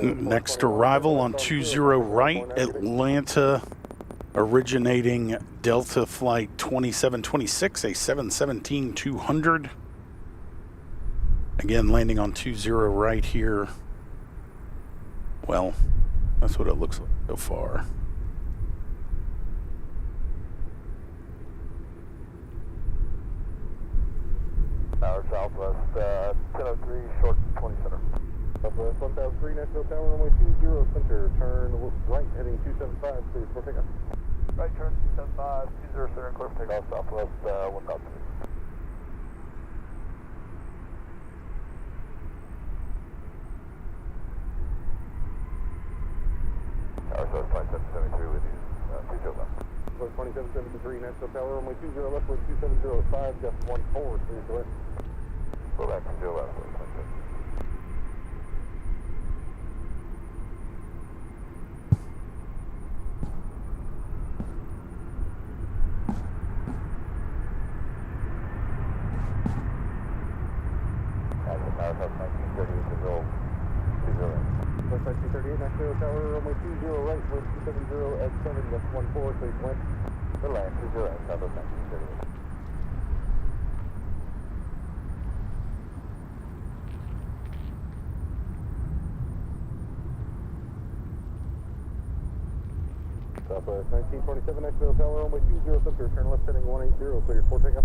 Next arrival on 20 right, Atlanta, originating Delta Flight 2726, a 717-200. Again, landing on 20 right here. Well, that's what it looks like so far. Tower Southwest, 1003, short 20 center. Southwest 1003, Nashville Tower, runway 20 center, turn right heading 275, clear for takeoff. Right turn 275, 20 center, clear for takeoff, Southwest 1000. Tower Southwest 2773 with you, 205. Southwest 2773, Nashville Tower, runway 20 left, wind 270 at 5, gust 14, clear to land. Go back to 0 left, 27. West 238, Nashville Tower, runway 20 right, wind 270 at 7, gust 14, clear to land. Good land, 20 right, Southwest 1938. Southwest 1927 Nashville Tower, runway 20 center, turn left heading 180, cleared for takeoff.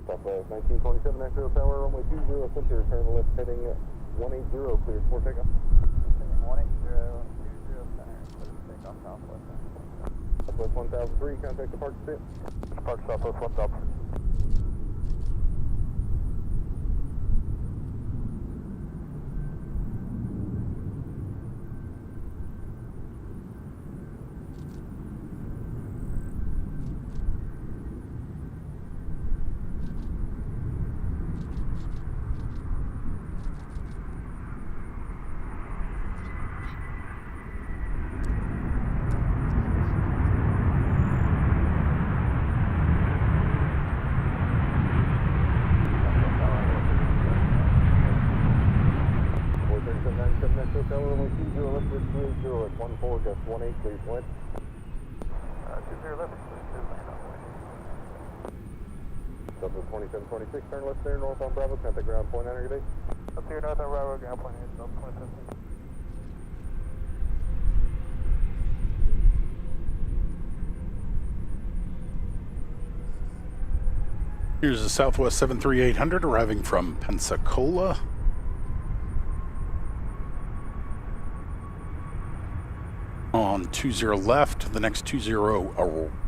Southwest 1927 Nashville Tower, runway 20 center, turn left heading 180, cleared for takeoff. 180, 20 center, clear for takeoff, Southwest. Southwest 1003, contact departure stamp. Departure Southwest 1000. Southwest 2726, turn left there, north on Bravo, contact ground point 9 good day. Up here, north on Bravo, ground point 8, South 27. Here's a Southwest 73800 arriving from Pensacola. On 20 left, the next 20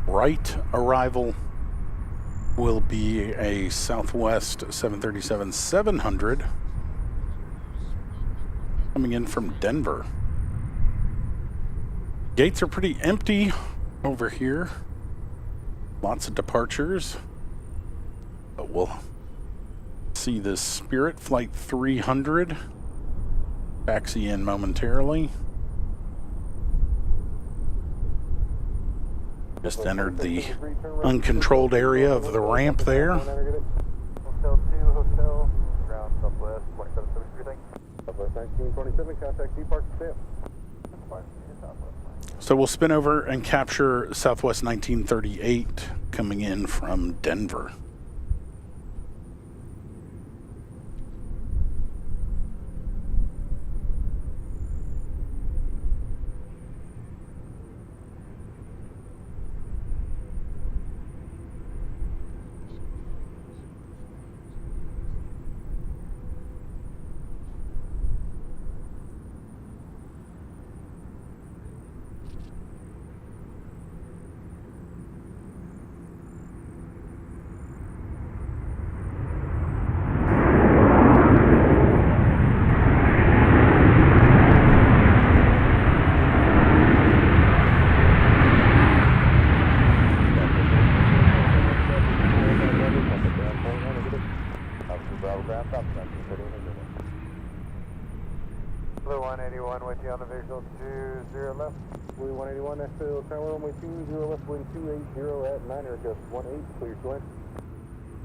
right arrival will be a Southwest 737-700 coming in from Denver. Gates are pretty empty over here. Lots of departures. But we'll see this Spirit Flight 300 taxi in momentarily. Just entered the uncontrolled area of the ramp there. Hotel 2, hotel, ground Southwest 2773, thank you. Southwest 1927, contact departure stamp. So we'll spin over and capture Southwest 1938 coming in from Denver. Blue 181 with you on the visual 20 left. Blue 181 Nashville Tower, runway 20 left, wind 280 at 9 just 18, clear to land.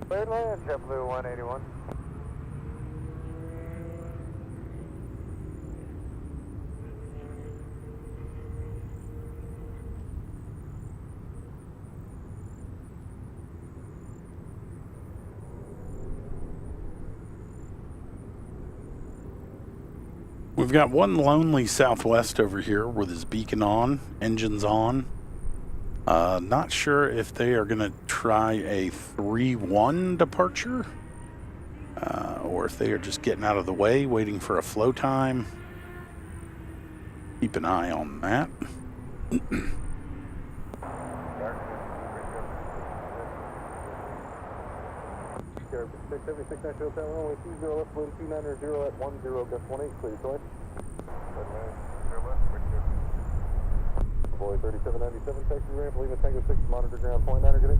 Cleared land, JetBlue 181. We've got one lonely Southwest over here with his beacon on, engines on. Not sure if they are going to try a 3-1 departure or if they are just getting out of the way, waiting for a flow time. Keep an eye on that. 676 Nashville Tower, runway 20 left, wind 290 at 10, gust 18, clear to land. Boy 3797, taxi ramp, Lima Tango 6, monitor ground point 9 good day.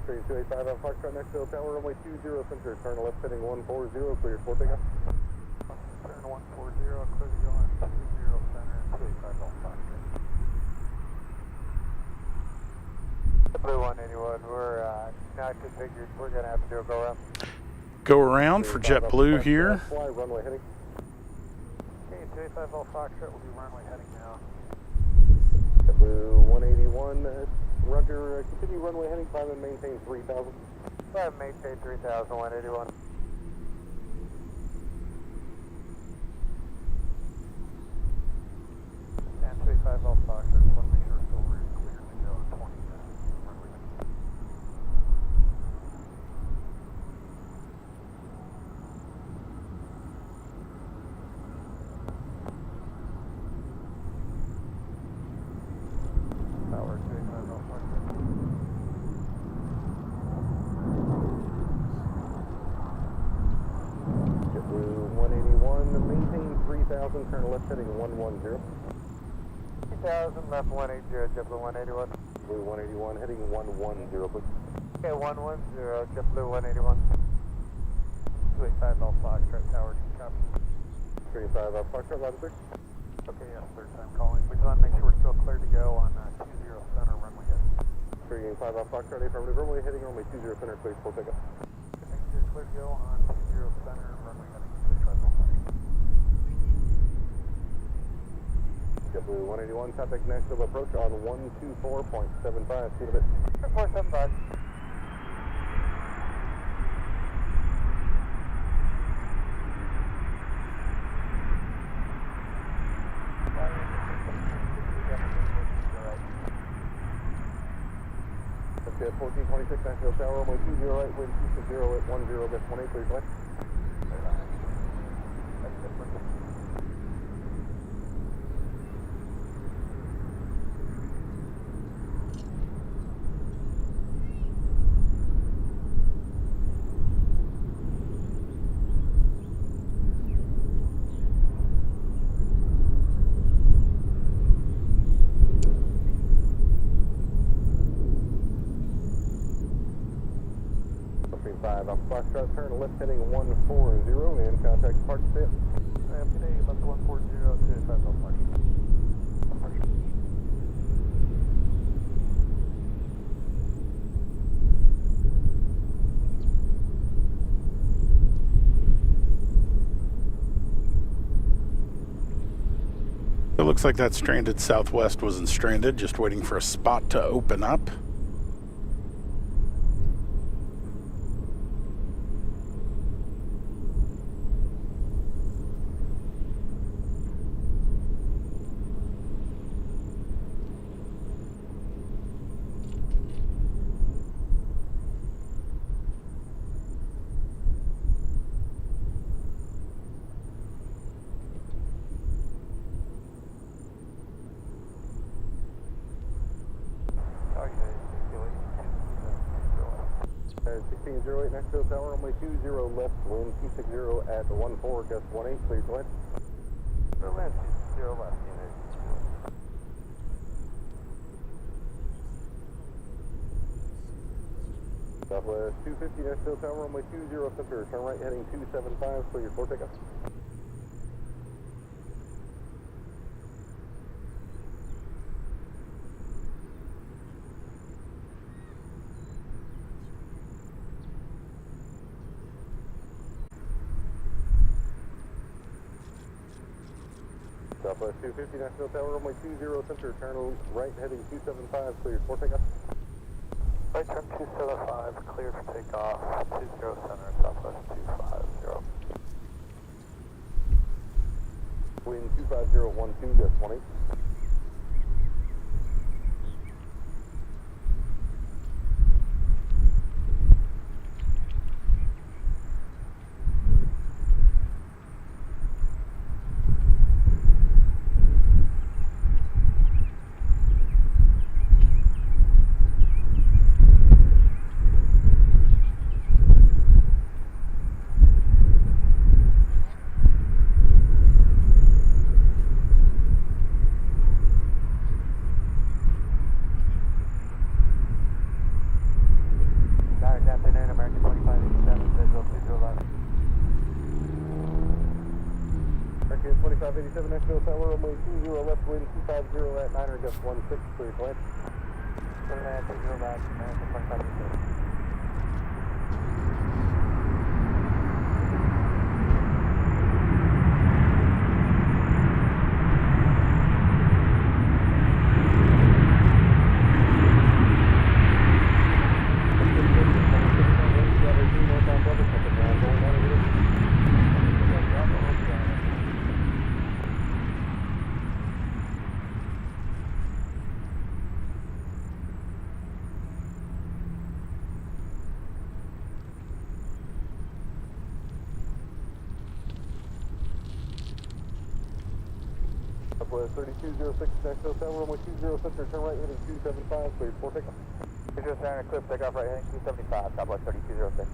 Train 285 on Foxtrot Nashville Tower, runway 20 center, turn left heading 140, clear for takeoff. Turn 140, clear to go on 20 center, 285 on Foxtrot. Blue 181, we're not configured. We're going to have to do a go around. Go around for JetBlue here. Fly runway heading. Okay, J5 All Foxtrot will be runway heading now. Blue 181, Roger, continue runway heading 5 and maintain 3000. 5 maintain 3000, 181. And J5 All Foxtrot, just want to make sure it's still clear to go at 20 runway heading. Tower J5 All Foxtrot. Blue 181, maintain 3000, turn left heading 110. 3000, left 180, JetBlue 181. Blue 181, heading 110, please. Okay, 110, JetBlue 181. 285 All Foxtrot, Tower D, copy. 35 Foxtrot, louder, sir. Okay, yeah, third time calling. We just want to make sure we're still clear to go on 20 center runway heading. 35 Foxtrot, affirmative, runway heading runway 20 center, clear for takeoff. Make sure you're clear to go on 20 center runway heading 285 All Foxtrot. JetBlue 181, traffic Nashville approach on 124.75, see you in a bit. 475. Okay, 1426 Nashville Tower, runway 20 right, wind 260 at 10, gust 18, clear flight. Foxtrot, turn left heading 140 and contact park set. Today, left 140 to 5 All Foxtrot. It looks like that stranded Southwest wasn't stranded, just waiting for a spot to open up. Okay, 1608 Nashville Tower, runway 20 left, wind 260 at 14, gust 18, clear to land. Berlin 20 left, unit. Southwest 250 Nashville Tower, runway 20 center, turn right heading 275, clear for takeoff. Southwest 250 Nashville Tower, runway 20 center, turn right heading 275, clear for takeoff. Right turn 275, clear for takeoff, 20 center, Southwest 250. Wind 25012, gust 18. American 2587, visual 20 left. American 2587 Nashville Tower, runway 20 left, wind 250 at 9, gust 16, clear to land. 20 left, American 2587. Southwest 3206 Nashville Tower, runway 20 center, turn right heading 275, cleared for takeoff. 20 center, clip takeoff right heading 275, Southwest 3206.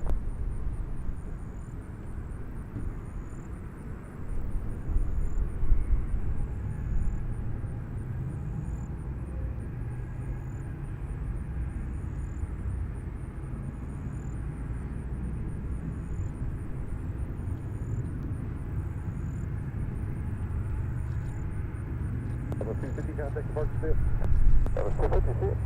That was 250, contact departure ship. That was 250, ship.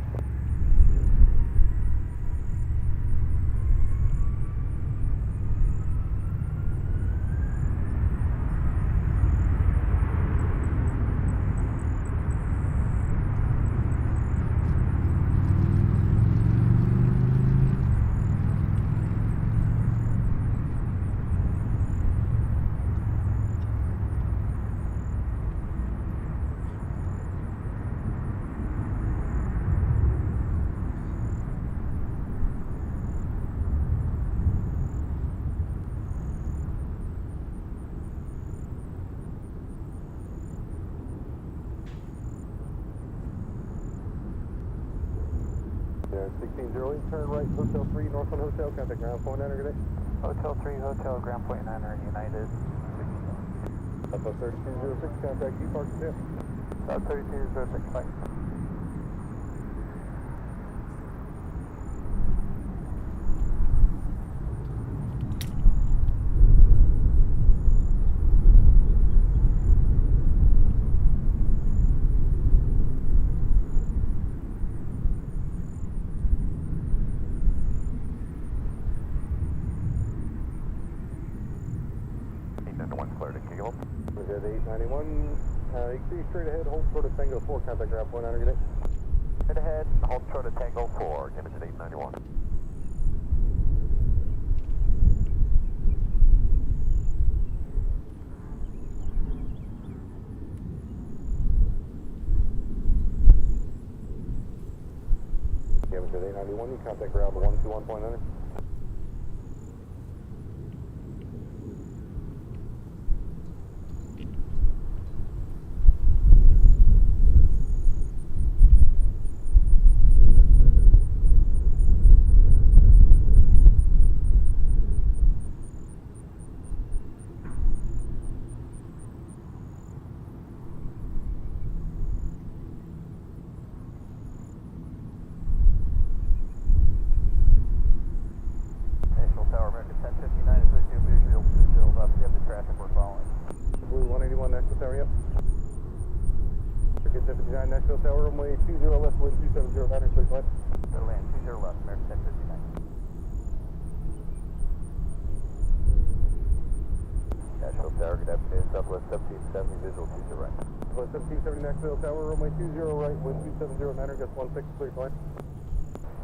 Yeah, 1608, turn right, Hotel 3, Northland Hotel, contact ground point enter, good day. Hotel 3, Hotel Ground Point 9er, United. Southwest 3206, contact departure ship. South 3206, bye. We're at 891, increase straight ahead, hold short of Tango 4, contact ground point enter, good day. Straight ahead, hold short of Tango 4, image at 891. Image at 891, you contact ground 121 point enter. Nashville Tower, runway 20 left, wind 270, ladder, please left. Clear land, 20 left, American 1059. Nashville Tower, good afternoon, Southwest 1770, visual 20 right. Southwest 1770 Nashville Tower, runway 20 right, wind 270, ladder, gust 16, please left.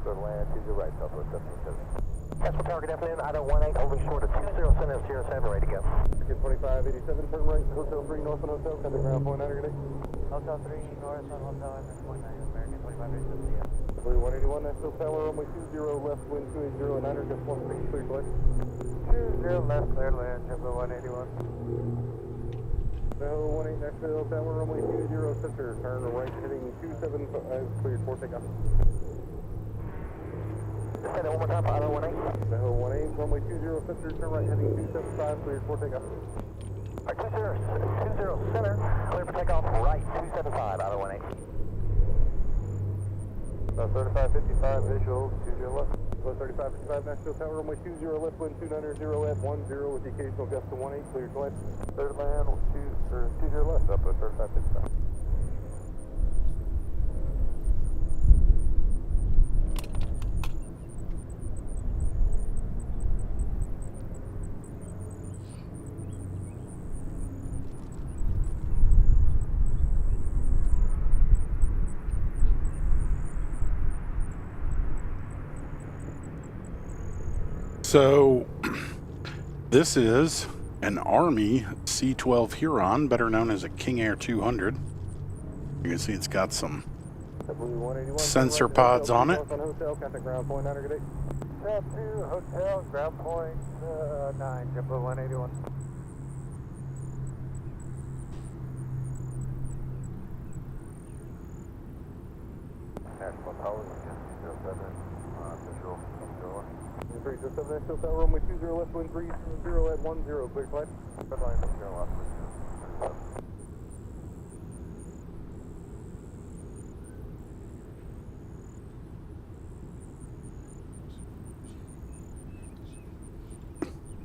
Clear land, 20 right, Southwest 1770. Nashville Tower, good afternoon, Idaho 18, holding short of 20 center, Sierra 7, ready to go. Ticket 2587, turn right, Hotel 3, Northland Hotel, contact ground point enter, good day. Hotel 3, Northland Hotel, American 2587, yeah. Blue 181 Nashville Tower, runway 20 left, wind 280, ladder, gust 16, please left. 20 left, clear land, Jumbo 181. Tahoe 18 Nashville Tower, runway 20 center, turn right, heading 275, cleared for takeoff. Say that one more time for Idaho 18. Tahoe 18, runway 20 center, turn right, heading 275, cleared for takeoff. Alright, 20 center, clear for takeoff, right, 275, Idaho 18. 3555, visual, 20 left. 3555 Nashville Tower, runway 20 left, wind 290 at 10 with the occasional gust of 18, cleared to land. Third land, 20 left, up at 3555. So this is an Army C-12 Huron, better known as a King Air 200. You can see it's got some sensor pods on it. Hotel, contact ground point 9, good day. South 2, Hotel, ground point 9, Jumbo 181. 307 Nashville Tower, runway 20 left, wind 30 at 10, clear flight. Redline, turn left.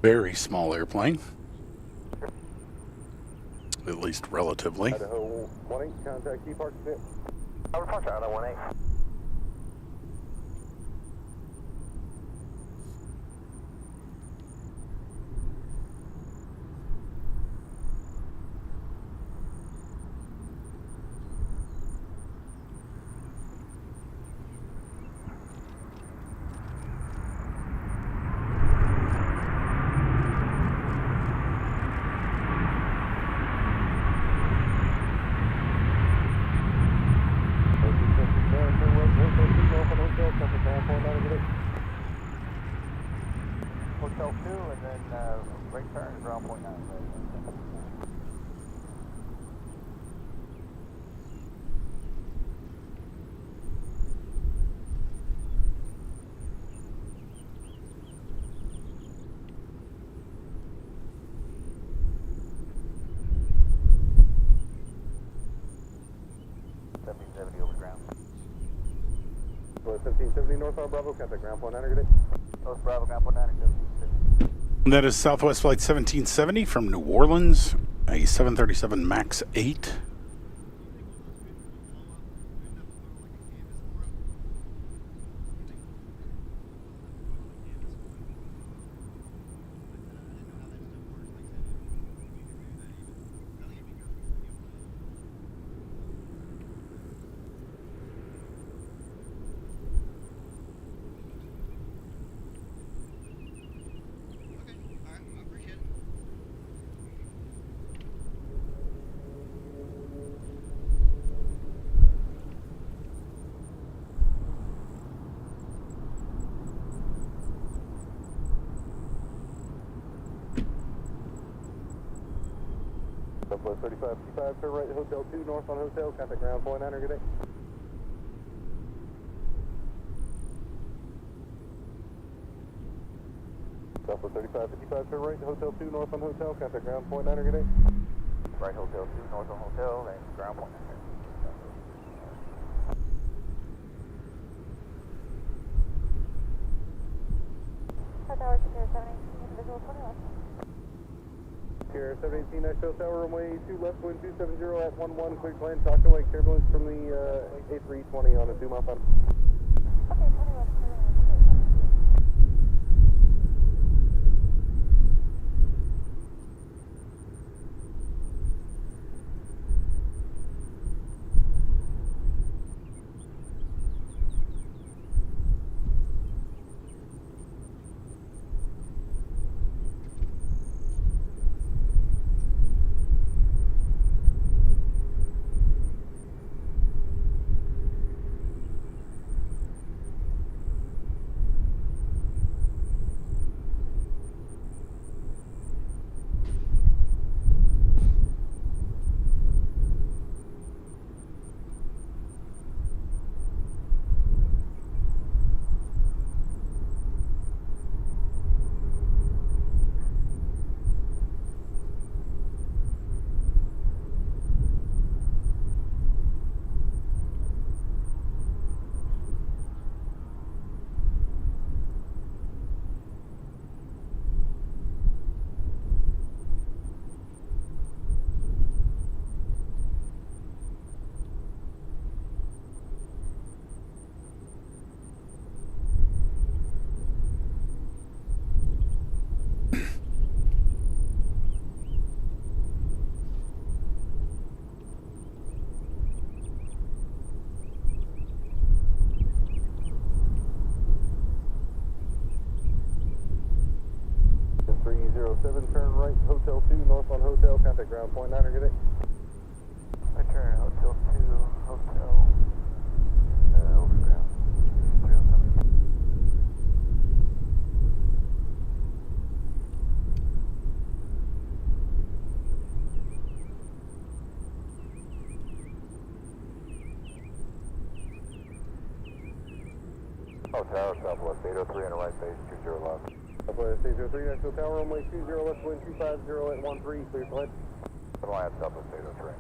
Very small airplane. At least relatively. Idaho 18, contact Key Park Smith. Over punch, Idaho 18. Hotel 2 and then right turn, ground point 9. Over ground. 1770 northbound Bravo, contact ground point 9, good day. North Bravo, ground point 9, That is Southwest Flight 1770 from New Orleans, a 737 MAX 8. Southwest 3555, turn right to Hotel 2, north on Hotel, contact ground point 9, good day. Southwest 3555, turn right to Hotel 2, north on Hotel, contact ground point 9, good day. Right Hotel 2, north on Hotel, and ground point 9. Tower Secure 718, visual 20 left. Sierra 718 Nashville Tower, runway 2 left, wind 270 at 11, clear to land, talk away, turbulence from the A320 on a 2-mile final. Okay, 20 left, turn right, Hotel 2, north on Hotel, contact ground point 9, good day. Return Hotel 2, Hotel, over ground. 307. Oh, tower, Southwest 803 on the right base, 20 left. Southwest 803, Nashville Tower, runway 20 left, wind 250 at 13, clear for head. Runway at Southwest 803.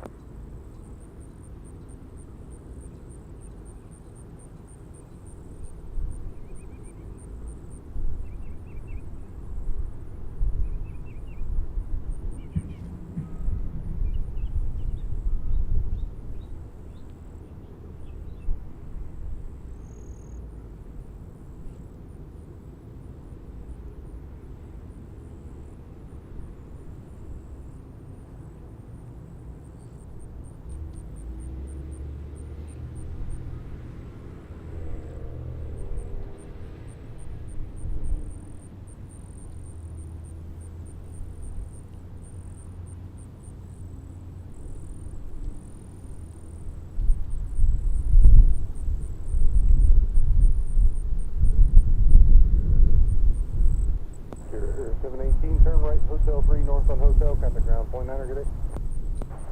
Here, 718, turn right, Hotel 3, north on Hotel, contact ground, point 9, good day.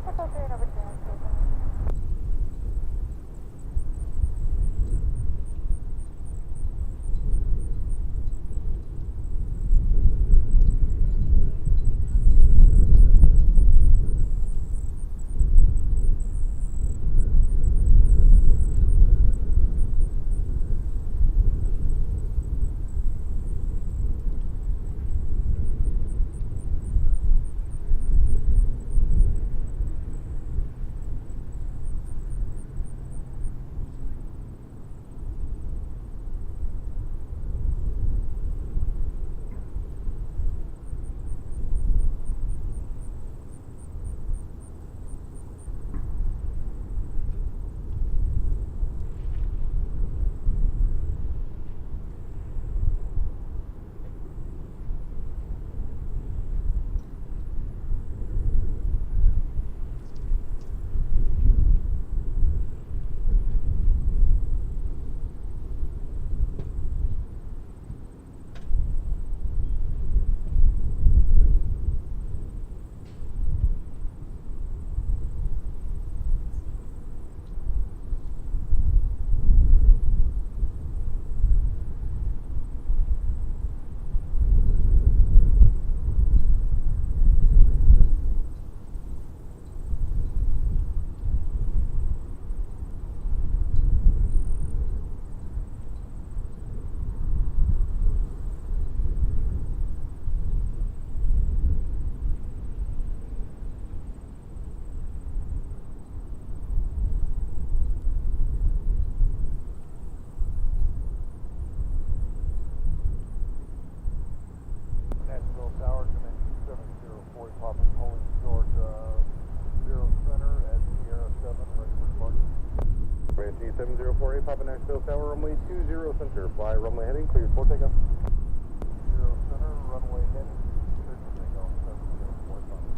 Hotel 3 over to Nashville Tower, command 2704, popping Holy Georgia, 0 center at Sierra 7, ready for departure. Randy 7048, Papa Nashville Tower, runway 20 center, fly runway heading, cleared for takeoff. 0 center, runway heading, clear for takeoff, 704, Papa.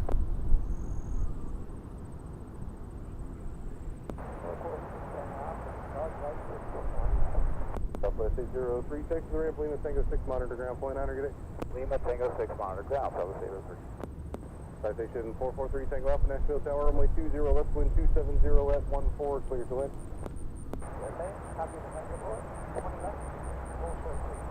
Southwest 803, Texas, the ramp, Lima Tango 6, monitor ground, point 9, good day. Lima Tango 6, monitor ground, Southwest 803. Citation 443, Tango Alpha, Nashville Tower, runway 20 left, wind 270 at 14, clear to land. Okay, copy the Tango 4, 20 left, full short, please.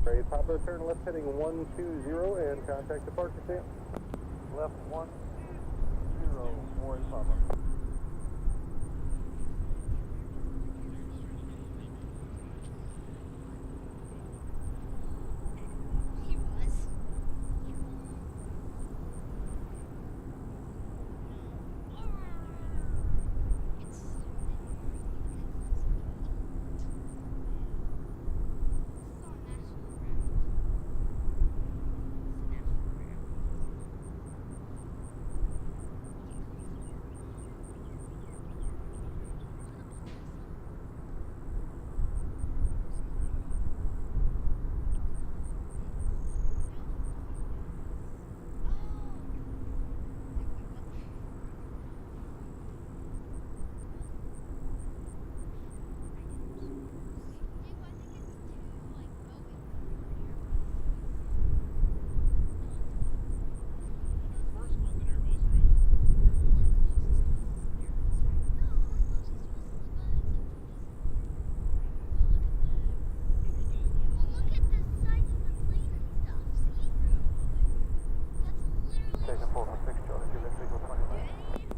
Ready, Papa, turn left heading 120 and contact departure stamp. Left 120, more Papa.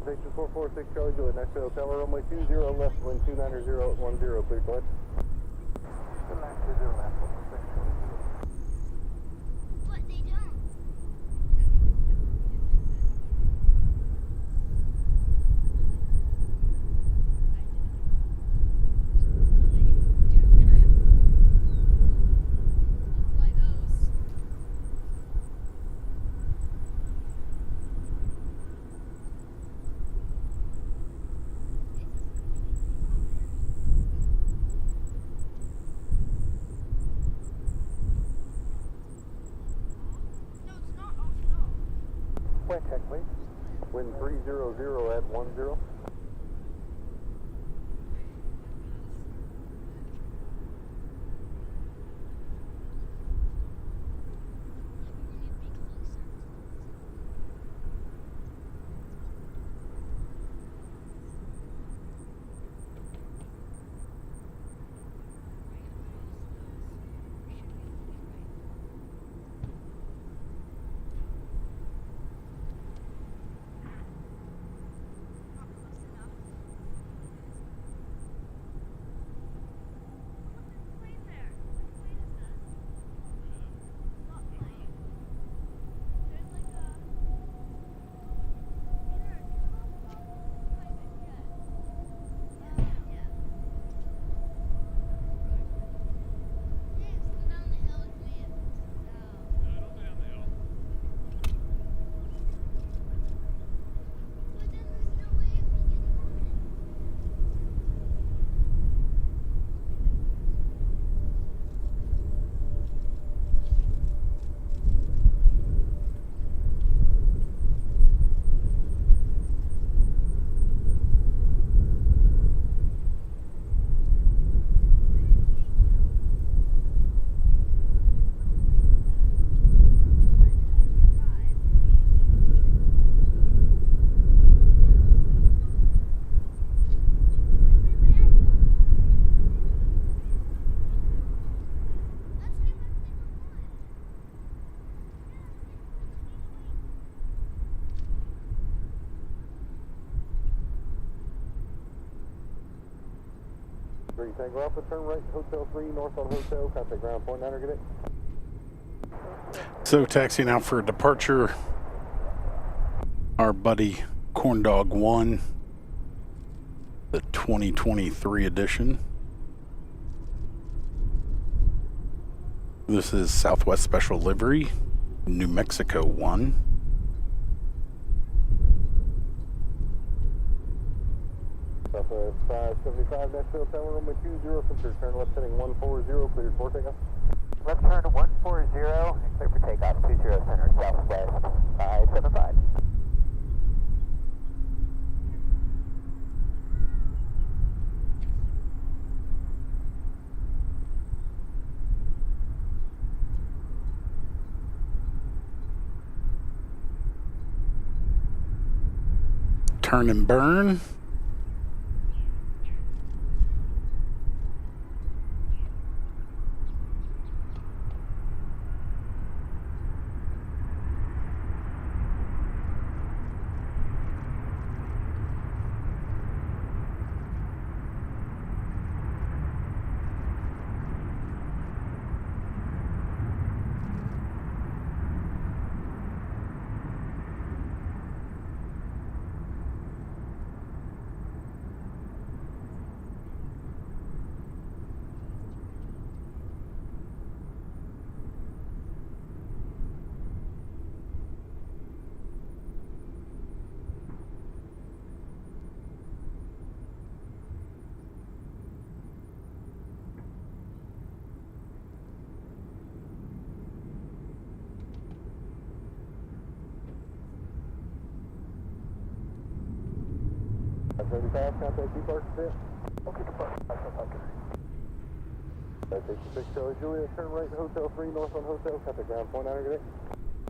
Station 446 Charlie Juliet, Nashville Tower, runway 20 left, wind 290 at 10, clear to land. 290 left, 446 Charlie Juliet. But they don't. Wind check, please. Wind 300 at 10. Tango Alpha, turn right, Hotel 3, north on Hotel, contact ground point 9, good day. So taxiing out for departure, our buddy Corn Dog 1, the 2023 edition. This is Southwest Special Livery, New Mexico 1. Southwest 575 Nashville Tower, runway 20, clear turn left heading 140, cleared for takeoff. Left turn 140, and clear for takeoff, 20 center, Southwest 575. Turn and burn. 35, contact departure set. Okay, departure. Okay. 66 Charlie Juliet, turn right, Hotel 3, north on Hotel, contact ground point 9 today.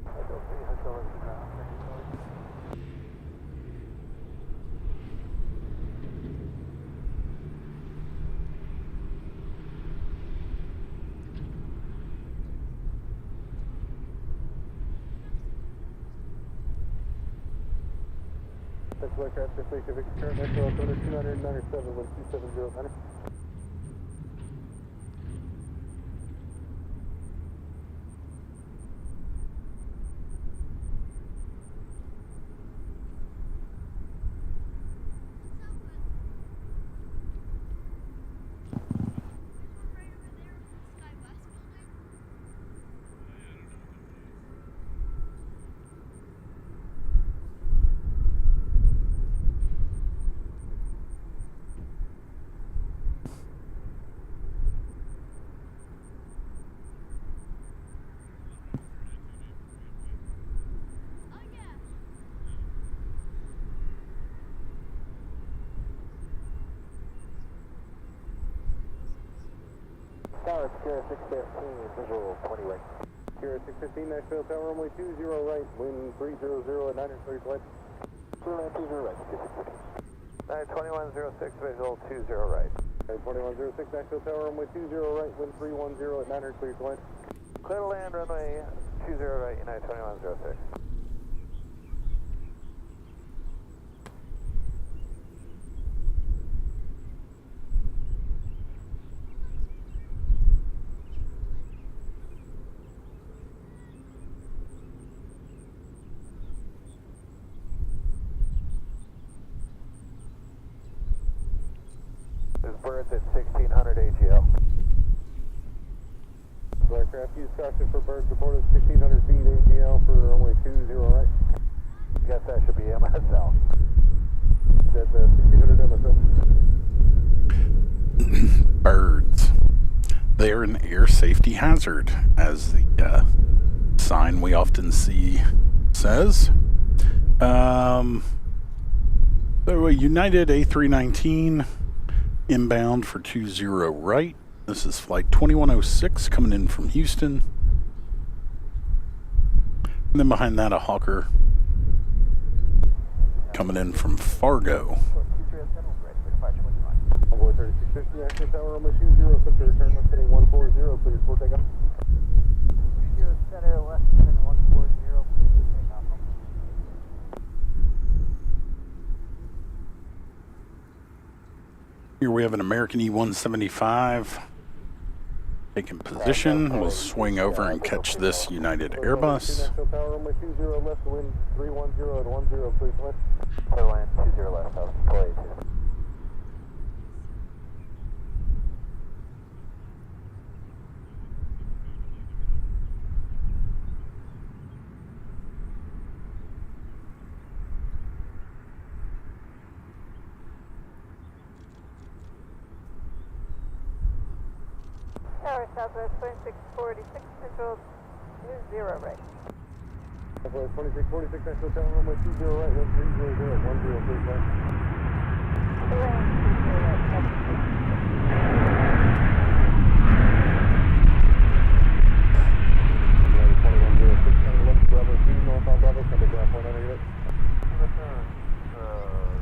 Hotel 3, Hotel over the ground. Central aircraft, destination Victor, current Nashville, altimeter 2997, wind 2709. Tower, Sierra 615, visual 20 right. Sierra 615, Nashville, tower runway 20 right, wind 300 at 930 flight. Clear 20 right, 2106, visual 20 right. 2106, Nashville, tower runway 20 right, wind 310 at 900 clear flight. Clear to land, runway 20 right, United 2106. This bird's at 1600 AGL. Aircraft use caution for birds reported 1600 feet AGL for runway 20 right. Guess that should be MSL. That's 1600 MSL. Birds. They're an air safety hazard, as the sign we often see says. So a United A319 inbound for 20 right. This is flight 2106 coming in from Houston. And then behind that, a Hawker coming in from Fargo. Envoy 3650, National Tower, runway 20, center return, left heading 140, clear for takeoff. 0 center, left turn 140, please take off. Here we have an American E-175 taking position. We'll swing over and catch this United Airbus. National Tower, runway 20, left, wind 310 at 10, please left. Clear land 20 left, house, deploy 2. Tower Southwest 2646, control 20 right. Southwest 2646, National Tower, runway 20 right, wind 300 at 10, please left. Land 20 right, United 2106, center left, Bravo 2, north on Bravo, come to ground point under unit.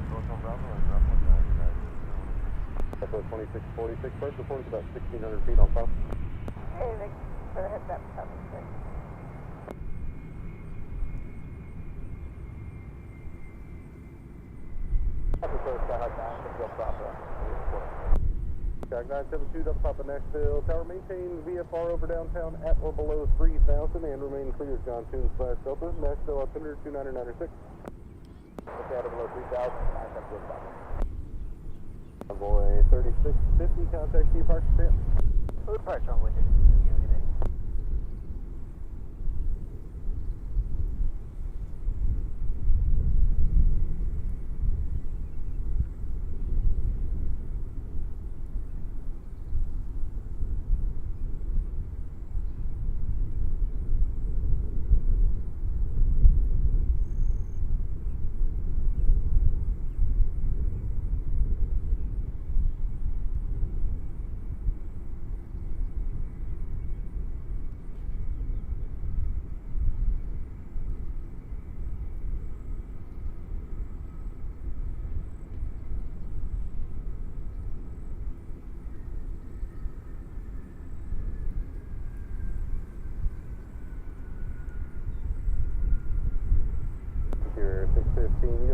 North on Bravo and ground point 9. Southwest 2646, first report is about 1600 feet on top. Hey, thanks for the heads up. Jack 972, Double Papa Nashville. Tower maintain VFR over downtown at or below 3000 and remain clear as John Toon / Delta. Nashville altimeter 2996. Look at it below 3000, contact with Papa. Envoy 3650, contact departure stamp. Food departure on window.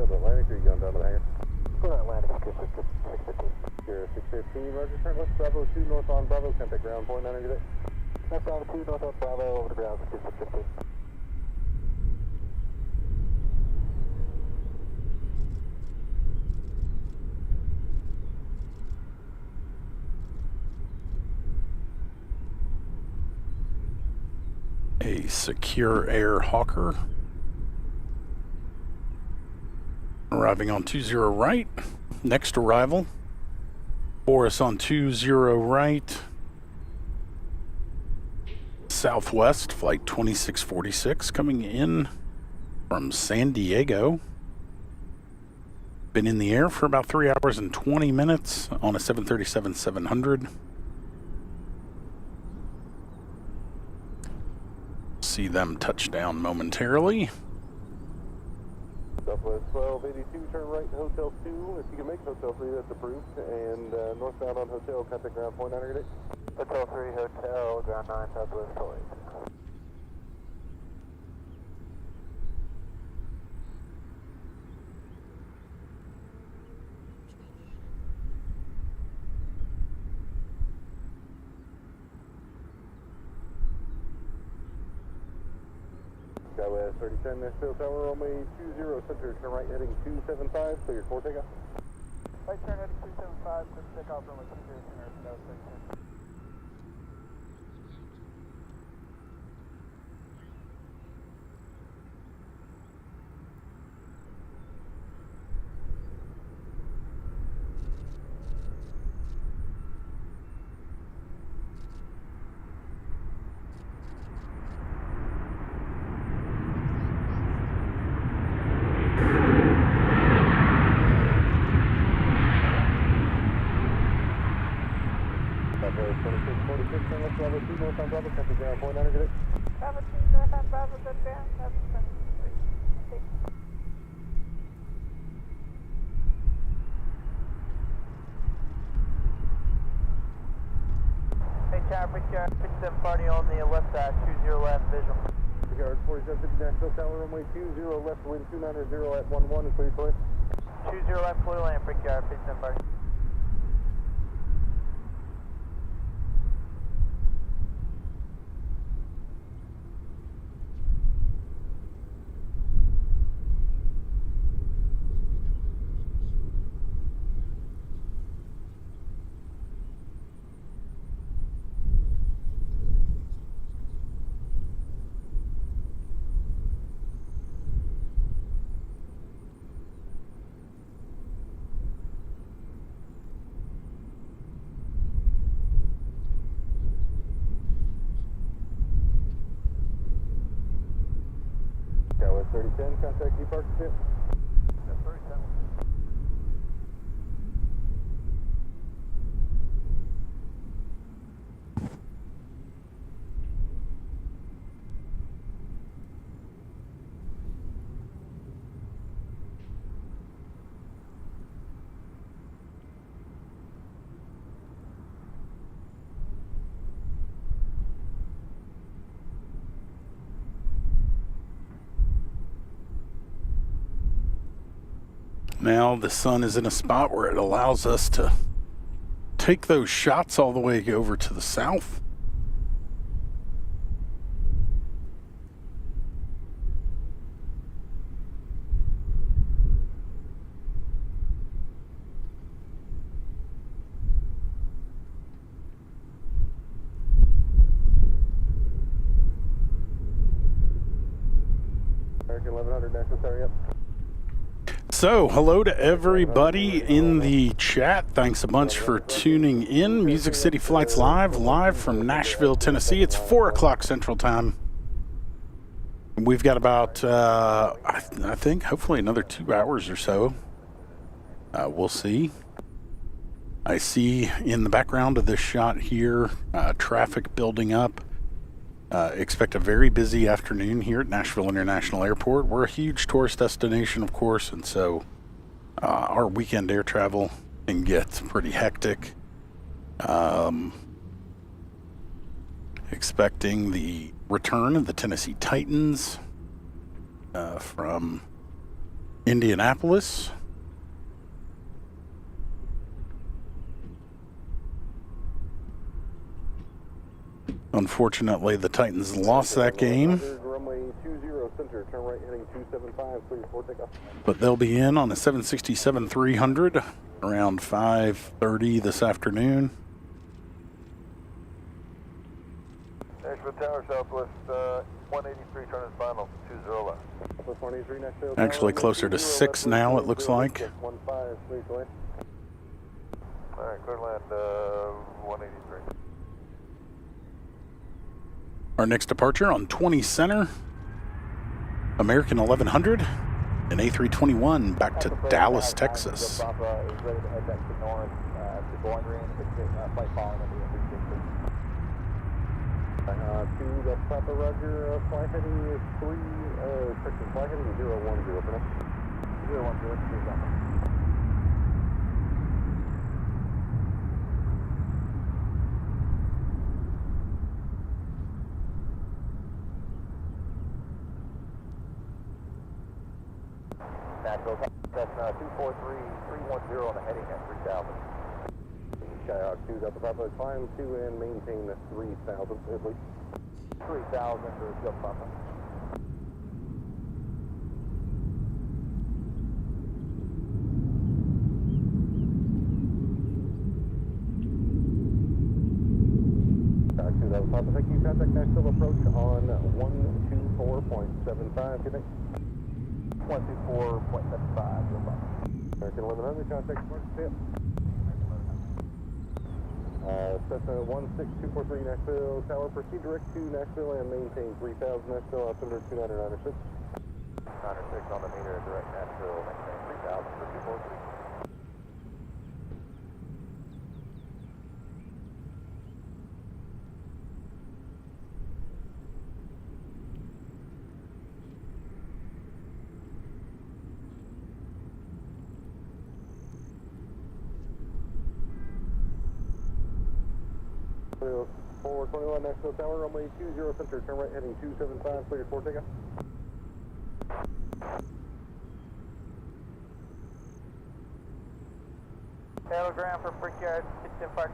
up Atlantic, or are you going down to the hangar? Go to Atlantic, 615. Sierra 615, roger, turn left, Bravo 2, north on Bravo, contact ground point 900 today. Left Bravo 2, north on Bravo, over to ground, 615. A Secure Air Hawker arriving on 20 right. Next arrival for us on 20 right. Southwest flight 2646 coming in from San Diego. Been in the air for about 3 hours and 20 minutes on a 737-700. See them touch down momentarily. Southwest 1282, turn right to Hotel 2. If you can make Hotel 3, that's approved. And northbound on Hotel, contact ground point 900 today. Hotel 3, Hotel, ground 9, Southwest 1282. Skywest 3010, Nashville Tower, runway 20 center, turn right heading 275, clear for takeoff. Right turn heading 275, clear for takeoff, runway 20 center, Skywest 3010. Southwest 2646, turn left Bravo 2, north on Bravo, contact ground point 900 today. Bravo 2, north on Bravo, good ground, 773. Hey, Tower, big yard, 57 party on the left side, 20 left, visual. Yard 4750, Nashville Tower, runway 20 left, wind 290 at 11, and clear for it. 20 left, clear land, big yard, 57 party. Skywest 3010, contact departure tip. That's 37. Now the sun is in a spot where it allows us to take those shots all the way over to the south. American 1100, Nashville Tower, yep. So, hello to everybody in the chat. Thanks a bunch for tuning in. Music City Flights live from Nashville, Tennessee. It's 4 o'clock Central Time. We've got about, I think, hopefully another 2 hours or so. We'll see. I see in the background of this shot here, traffic building up. Expect a very busy afternoon here at Nashville International Airport. We're a huge tourist destination, of course, and so our weekend air travel can get pretty hectic. Expecting the return of the Tennessee Titans from Indianapolis. Unfortunately, the Titans lost that game, Runway 20 center, turn right heading 275, clear for takeoff. but they'll be in on a 767-300 around 5:30 this afternoon. Nashville Tower, Southwest 183, turn and final, 20 left. Southwest 183, Nashville. Actually Tower, closer to 20 6 left, now, it 20 looks left, like. 15, please go ahead. All right, clear land 183. Our next departure on 20 center, American 1100, and A321 back to Dallas, Texas. Papa is ready to head back to north to Boeing range, flight following on the 2 Delta Papa, roger, fly heading is 3, correction, fly heading 010 for now. 010, 3 Delta. Nashville, that's 243-310 on the heading at 3000. Skyhawk 2 Delta Papa, climb 2 and maintain 3,000, please. 3000 for Delta Papa. Skyhawk 2 Delta Papa, thank you. Contact Nashville approach on 124.75, good night. 124.75, Delta Papa. American 1100, contact Mark Tip. Cessna 16243 Nashville Tower, proceed direct to Nashville and maintain 3000 Nashville, altimeter 2996. 96 on the meter, direct Nashville, maintain 3000 for 243. Clear 421 Nashville Tower, runway 20 center, turn right heading 275, clear for takeoff. Telegram for Brickyard 675.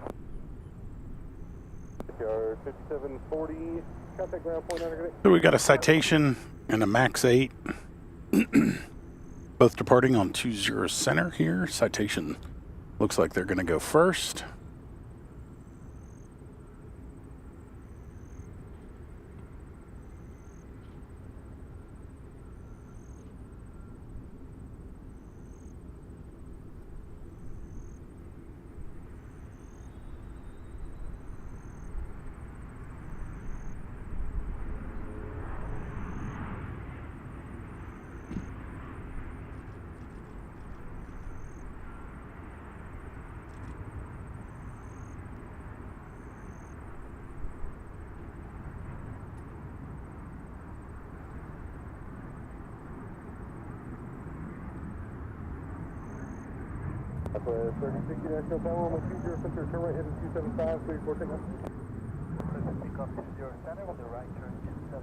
Brickyard 5740, contact ground point under. So we got a Citation and a Max 8, both departing on 20 center here. Citation looks like they're going to go first. Southwest 3060 Nashville Tower, runway 20 center, turn right heading 275, clear for takeoff. Takeoff 20 center with the right turn 275.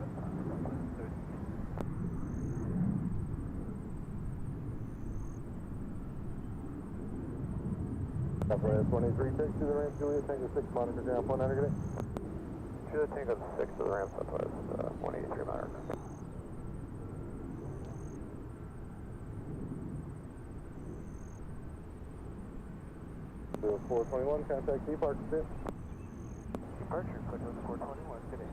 Southwest 183 to the ramp, Juliet, Tango 6, monitor ground point under. Good day. Should Tango 6 to the ramp, Southwest 183 monitor. 421, contact departure tip. Departure, quick on 421, good day.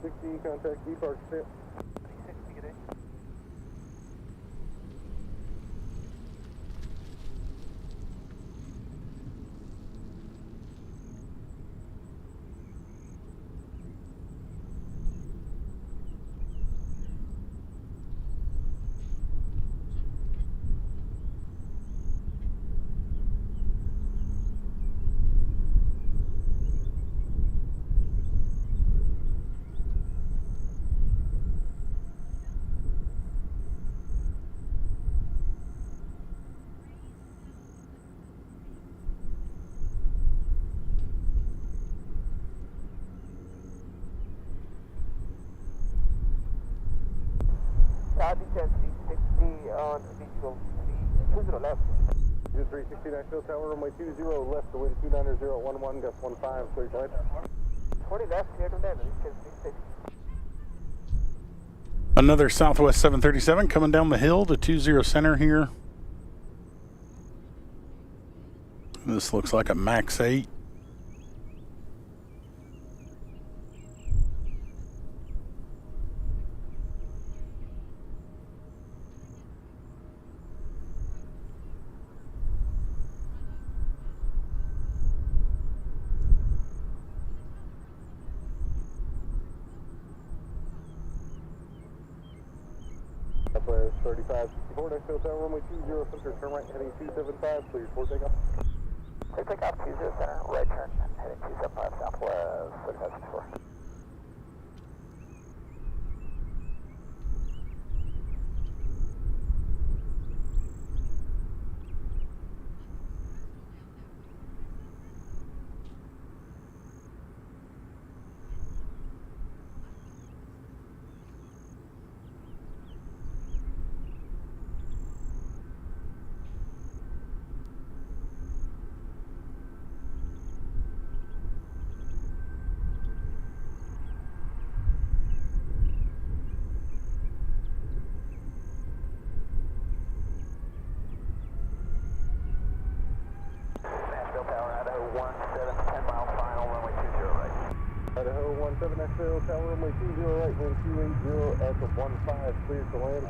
360, contact departure stamp. 360, good day. Descent 360 on visual 20 left. 360 Nashville Tower, runway 20 left, the wind 290.11, gust 15, clear to land. 20 left, clear to land, descent 360. Another Southwest 737 coming down the hill to 20 center here. This looks like a max 8. Southwest 3564 Nashville Tower, runway 20 center, turn right heading 275, clear for takeoff. Clear takeoff 20 center, right turn, heading 275 Southwest 3564. Nashville Tower, Idaho 17, 10 miles final, runway 20 right. Idaho 17 Nashville Tower, runway 20 right, wind 280 at the 15, clear to land.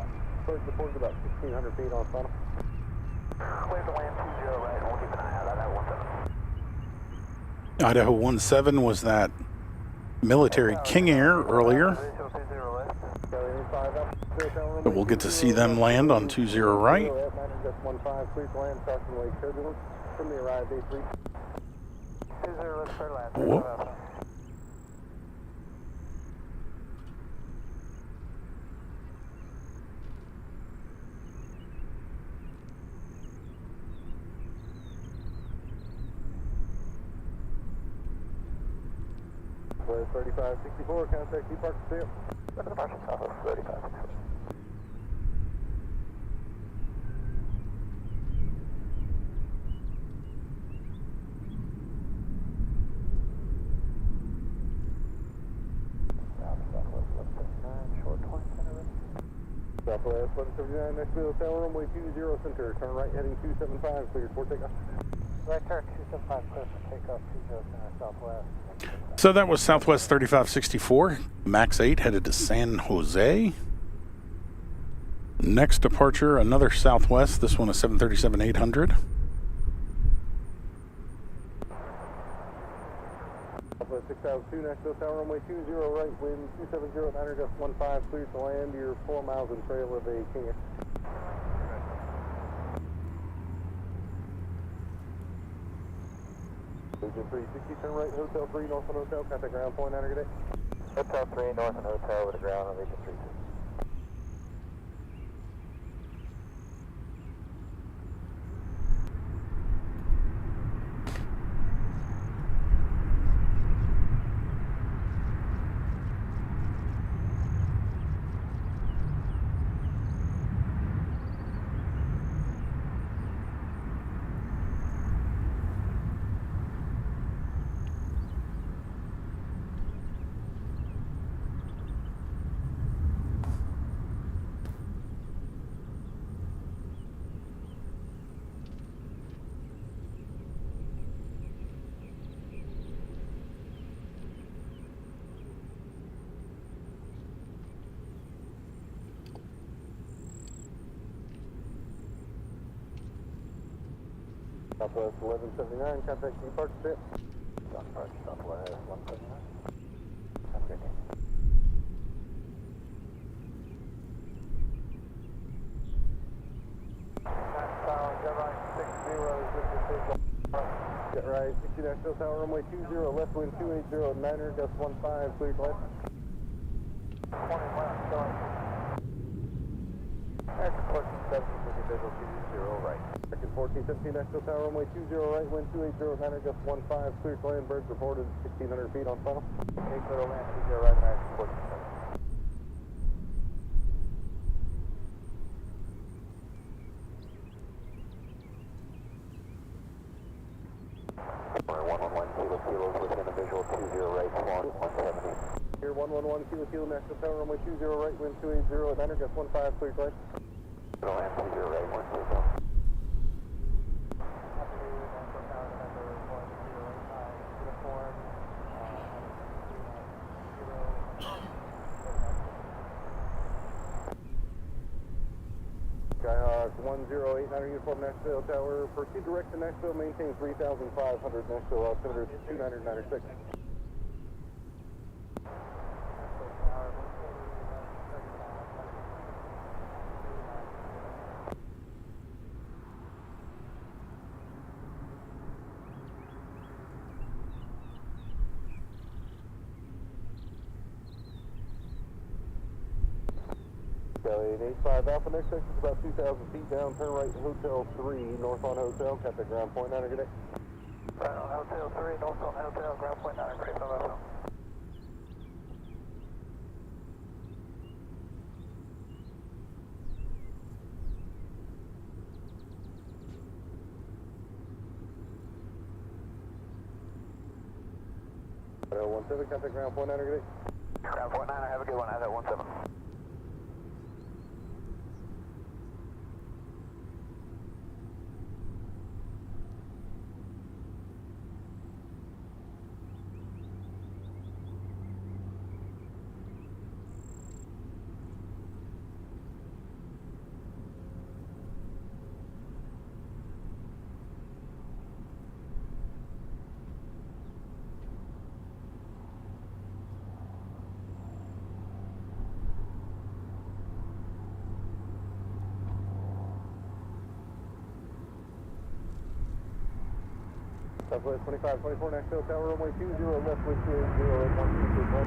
First reported about 1,600 feet on final. Clear to land 20 right, and we'll keep an eye out, Idaho Idaho 17. 17 was that military King Air earlier. Visual 20 left. So we'll get to see them land on 20 right. At 915, clear to land, crossing lake turbulence from the arrived A3. 20 left, clear land. Whoop. West 3564, contact departure stamp. Departure Southwest 3564. Southwest 179, short 20 center right. Southwest 179 Nashville Tower, runway 20 center, turn right heading 275, clear for takeoff. Right turn 275, clear for takeoff 20 center Southwest. So that was Southwest 3564, max 8 headed to San Jose. Next departure, another Southwest, this one is 737-800. Southwest 6002 Nashville Tower, runway 20 right, wind 270 at 9 gust 15, clear to land. You're 4 miles in trail of a King Air. Region 360, turn right, Hotel 3, Northland Hotel, contact ground point, 9 good day. Hotel 3, Northern Hotel with a ground on Region 360. Southwest 1179, contact departure strip. Southwest 179. Get right, 60 Nashville Tower, runway 20, left wind 280, Niner, gust 15, cleared left. 20 left, going. American 1470, with visual 20, right. American 1415 Nashville Tower, runway 20, right wind 280, Niner, gust 15, cleared land, birds reported 1,600 feet on final. 8 clear land, 20, right, American 1470. Here 111 Kilo Nashville Tower, runway 20, right wind 280, Niner, gust 15, cleared land. Clear land, 20, right, 120. Skyhawk 1089 uniform Nashville Tower, proceed direct to Nashville, maintain 3,500 Nashville, altimeter 2996. Kelly 85 Alpha, next section is about 2,000 feet down, turn right to Hotel 3, north on Hotel, contact ground point 9, good day. Right on Hotel 3, north on Hotel, ground point 9, great, bye-bye. Hotel 17, contact ground point 9, good day. Ground point 9, have a good one, have that 17. Southwest 2524 Nashville Tower, runway 20, left wind 280, 812, cleared land.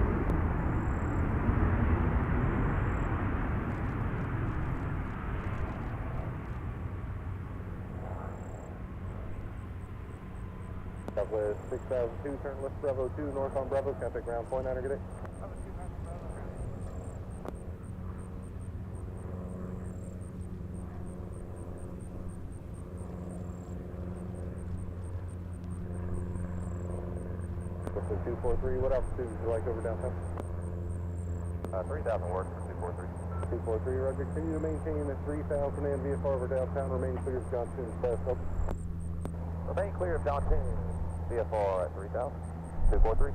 Southwest 6002, turn left Bravo 2, north on Bravo, contact ground point 9, good day. Brooklyn 243, what altitude would you like over downtown? 3,000 works for 243. 243, Roger. Continue to maintain the 3,000 and VFR over downtown, remain clear of Johnson's fast up. Remain clear of Johnson, VFR at 3,000, 243.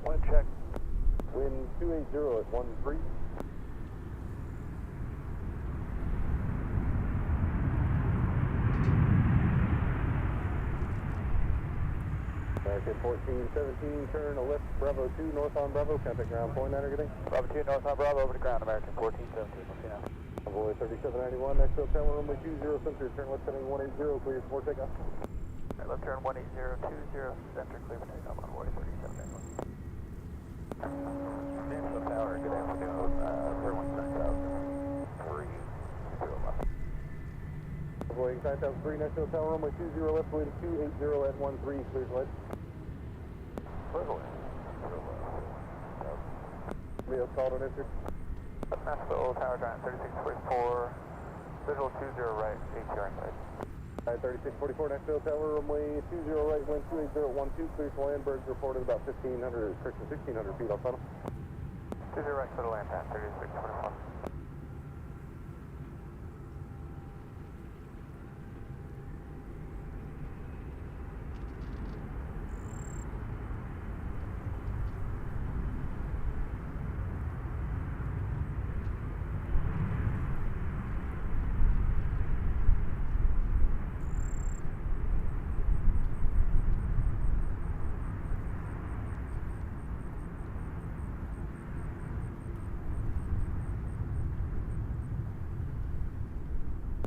Wind check. Wind 280 at 13. American 1417, turn left Bravo 2, north on Bravo, contact ground point 9, good day. Bravo 2, north on Bravo, over to ground, American 1417, we'll see now. Envoy 3791, Nashville Tower, runway 20, center, turn left heading 180, clear for takeoff. Right, left turn 18020, center, clear for takeoff on Hawaii 3791. Nashville Tower, good afternoon, 31,003. Wing 9003, Nashville Tower, runway 20 left, wind 280 at 13, clear flight. Leo called on entry. Nashville Tower Giant 3644, visual 20 right, ATR inside. 3644, Nashville Tower, runway 20 right, wind 280 at 12, clear to land, birds reported about 1500, correction, 1600 feet off funnel. 20 right, clear to land time, 3644.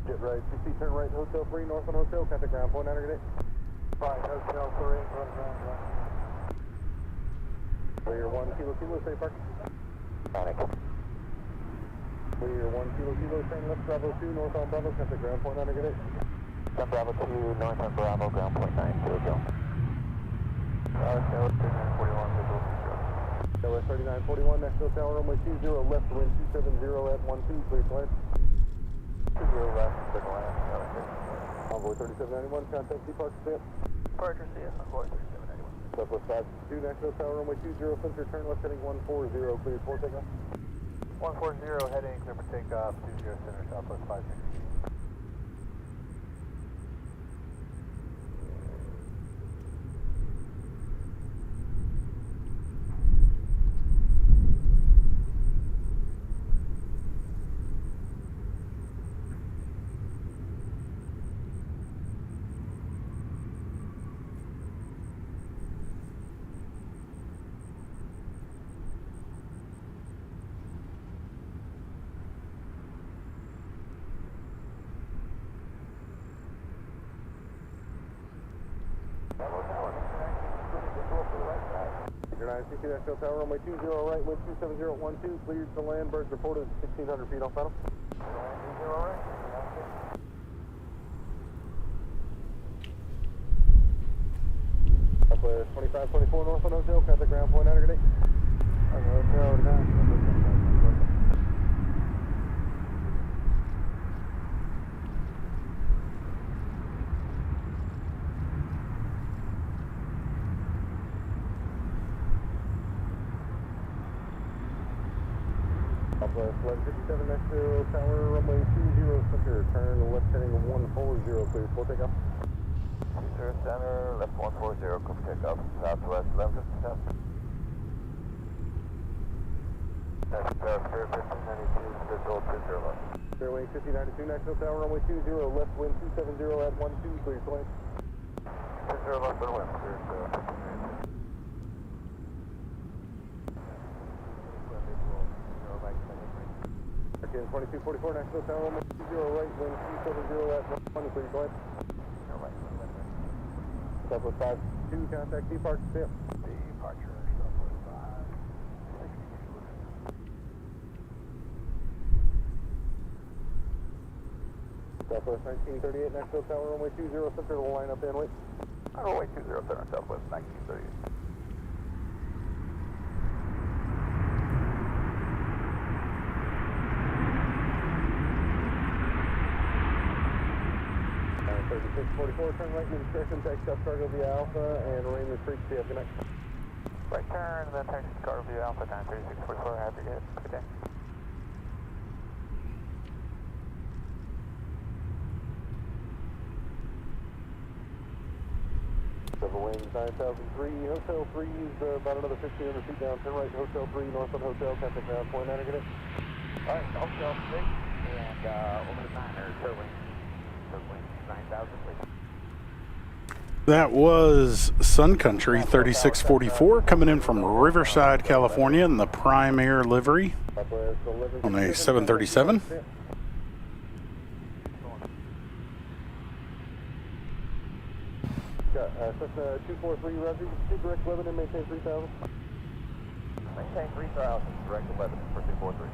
Get right, 60, turn right, Hotel 3, north on Hotel, contact ground point, enter grenade. Right, Hotel 3, run ground, right. Clear 1 kilo kilo, safe parking. Panic. Clear 1 kilo kilo, turn left, Bravo 2, north on Bravo, contact ground point, enter grenade. Sun Bravo 2, north on Bravo, ground point 9, kill. Nashville 3941, visual 0. LS 3941, Nashville Tower, runway 20 left, wind 270 at 12, clear to land. 20 left, clear to land. Envoy 3791, contact Departure Stamp. Departure CS, Envoy 3791. Southwest 52, Nashville Tower, runway 20, center, turn left heading 140, cleared for takeoff. 140 heading, clear for takeoff, 20 center, Southwest 560. Your 960 Nashville Tower, runway 20 right, wind 270 at 12, cleared to land, birds reported 1600 feet off funnel. Southwest 2524, north on Hotel, contact ground point, enter grenade. Hotel 9. Southwest 1157 Nashville Tower, runway 20 center, turn left heading 140, cleared for takeoff. 20 center, left 140, clear for takeoff, Southwest 1157. Nashville Tower, 1592, visual 20 left. Fairway 5092 Nashville Tower, runway 20 left, wind 270 at 12, cleared to land. 20 left for the wind, clear to 1592. Again, 2244 Nashville Tower, runway 20 right, wind 270 at 1, cleared to land. Southwest 52, contact Departure Stamp. Departure, Southwest 560. Southwest 1938 Nashville Tower, runway 20 center, to line up and wait. Runway 20 center, Southwest 1938. Uh, 3644, turn right into discretion, taxi up cargo via Alpha, and Raymond Creek, CF connect. Right turn, then taxi to cargo via Alpha, time 3644, happy to get good day. Double wings 9003, Hotel 3 is about another 1500 feet down, turn right, Hotel 3, north on Hotel, contact ground point, enter grenade. Alright, Hotel 6, and over the 9, third wing 9000, please. That was Sun Country 3644 coming in from Riverside, California in the Prime Air livery on a 737. Cessna 243, Roger, direct Lebanon, maintain 3000. Maintain 3000, direct 11 for 243.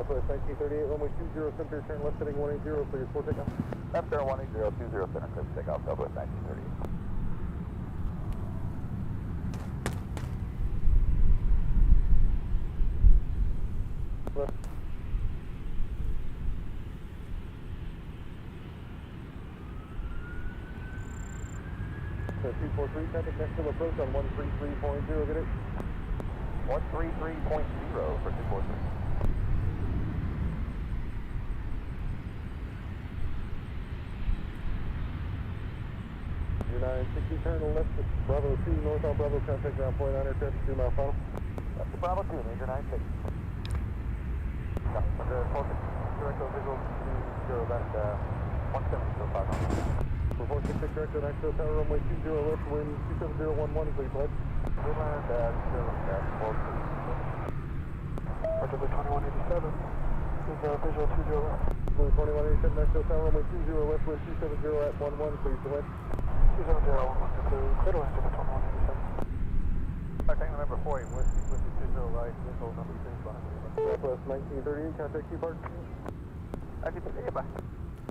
Southwest 1938, runway 20 center, turn left heading 180, clear for takeoff. Left turn 180, 20 center, clear for takeoff, Southwest 1938. Left. So 243, traffic Nashville approach on 133.0, get it? 133.0 for 243. Your 960, turn left to Bravo 2, north on Bravo, contact ground point, aircraft 2 mile final. Left to Bravo 2, major 960. Direct visual 20 left, 170.5. For 466 direct to Nashville Tower, runway 20 left, wind 27011, please flight. Roger the 2187. Visual 20 left. Blue 2187 Nashville Tower, runway 20 left, wind 270 at 11, please select. 270, 11, clear to answer the 2187. Contact number 48, Whiskey 20 right, vehicle number 6 behind me. Southwest 1938, contact Q Park. I can see you, bye.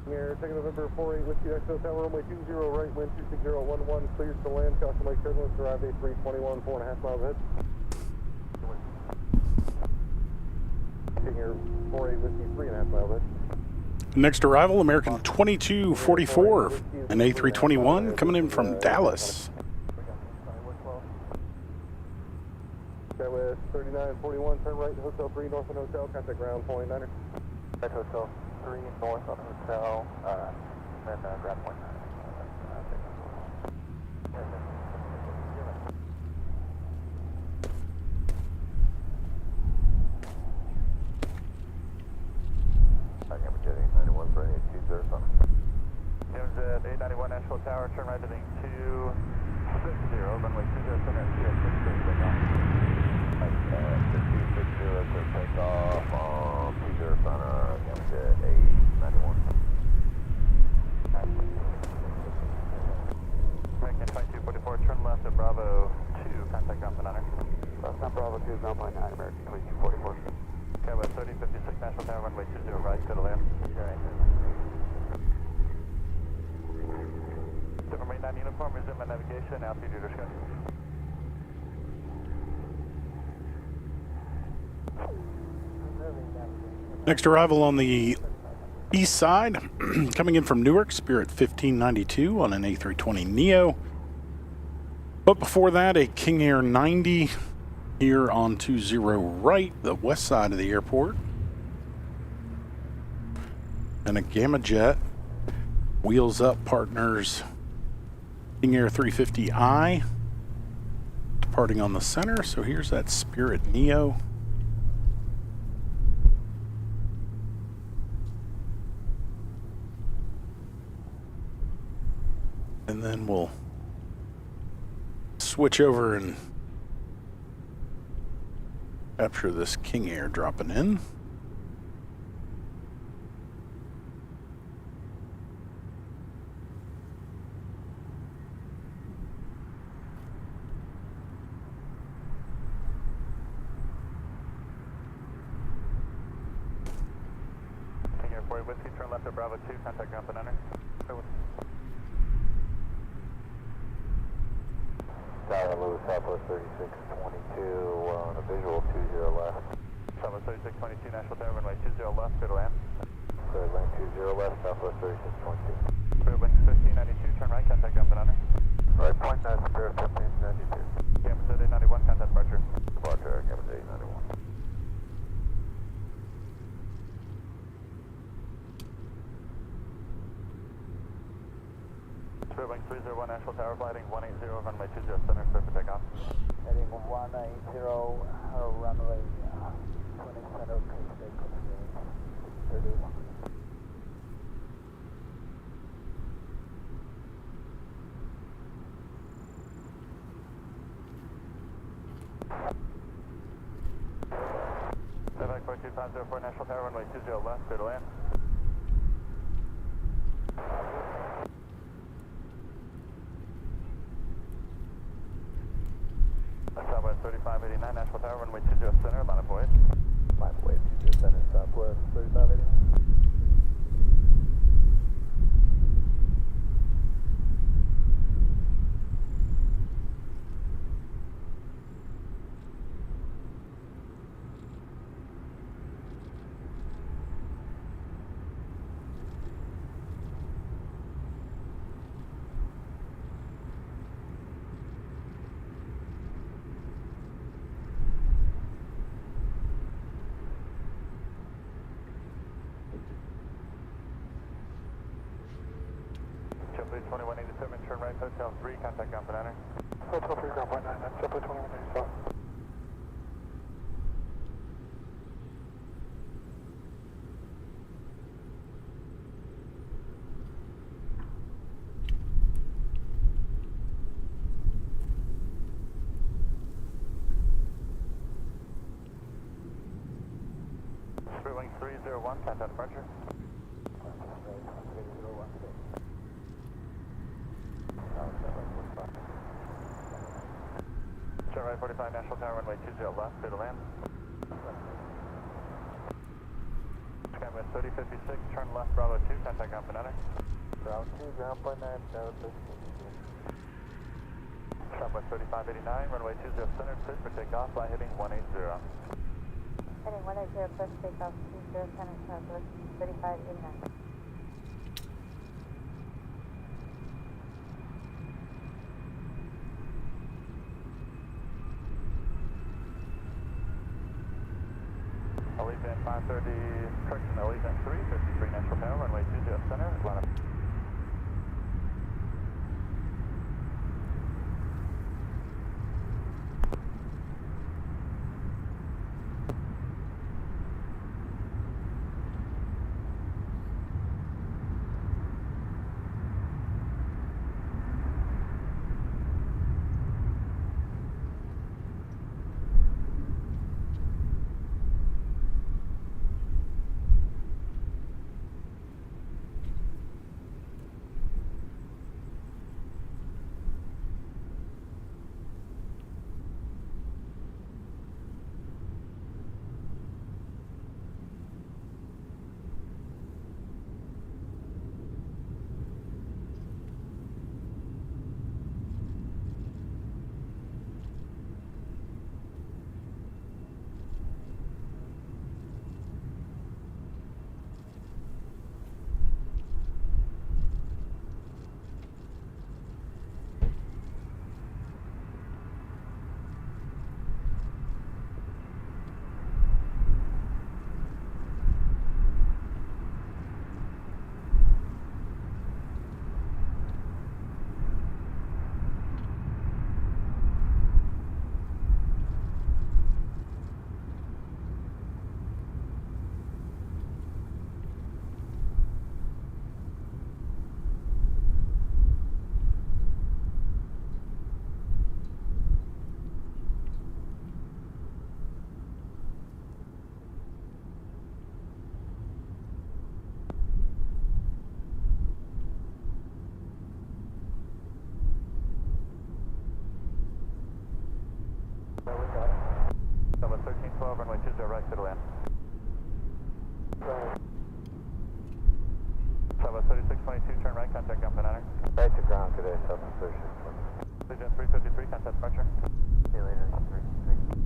Air, taking November 48, Whiskey Nashville Tower, runway 20 right, wind 26011, clears to land, caution lake turbulence, arrive A321, 4.5 miles ahead. Taking your 48, Whiskey 3.5 miles ahead. Next arrival, American 2244, an A321 coming in from Dallas. Southwest 3941, turn right to Hotel 3, Northland Hotel, contact ground point 9er. Right Hotel 3, north on Hotel, then grab point 9. Cambridge at 891 for 820 something. Cambridge at 891 Nashville Tower, turn right heading 260, runway 20 center, takeoff. 260 to take off on 20 center, Cambridge at 891. American 2244, turn left at Bravo 2, contact ground point 9er. Left on Bravo 2, ground point 9, American 2244. Okay, with 3056 National Tower, runway 20 right, go to land. Different Marine 9 uniform, resume my navigation, altitude discussion. Next arrival on the east side, coming in from Newark, Spirit 1592 on an A320neo. But before that, a King Air 90 here on 20 right, the west side of the airport. And a Gamma Jet, Wheels Up Partners, King Air 350i, departing on the center. So here's that Spirit Neo. And then we'll switch over and capture this King Air dropping in. King Air 40 Whiskey, turn left at Bravo 2, contact ground point 9er. Tower Lewis, Southwest 3622, on a visual 20 left. Southwest 3622, Nashville Tower, runway 20 left, clear to land. Clear to land 20 left, Southwest 3622. Clear Wings 1592, turn right, contact ground point 9er. Right, point 9, Spirit 1592. Cambridge at 891, contact departure. Departure, Cambridge 891. Spirit Wings 301, Nashville Tower, flighting 180, runway 20 center, clear for takeoff. Heading 180, runway 20 center, clear for takeoff. 31. Novak 42504, Nashville Tower, runway 20 left, clear to land. Southwest 3589, Nashville Tower, runway 20 center, line of void. Line of way 20 center, southwest turn right, Hotel 3, contact ground for Niner. Hotel 3, ground point 9, that's JetBlue 2185. Wing 301, contact departure. Turn right 45, Nashville Tower, runway 20 left, clear to land. Skywest 3056, turn left, Bravo 2, contact ground for Niner. Bravo 2, ground point 9, Southwest 3589, runway 20 center, clear for takeoff, fly heading 180. Heading 180, first takeoff, 20 center, southwest 3589. Allegiant 530, correction, Allegiant 353, Nashville Tower, runway 20 center, line up. Southwest 1312, runway 20 right, clear to land. Southwest 3622, turn right, contact ground for Niner. Right to ground today, Southwest 3622. Allegiant 353, contact departure. Allegiant 353.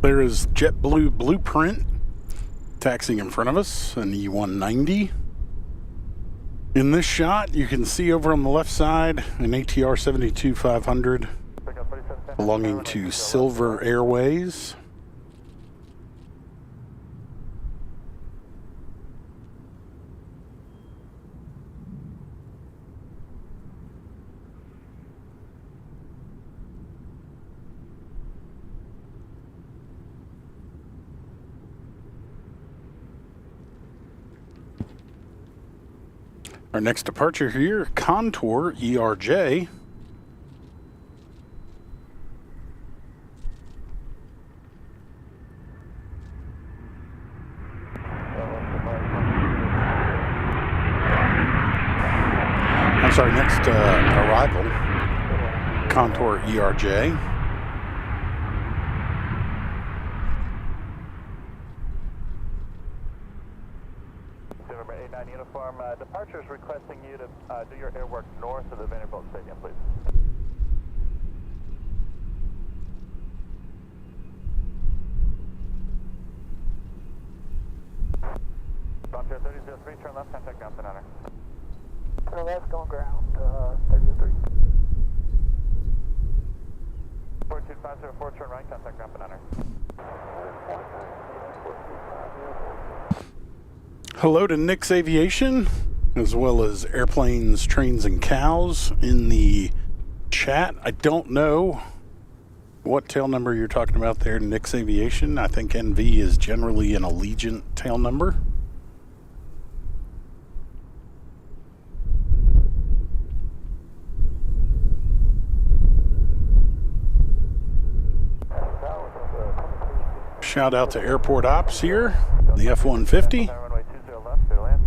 There is JetBlue Blueprint taxiing in front of us, an E190. In this shot, you can see over on the left side an ATR 72-500 belonging to Silver Airways. Our next departure here, Contour ERJ. I'm sorry, next arrival, Contour ERJ. November 89 uniform, departure is requesting you to do your airwork north of the Vanderbilt Stadium, please. Frontier 3003, turn left, contact ground for Niner. Turn left, going ground, 3003. 42504, turn right, contact ground banana. Hello to Nick's Aviation, as well as Airplanes, Trains, and Cows in the chat. I don't know what tail number you're talking about there, Nick's Aviation. I think NV is generally an Allegiant tail number. Shout out to Airport Ops here, the F-150. Runway 20 left, clear to land.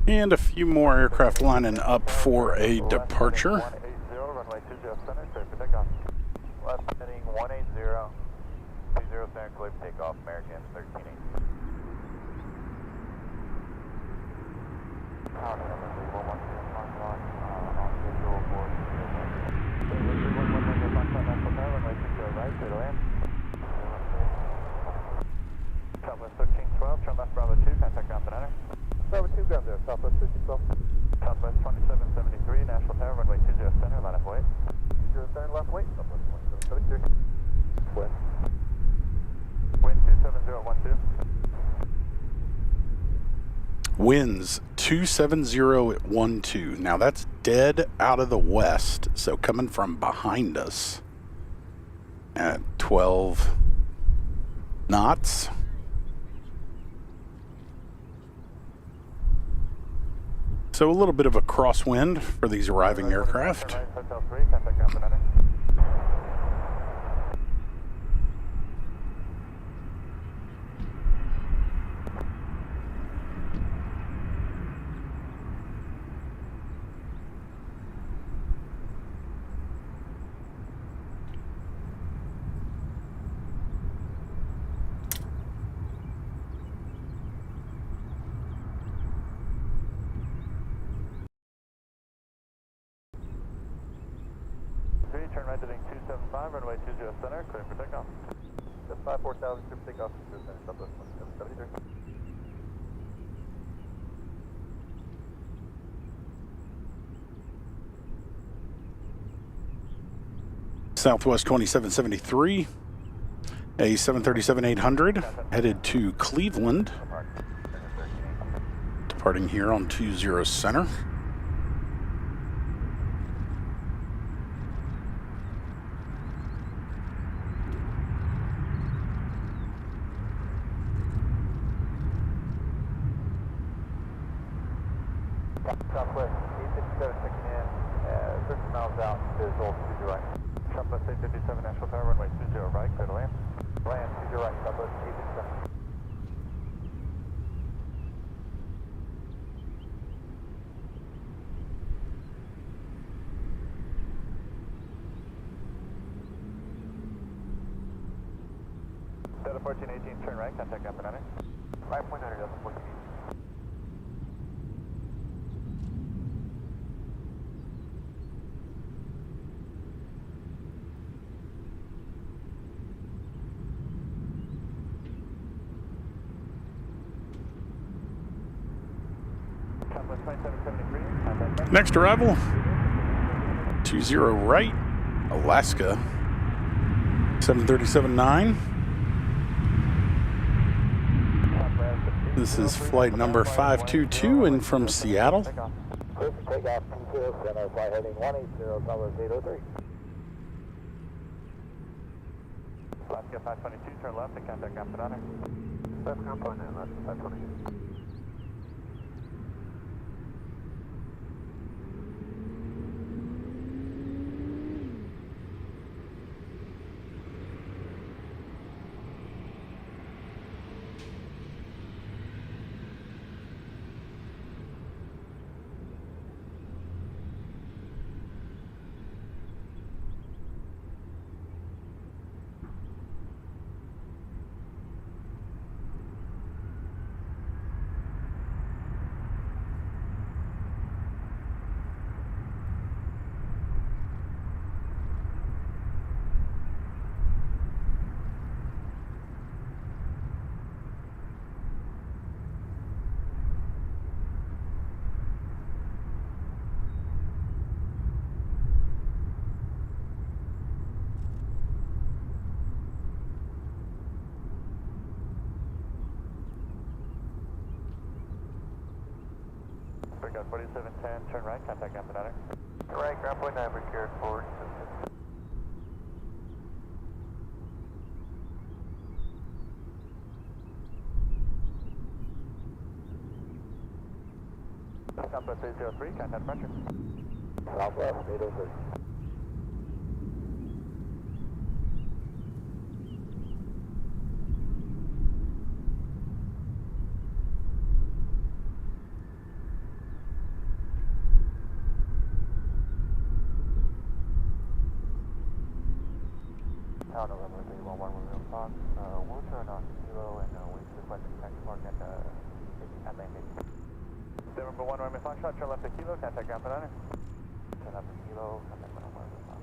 And a few more aircraft lining up for a departure. 180, runway 20 center, clear for takeoff. Left heading 180, 20 center, clear for takeoff, American 1380. Southwest 1312, turn left Bravo 2, contact ground banana. Bravo 2, ground there, Southwest 1312. Southwest 2773, Nashville Tower, runway 20 center, line up wait. 20 center, left wait, Southwest 2773. Wind. Wind 27012. Winds 270 at 12. Now that's dead out of the west, so coming from behind us at 12 knots. So a little bit of a crosswind for these arriving aircraft. Hotel 3, contact ground banana. Turn right heading 275, runway 20 center, clear for takeoff. 75, 4000, clear for takeoff, 20 center, Southwest 2773. Southwest 2773, a 737-800 headed to Cleveland, departing here on 20 center. Southwest 857 checking in, 30 miles out, is old 20 right. Southwest 857 Nashville Tower, runway 20 right, clear to land. Land 20 right, Southwest 857. Delta 1418, turn right, contact ground banana. 5.9, Delta 1418. Next arrival, 20 right, Alaska, 737-9. This is flight number 522 in from Seattle. Takeoff 20 center, fly heading 180, Southwest 803. Alaska 522, turn left and contact ground banana. Left ground banana, Alaska 522. breakout 4710, turn right, contact Gap and Niner. Right, ground point 9, secured forward. Southwest 803, contact Frontier. Southwest 803. Tower November 311, Fox. We'll turn on Kilo and we request a taxi park at Atlantic. November 1 Army Foxtrot, turn left to Kilo, contact Gap and Niner. Turn left to Kilo, contact November 1 Fox.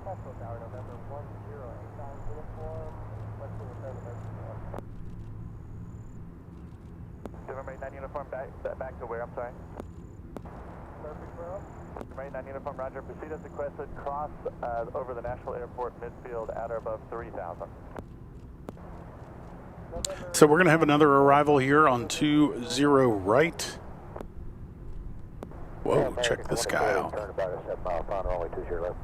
Also Tower November 10, sound uniform, request to return to Mexico. November 9 uniform, back to where, I'm sorry? Murfreesboro. November 9 uniform, roger. Proceed as requested, cross over the Nashville Airport midfield at or above 3,000. So we're going to have another arrival here on 20 right. Whoa, check this guy out. Turn about a 7 mile final, only 20 left.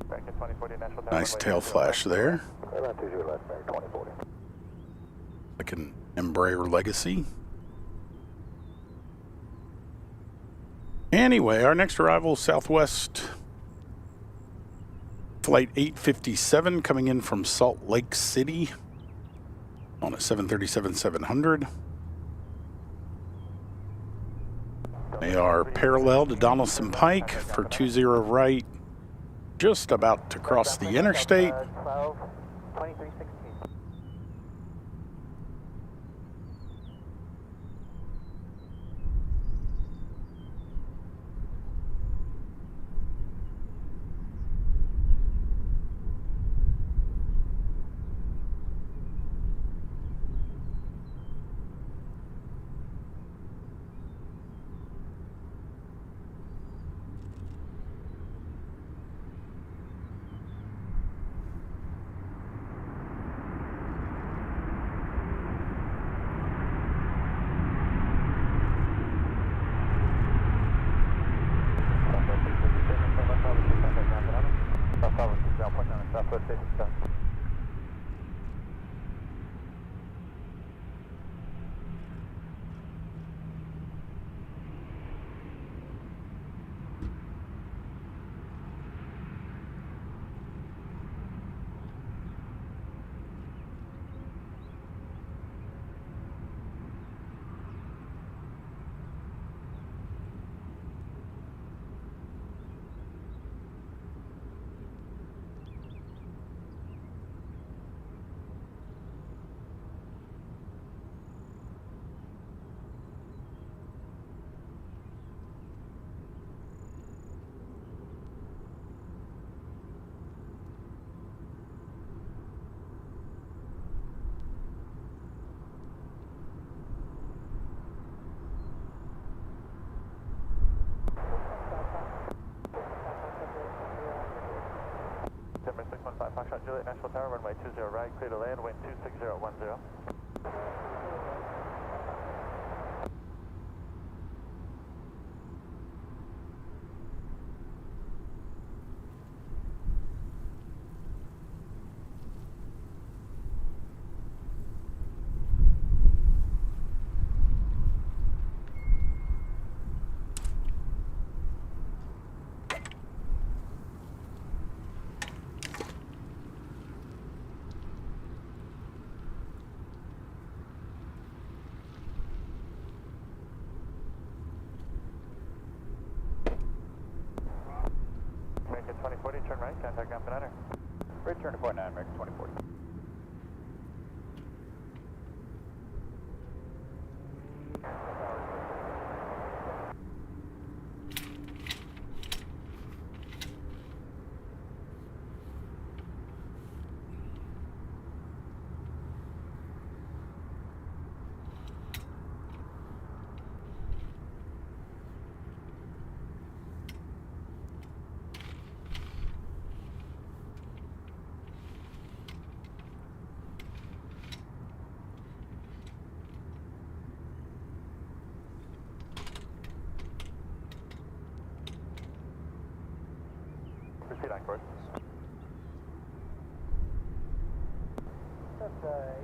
Back at 2040 Nashville Tower. Nice tail flash there. About 20 left, back 2040. Like an Embraer Legacy. Anyway, our next arrival, Southwest Flight 857, coming in from Salt Lake City on a 737-700. They are parallel to Donaldson Pike for 20 right, just about to cross the interstate. 12, 2316. Denver 615 Foxtrot Juliet, Nashville Tower, runway 20 right, clear to land, wind 26010. American 2040, turn right, contact Gap and Niner. Return to point 9, American 2040.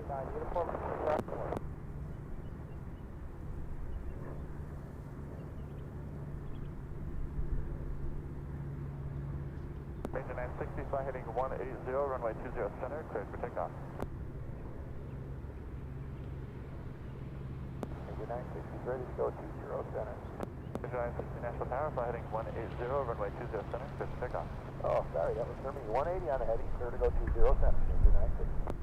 89 uniform, contact. Major 960, fly heading 180, runway 20 center, cleared for takeoff. Major 960, ready to go 20 center. Major 960, Nashville Tower, fly heading 180, runway 20 center, cleared for takeoff. Oh, sorry, that was for me. 180 on the heading, clear to go 20 center, Major 960.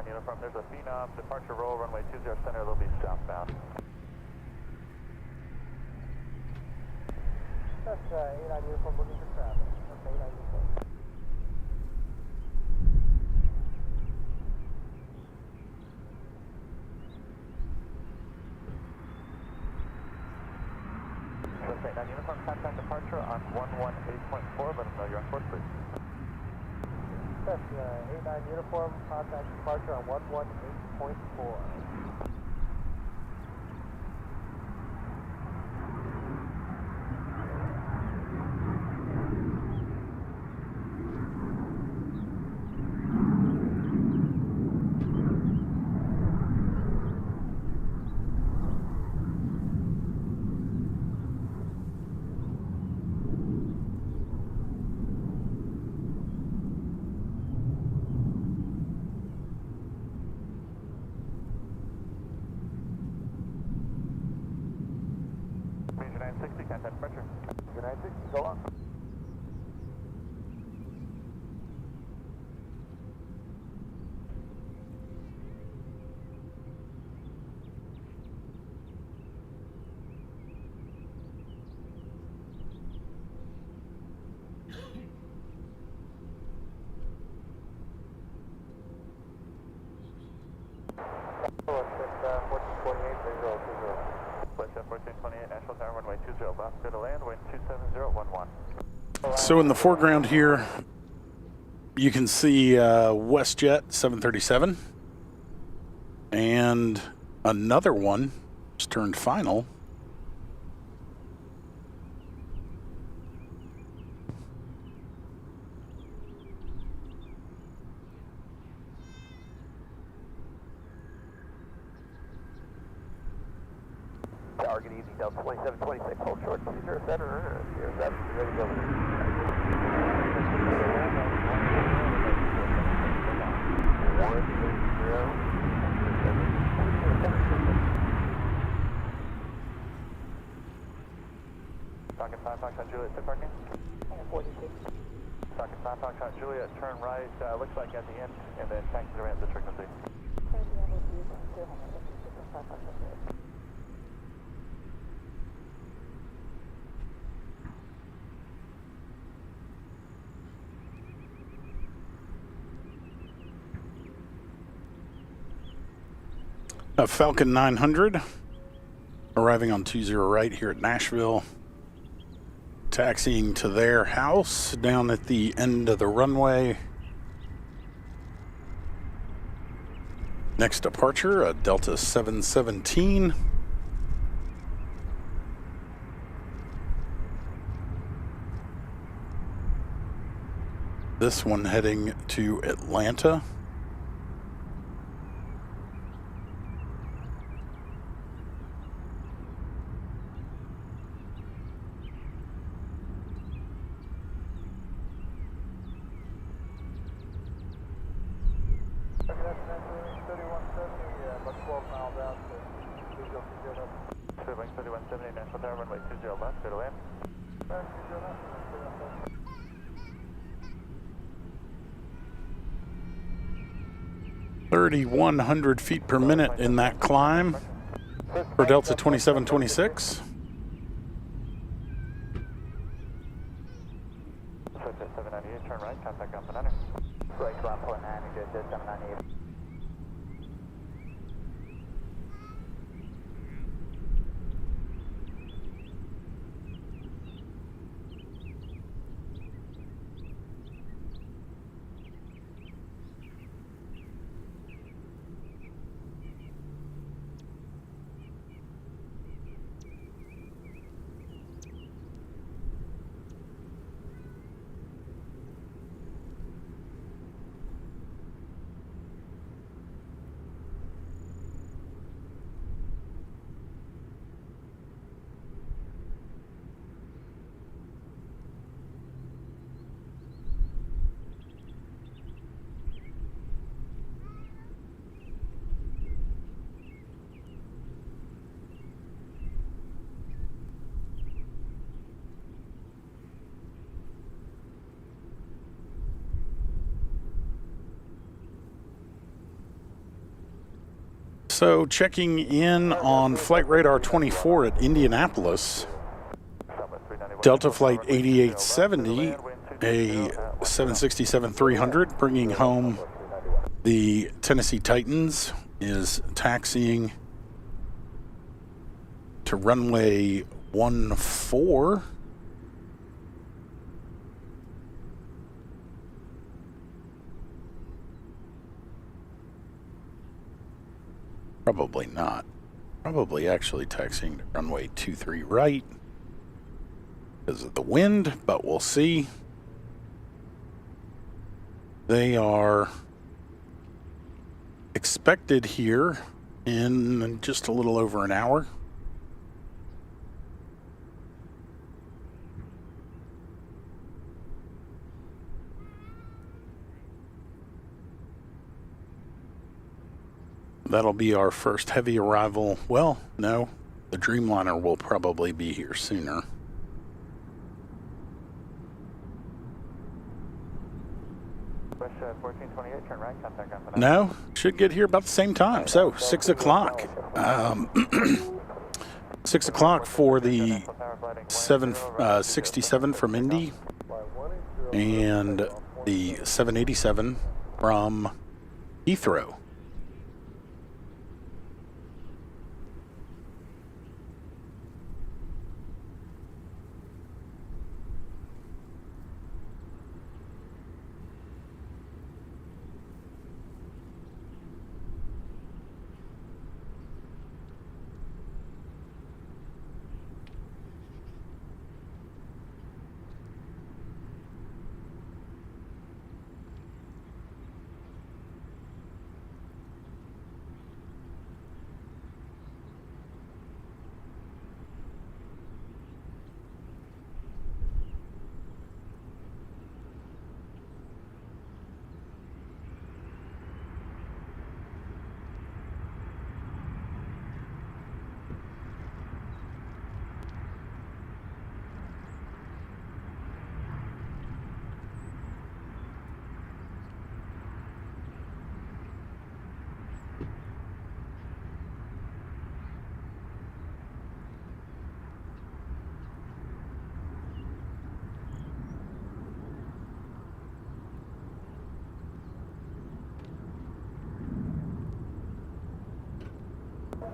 Uniform, there's a Phenom departure roll, runway 20 center, they'll be southbound. That's 89 uniform looking for traffic. That's 89 uniform. That's 89 uniform, contact departure on 118.4, let them know you're on course, please. That's 89 uniform, contact departure on 118.4. Major 960, contact departure. Major 960, go on. So in the foreground here, you can see WestJet 737 and another one just turned final. Target easy, Delta 2726, hold short, 20 center, 07, ready to go. Talking 5 Foxtrot Juliet, sit parking. 46. Talking 5 Foxtrot Juliet, turn right, looks like at the end, and then taxi to ramp this frequency. A Falcon 900 arriving on 20 right here at Nashville, taxiing to their house down at the end of the runway. Next departure, a Delta 717. This one heading to Atlanta. Boeing 3170, Nashville Tower, runway 20 left, clear to land. 3,100 feet per minute in that climb for Delta 2726. Switch 798, turn right, contact Alpha 9er. Right, 149, good, 798. So checking in on Flight Radar 24 at Indianapolis, Delta Flight 8870, a 767-300 bringing home the Tennessee Titans, is taxiing to runway 14. Probably not. Probably actually taxiing to runway 23 right because of the wind, but we'll see. They are expected here in just a little over an hour. That'll be our first heavy arrival. Well, no, the Dreamliner will probably be here sooner. No, should get here about the same time. So 6 o'clock. 6 o'clock for the 767 from Indy and the 787 from Heathrow.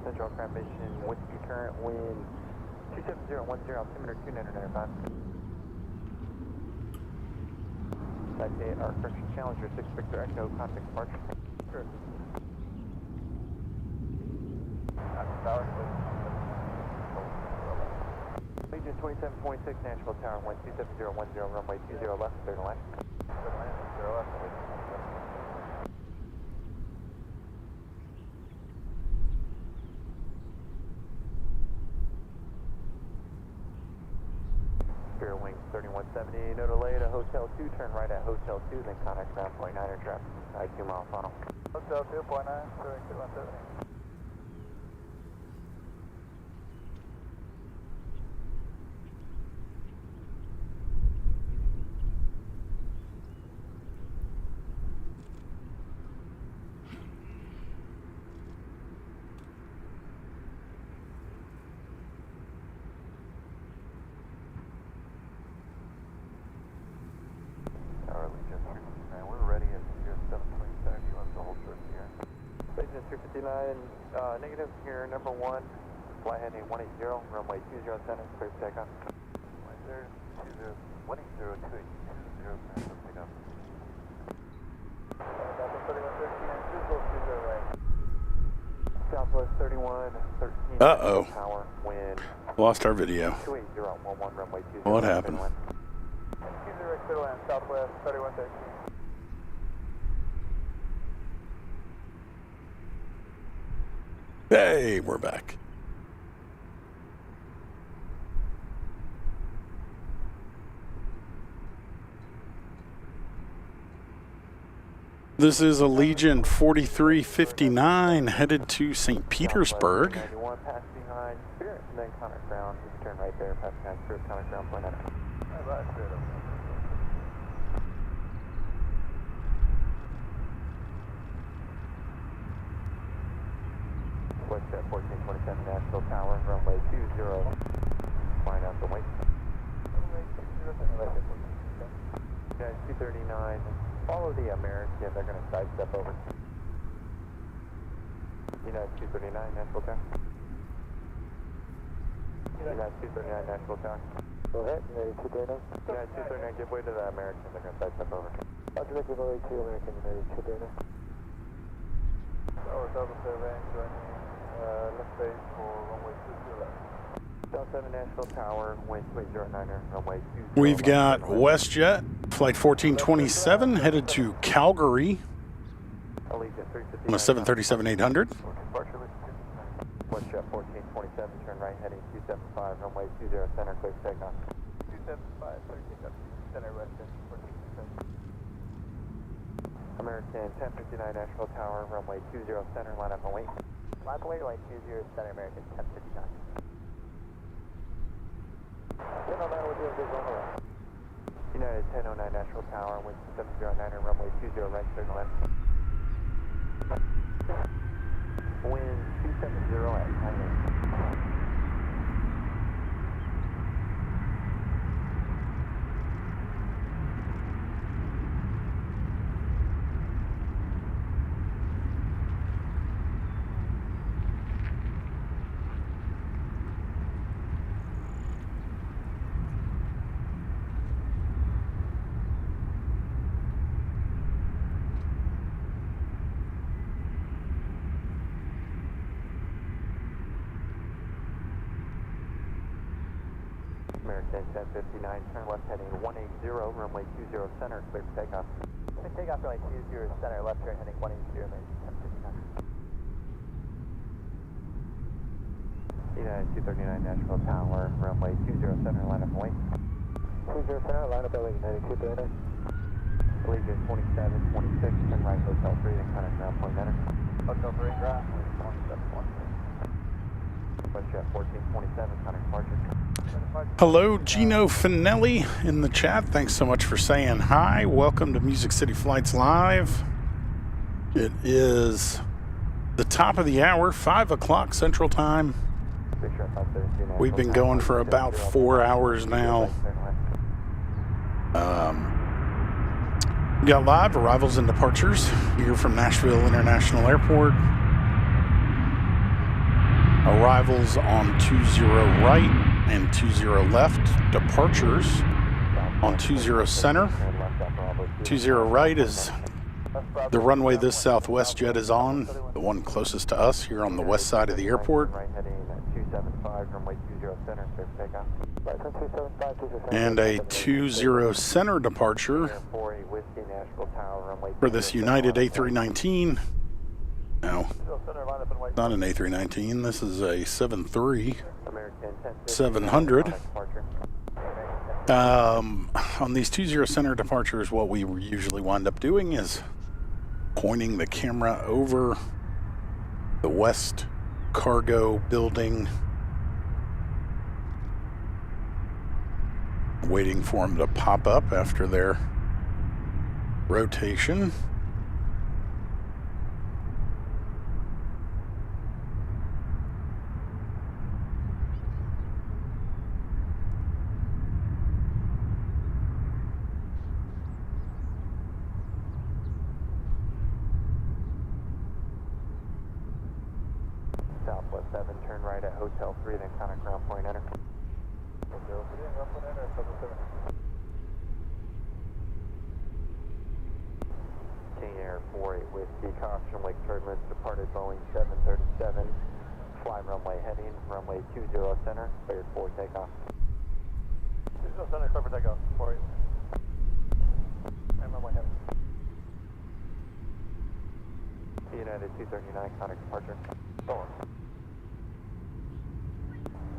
Central transmission, whiskey current wind 27010, altimeter 2995. Type 8, our correction Challenger 6 Victor Echo, contact departure. Sure. Legion 27.6, Nashville Tower, wind 27010, runway 20 left, clear to land. Clear to land, 0 left. Wing 3170, no delay to Hotel 2, turn right at Hotel 2, then contact ground point 9er traffic, IQ mile funnel. Hotel 2.9, turning to 170. Negative here, number 1, flight heading 180, runway 20 center, clear for takeoff. 180, 280, takeoff. Southwest 3113. Uh-oh. Power, wind. Lost our video. 28011, runway 20. What happened? 20 clear to land, Southwest 3113. Hey, we're back. This is Allegiant 4359 headed to St. Petersburg. 91, pass behind Spirit, and then contact ground. Just turn right there, pass behind Spirit, contact ground, point at it. Bye-bye, Spirit. WestJet 1427 Nashville Tower, runway 20, flying out the wing. Runway 20, center left at 1427. Guys, 239, follow the American, they're going to sidestep over. United 239 Nashville Tower. United 239 Nashville Tower. Go ahead, United 239. United 239, give way to the American, they're going to sidestep over. Roger, give way to American United 239. Tower Delta 7, joining left base for runway 20 left. Delta 7 Nashville Tower, wind 209er, runway 20. We've got WestJet, flight 1427, headed to Calgary on a 737-800. WestJet 1427, turn right, heading 275, runway 20 center, clear for takeoff. 275, 13 center, WestJet 1427. American 1059 Nashville Tower, runway 20 center, line up and wait. Line up and wait, runway 20 center, American 1059. 1009, we're doing good on the left. United 1009 Nashville Tower, wind 709er, runway 20 right, signal left. Wind 270 at 98. American 1059, turn left heading 180, runway 20 center, clear for takeoff. Takeoff runway 20 center, left turn heading 180, American 1059. United 239 Nashville Tower, runway 20 center, line up and wait. 20 center, line up and wait, United 239. Allegiant 27, 26, turn right, Hotel 3, then contact ground point enter. Hotel 3, ground, 27, 26. WestJet 1427, contact departure. Hello, Gino Finelli in the chat. Thanks so much for saying hi. Welcome to Music City Flights Live. It is the top of the hour, 5 o'clock Central Time. We've been going for about 4 hours now. We got live arrivals and departures here from Nashville International Airport. Arrivals on 20 right and 20 left. Departures on 20 center. 20 right is the runway this Southwest jet is on, the one closest to us here on the west side of the airport. And a 20 center departure for this United A319. No, not an A319. This is a 737-700. On these 20 center departures, what we usually wind up doing is pointing the camera over the west cargo building, waiting for them to pop up after their rotation. Southwest 7, turn right at Hotel 3, then contact ground point enter. King Air 48 Whiskey, caution, Lake Turbulence, departed Boeing 737, fly runway heading, runway 20 center, cleared for takeoff. 20 center, clear for takeoff, 48. And runway heading. United 239, contact departure.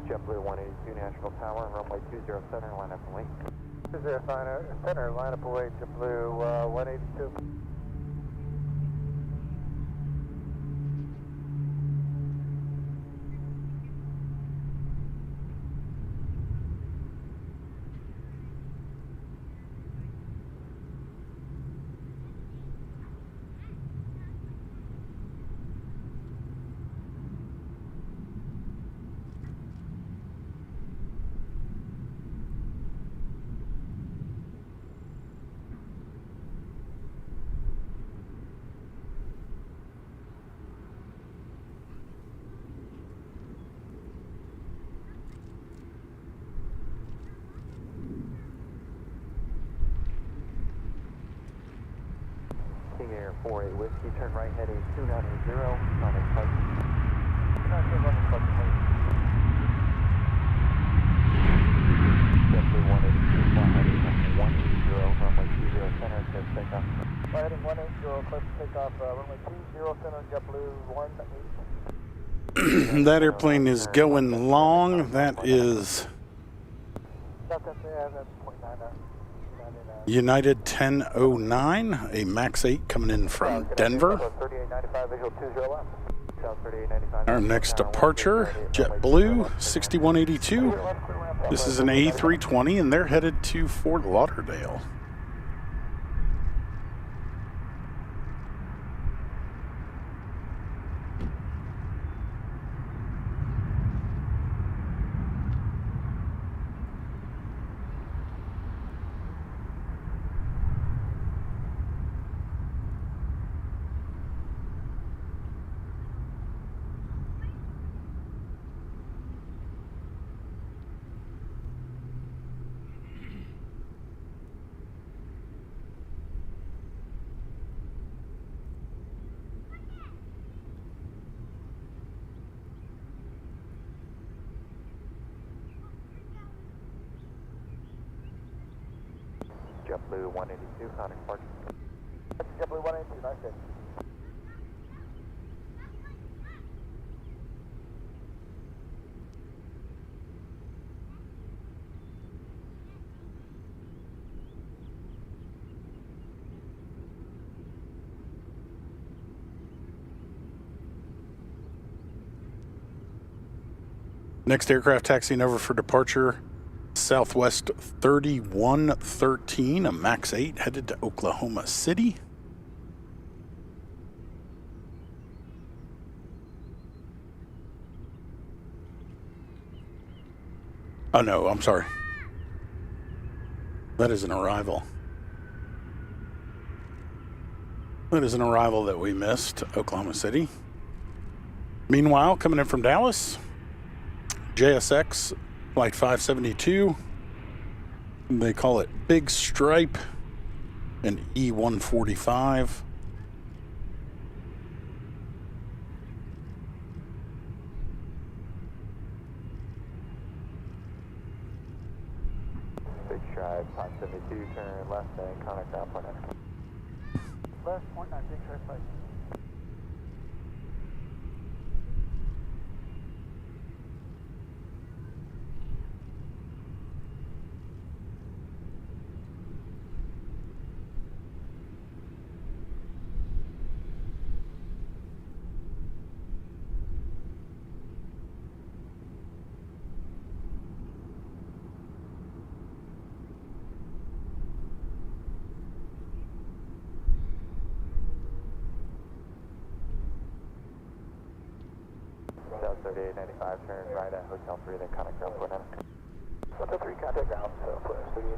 JetBlue 182 Nashville Tower, runway 20 center, line up and wait. 20 center, line up and wait, JetBlue 182. Air 48 Whiskey, turn right heading 2980, running flight. 2980, running flight, please. JetBlue 182, fly heading 180, runway 20 center, clear for takeoff. Fly heading 180, clear for takeoff, runway 20 center, JetBlue 180. That airplane is going long. That is That's 29, United 1009, a MAX 8 coming in from Denver. 3895, visual 20 left. South 3895. Our next departure, JetBlue 6182. This is an A320 and they're headed to Fort Lauderdale. JetBlue 182, contact departure. JetBlue 182, nice day. Next aircraft taxiing over for departure, Southwest 3113, a MAX 8 headed to Oklahoma City. Oh no, I'm sorry. That is an arrival. That is an arrival that we missed, Oklahoma City. Meanwhile, coming in from Dallas, JSX Flight 572. They call it Big Stripe, and E145. Big Stripe 572, turn left and contact down point 9. Left, point 9, Big Stripe, flight. South 3895, turn right at Hotel 3, then contact ground point 9. Hotel 3, contact ground, Southwest 38.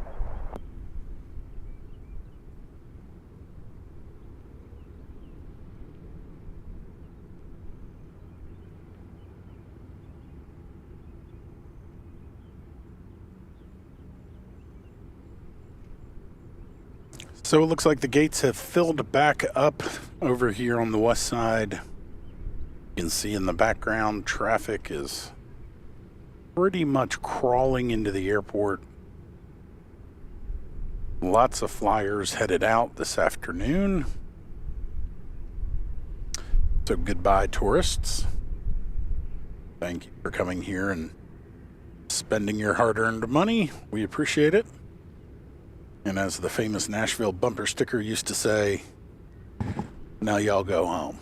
So it looks like the gates have filled back up over here on the west side. You can see in the background, traffic is pretty much crawling into the airport. Lots of flyers headed out this afternoon. So goodbye, tourists. Thank you for coming here and spending your hard-earned money. We appreciate it. And as the famous Nashville bumper sticker used to say, now y'all go home.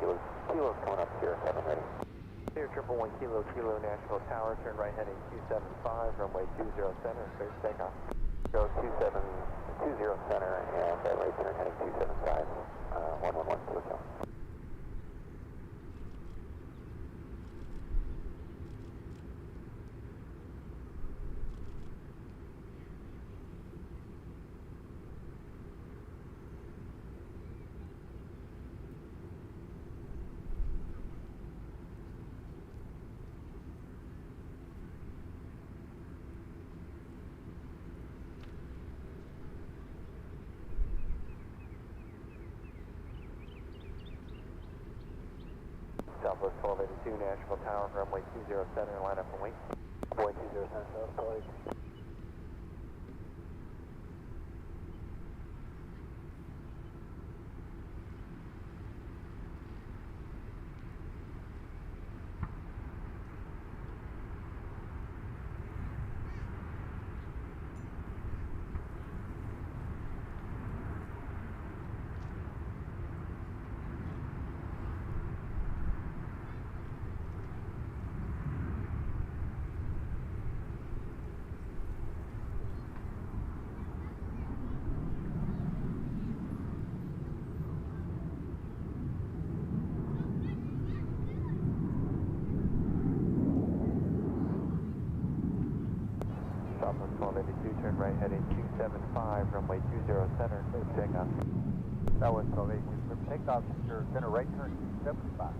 Kilo. Kilo's coming up here, 7 ready. Here, 111 Kilo, Kilo, Nashville Tower, turn right heading 275, runway 20 center, clear for takeoff. Go 2720 center and right center heading 275, 111 Kilo Kilo. Southwest 1282, Nashville Tower, runway 20 center, line up and wait. Boy 20 center, Southwest. Southwest 1282, turn right heading 275, runway 20 center, clear for takeoff. Southwest 1282, clear for takeoff, your center right turn 275.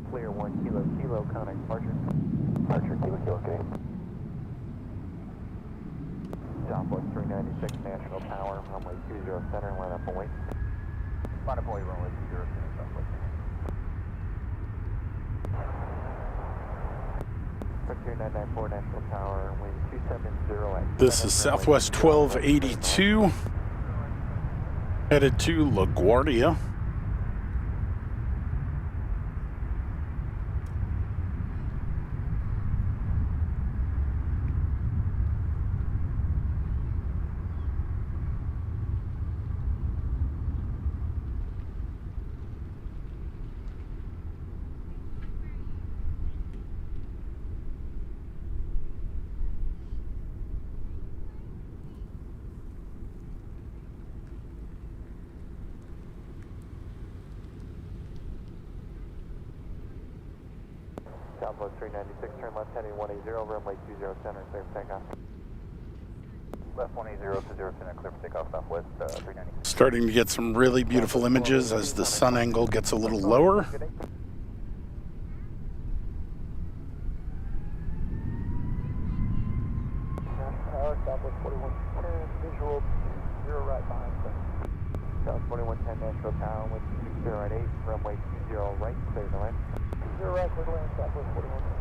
Clear 1 Kilo, Kilo, contact departure. Departure, Kilo Kilo, okay. Southwest 396, Nashville Tower, runway 20 center, line up and wait. Line up and wait, runway 20 center, Southwest. Frontier 994, Nashville Tower, wind 270 at This is Southwest 1282, headed to LaGuardia. Southwest 396, turn left heading 180, runway 20 center, clear for takeoff. Left 180 to 0 center, clear for takeoff, Southwest 396. Starting to get some really beautiful images as the sun angle gets a little lower. Tower, Southwest 4110, visual, 0 right behind us. South 4110, Nashville Tower, wind 20 at 8, runway 20 right, clear to land. 0 right, clear to land, Southwest 4110.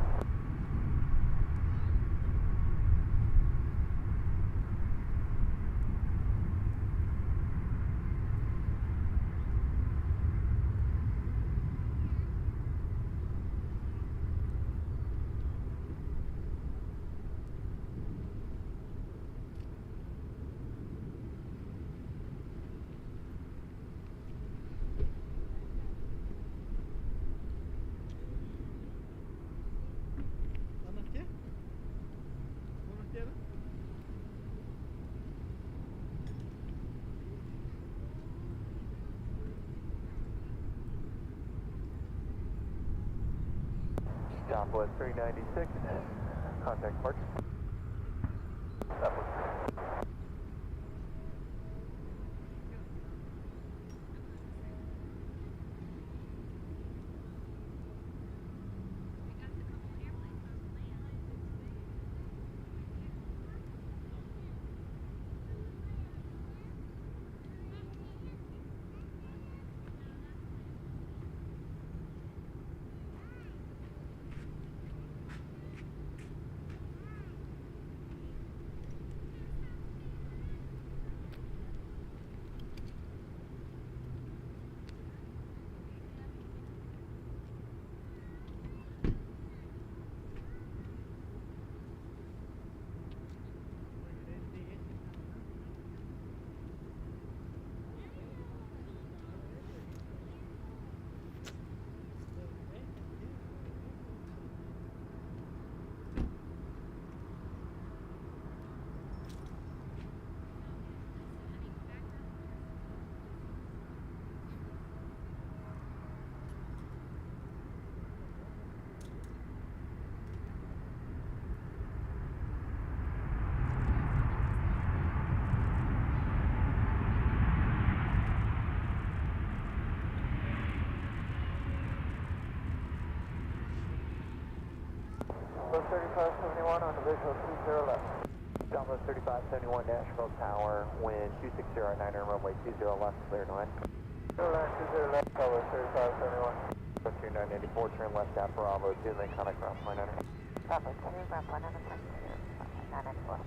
Southwest 396, contact departure. Southwest. Southwest 3571 on the visual 20 left. Southwest 3571 Nashville Tower, wind 260 at 9 runway 20 left, clear to land. 20 left, Southwest 3571. West 984, turn left at Bravo 2, then contact ground point under. Bravo 2, ground point under 994.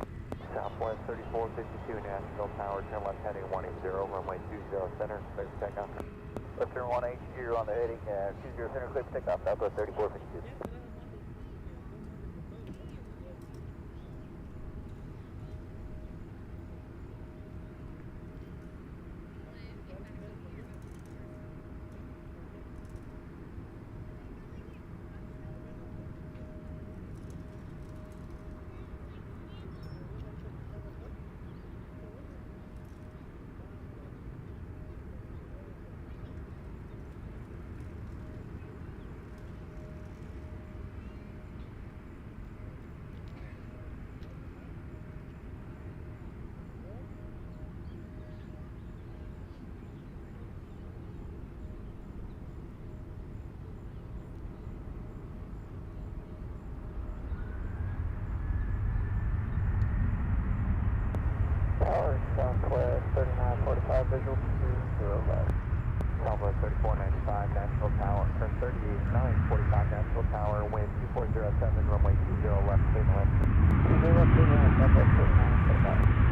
Southwest 3452 Nashville Tower, turn left heading 180, runway 20 center, clear for takeoff. Left turn 180 on the heading, 20 center, clear for takeoff, Southwest 3452. Tower, Southwest 3945, visual 20 left. Southwest 3495, Nashville Tower, turn 38945, Nashville Tower, wind 2407, runway 20 left, clear left. 20 left, clear left, Southwest 3945.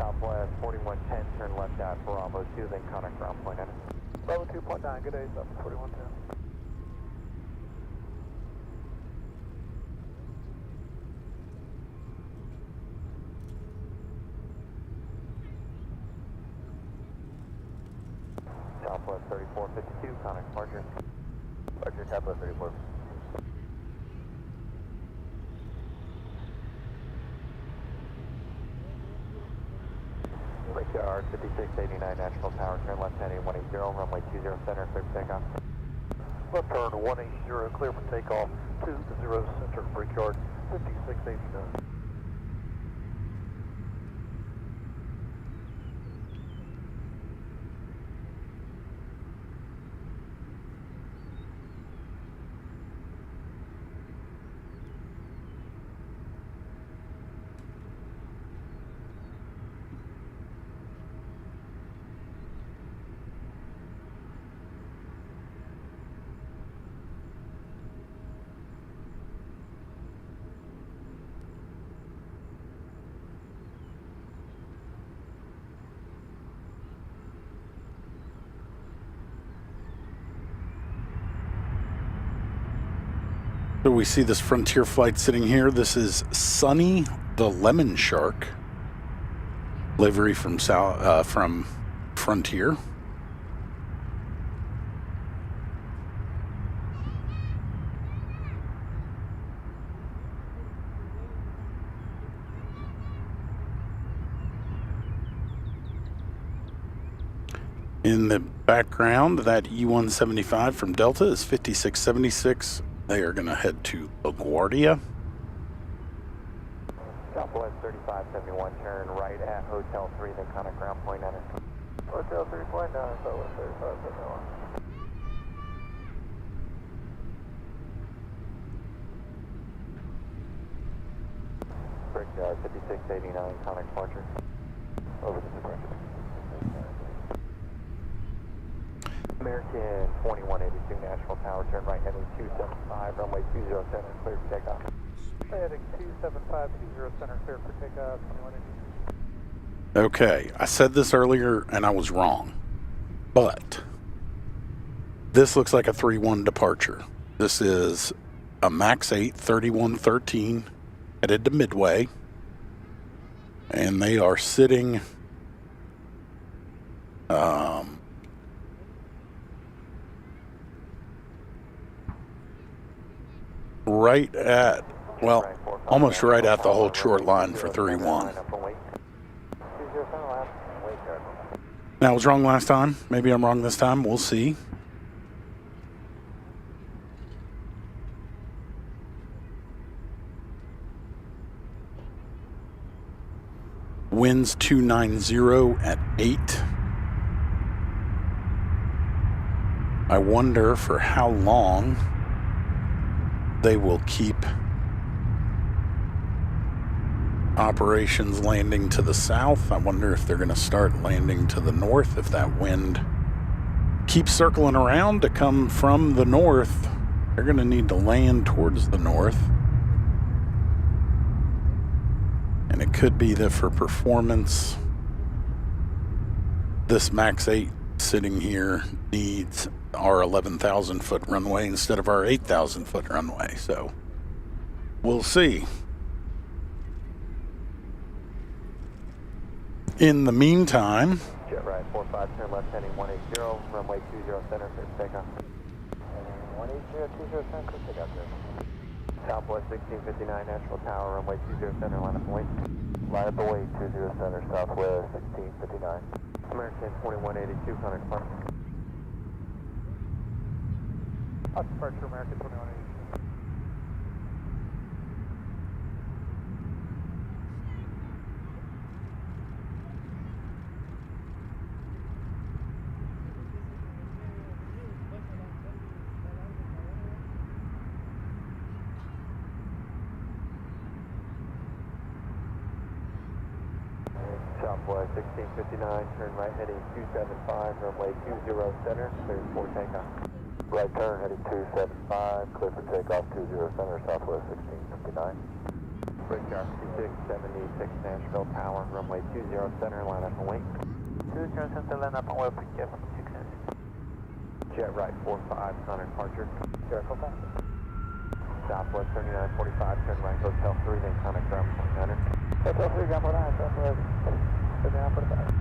Southwest 4110, turn left at Bravo 2, then contact ground point enter. Bravo 2.9, good day, Southwest 4110. Southwest 3452, contact departure. Departure, Southwest 34. Brickyard 5689 Nashville Tower, turn left heading 180, runway 20 center, clear for takeoff. Left turn 180, clear for takeoff, 20 center, Brickyard 5689. So we see this Frontier flight sitting here. This is Sunny the Lemon Shark, livery from Frontier. In the background, that E175 from Delta is 5676. They are going to head to LaGuardia. Southwest 3571, turn right at Hotel 3, then contact ground point enter. Hotel 3.9, Southwest 3571. Brickyard 5689, contact departure. Over to departure. American 2182 Nashville Tower, turn right heading 275, runway 20 center, clear for takeoff. Heading 275, 20 center, clear for takeoff, 2182. Okay, I said this earlier and I was wrong, but this looks like a 3-1 departure. This is a MAX 8 3113 headed to Midway, and they are sitting right at, well, almost right at the whole short line for 3-1. Now, I was wrong last time. Maybe I'm wrong this time. We'll see. Winds 290 at 8. I wonder for how long they will keep operations landing to the south. I wonder if they're going to start landing to the north if that wind keeps circling around to come from the north. They're going to need to land towards the north. And it could be that for performance, this Max 8 sitting here needs our 11,000 foot runway instead of our 8,000 foot runway. So we'll see. In the meantime, Jet right 45, turn left heading 180, runway 20 center, clear for takeoff. 180, 20 center, clear takeoff. Southwest 1659, Nashville Tower, runway 20 center, line up and wait. Line up and wait, 20 center, Southwest 1659. American 2182, Connor departure. Departure American 2182. Southwest 1659, turn right heading 275, runway 20 center, clear for takeoff. Right turn heading 275, clear for takeoff 20 center, Southwest 1659. Brickyard 2676, Nashville Tower, runway 20 center, line up and wait. 20 center, line up and wait for Jeff 6. Jet right 45, Connor departure. Jet 45. Southwest 3945, turn right, Hotel 3, then Connor ground 2900. Hotel 3, ground 49, Southwest 3945.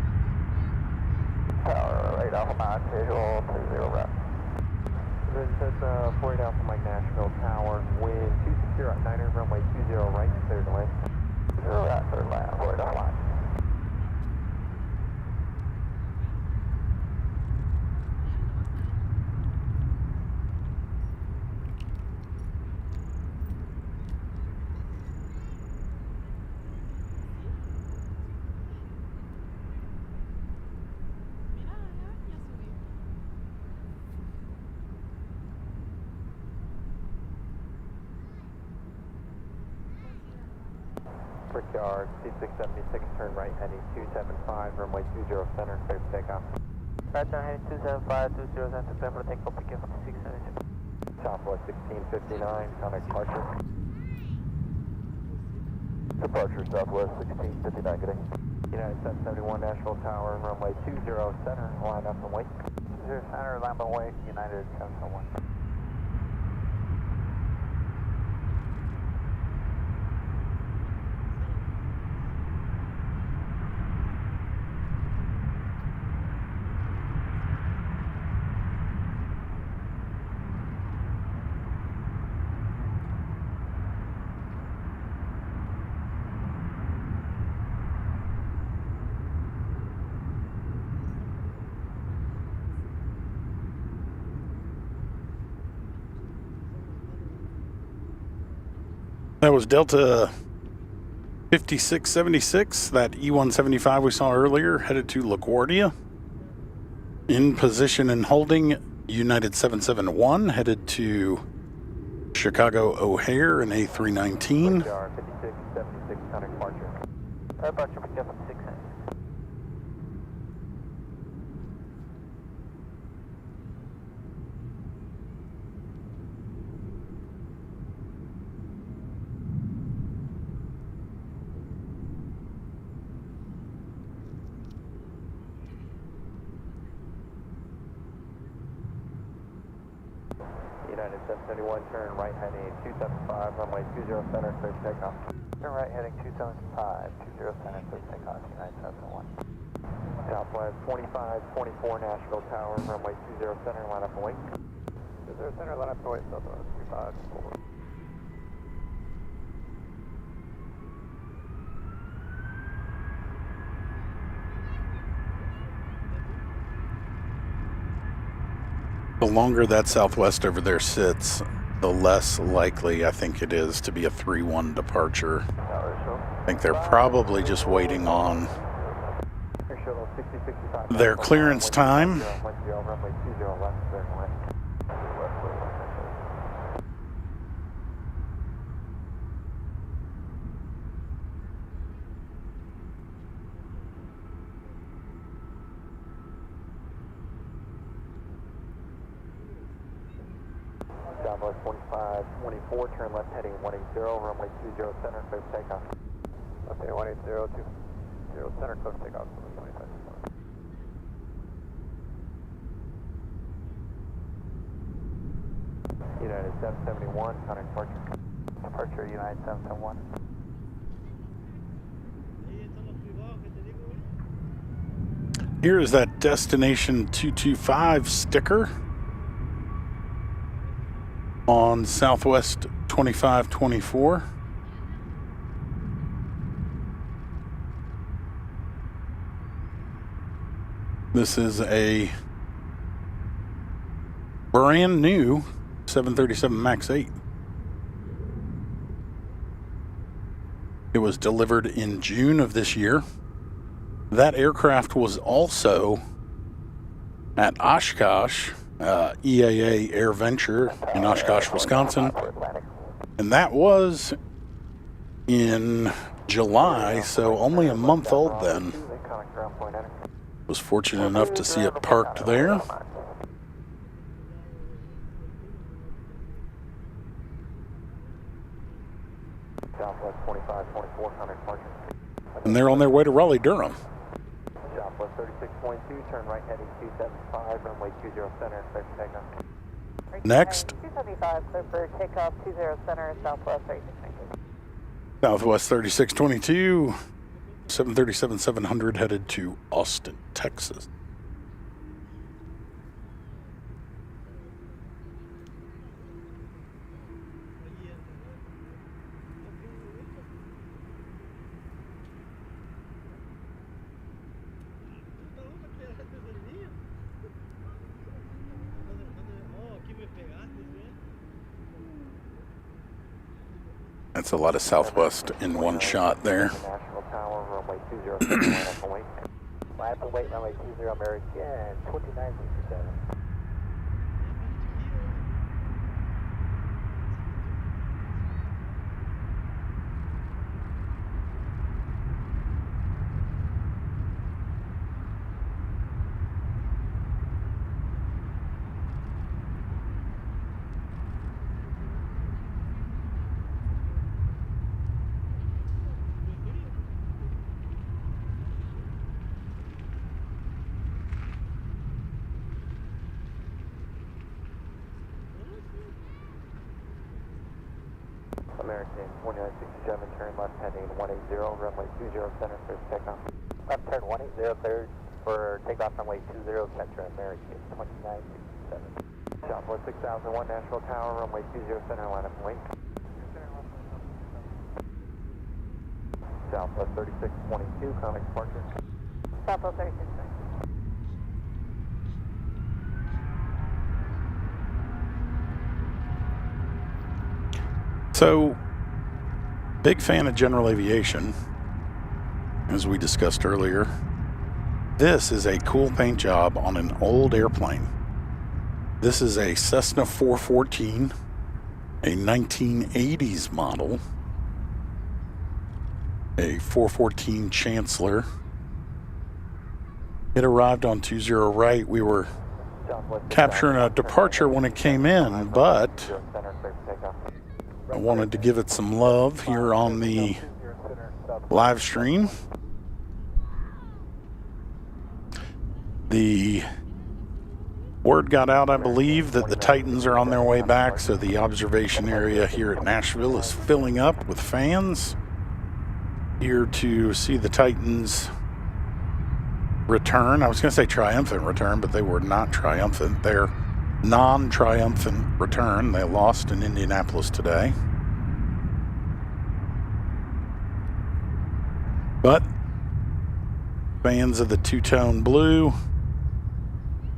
Tower, 8 Alpha Mike, visual 20 right. This is 48 Alpha Mike, Nashville Tower, wind 260 at 9er, runway 20 right, clear to land. 0 right, third line, 48 Alpha Mike. Brickyard, C676, turn right heading 275, runway 20 center, clear for takeoff. Right turn heading 275, 20 center, clear for takeoff, begin 5676. Southwest 1659, Connor departure. Departure Southwest 1659, good day. United 771, Nashville Tower, runway 20 center, line up and wait. 20 center, line up and wait, United 771. that was Delta 5676, that E175 we saw earlier, headed to LaGuardia. In position and holding, United 771, headed to Chicago O'Hare in A319. 5676, Connor departure. Departure, pick up at 6. United 771, turn right heading 275, runway 20 center, clear for takeoff. Turn right heading 275, 20 center, clear for takeoff, United 771. Southwest 2524, Nashville Tower, runway 20 center, line up and wait. 20 center, line up and wait, Southwest 2524. The longer that Southwest over there sits, the less likely I think it is to be a 3-1 departure. Tower, show I think they're probably just waiting on their clearance time. Southwest 2524, turn left heading 180, runway 20 center, clear for takeoff. Okay, 180, 20 center, clear for takeoff. United 771, contact departure. Departure United 771. Here is that destination 225 sticker on Southwest 2524. This is a brand new 737 MAX 8. It was delivered in June of this year. That aircraft was also at Oshkosh, EAA Air Venture in Oshkosh, Wisconsin. And that was in July, so only a month old then. Was fortunate enough to see it parked there. Southwest 2524, contact departure. And they're on their way to Raleigh-Durham. Southwest 36.2, turn right heading 275, runway 20 center, clear for takeoff. Next, 275, clear for takeoff, 20 center, Southwest 3622. Southwest 3622, 737-700 headed to Austin, Texas. That's a lot of Southwest in one shot there. Nashville Tower, runway 20, line up and wait. Line up and wait, runway 20, American 2967. American 2967, turn left heading 180, runway 20 center, clear for takeoff. Left turn 180, clear for takeoff, runway 20 center, American 2967. Southwest 6001, Nashville Tower, runway 20 center, line up and wait. Southwest 3622, contact departure. Southwest 3622. So, big fan of General Aviation, as we discussed earlier. This is a cool paint job on an old airplane. This is a Cessna 414, a 1980s model, a 414 Chancellor. It arrived on 20 right. We were capturing a departure when it came in, but I wanted to give it some love here on the live stream. The word got out, I believe, that the Titans are on their way back, so the observation area here at Nashville is filling up with fans here to see the Titans return. I was going to say triumphant return, but they were not triumphant. They're non-triumphant return. They lost in Indianapolis today. But fans of the two-tone blue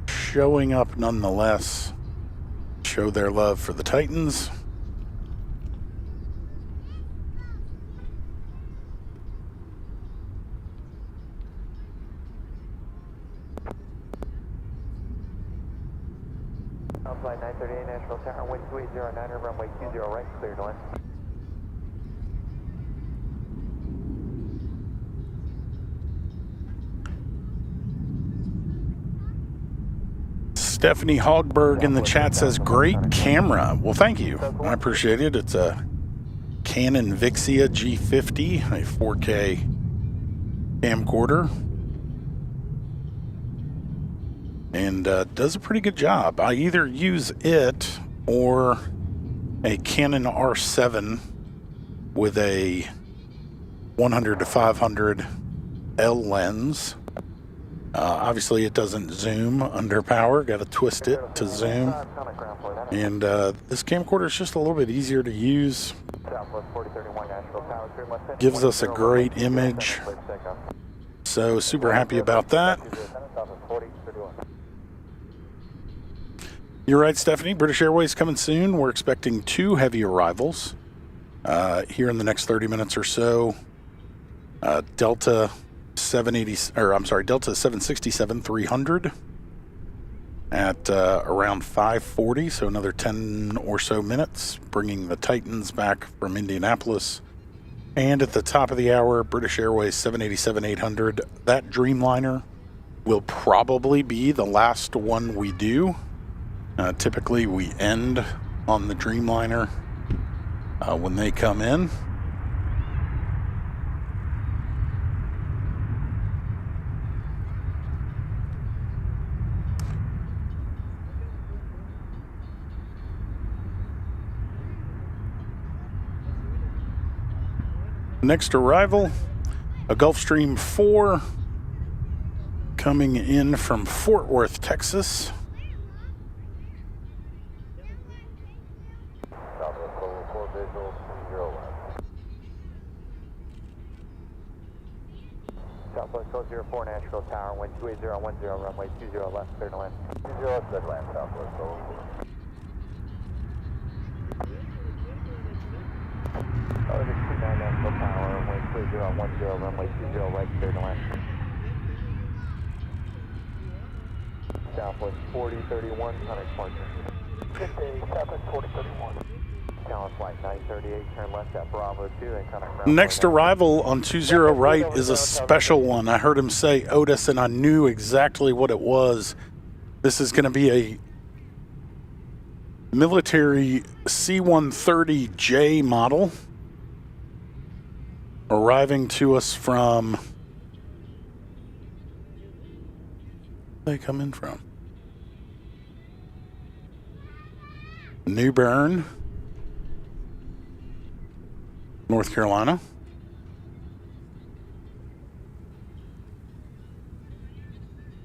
showing up nonetheless, show their love for the Titans. flight 938 Nashville Tower, wind 2809, runway 20 right, clear to land. Stephanie Hogberg in the chat says, great camera. Well, thank you. I appreciate it. It's a Canon Vixia G50, a 4K camcorder. And does a pretty good job. I either use it or a Canon R7 with a 100 to 500 L lens. Obviously, it doesn't zoom under power. Got to twist it to zoom. And this camcorder is just a little bit easier to use. Gives us a great image. So super happy about that. You're right, Stephanie. British Airways coming soon. We're expecting 2 heavy arrivals here in the next 30 minutes or so. Delta 767-300 at around 5:40, so another 10 or so minutes, bringing the Titans back from Indianapolis. And at the top of the hour, British Airways 787-800. That Dreamliner will probably be the last one we do. Typically, we end on the Dreamliner when they come in. Next arrival, a Gulfstream 4 coming in from Fort Worth, Texas. Southwest Coast 04 Nashville Tower, wind 28010, runway 20 left, clear to land. 20 left, clear to land, Southwest Coast 04. Oh, this is 29 Nashville Tower, wind 2010, runway 20 right, clear to land. Southwest 4031, Hunter Departure. Good day, Southwest 4031. Talent flight 938, turn left at Bravo 2 and contact ground. Next arrival on 20 right is a special one. I heard him say Otis, and I knew exactly what it was. This is going to be a military C-130J model arriving to us from... Where they come in from? New Bern, North Carolina.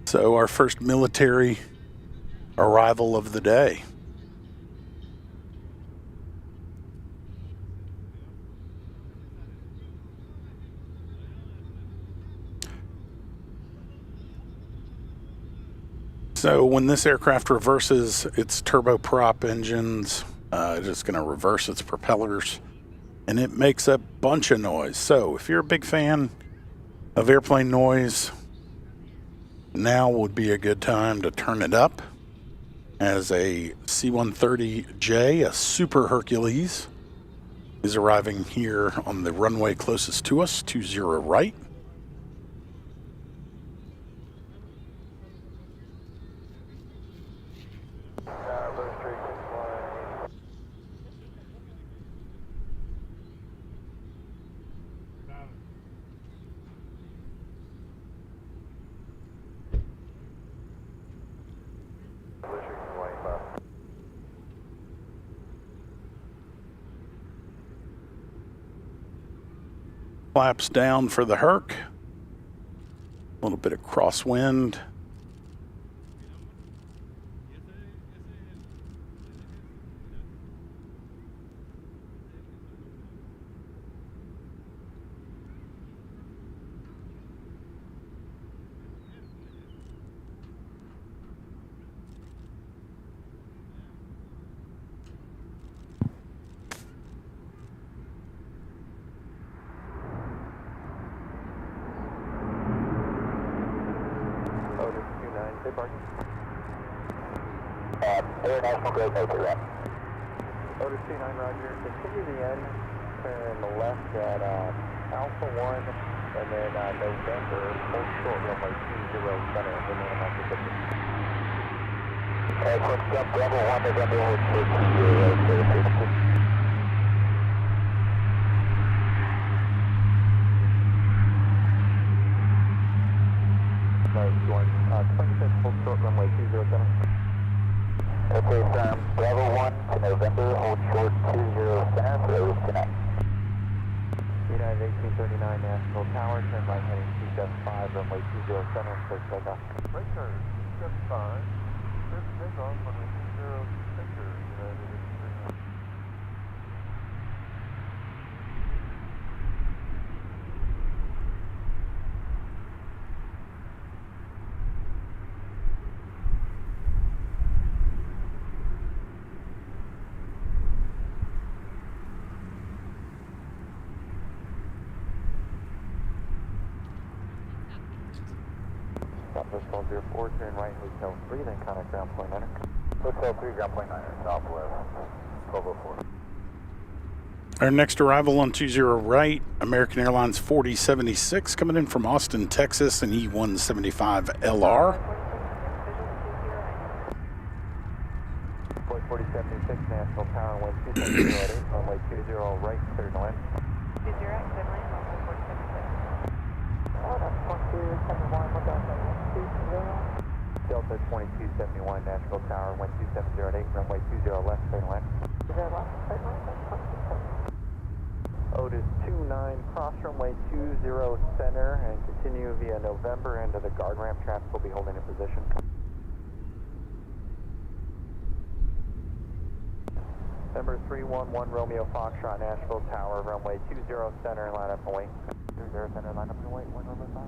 So our first military arrival of the day. So when this aircraft reverses its turboprop engines, it's just going to reverse its propellers, and it makes a bunch of noise. So if you're a big fan of airplane noise, now would be a good time to turn it up, as a C-130J, a Super Hercules, is arriving here on the runway closest to us, 20 right. Flaps down for the Herc. A little bit of crosswind. Air National Grade Nature, right? Otis 29, roger. Continue the end, turn left at Alpha 1, and then November, hold short runway 20 center, and then I'm after 50. Excellent, jump Bravo 1, November, hold short 20, Nice one. 26, hold short runway 20 center. Okay, firm. Bravo 1 to November, hold short 20 center for Otis 29. United 1839 Nashville Tower, turn right heading 275, runway 20 center, clear for takeoff. Right turn, 275. Clear for takeoff, runway 20 center, United 1839. Southwest 1204, turn right, Hotel 3, then contact ground point enter. Hotel 3, ground point 9, Southwest 1204. Our next arrival on 20 right, American Airlines 4076 coming in from Austin, Texas, an E175 LR. Flight 4076 Nashville Tower, wind 270 runway 20 right, clear to land. 20 right, clear land, runway 476. Oh, that's 2271, what else? 20. Delta 2271 Nashville Tower, wind 2708, runway 20 left, clear to land. Is that last straight line? That's 2270. Otis 29, cross runway 20 center, and continue via November into the guard ramp. Traffic will be holding in position. Number 311 Romeo Foxtrot Nashville Tower, runway 20 center, line up and wait. 20 center, line up and wait, 1 over 5.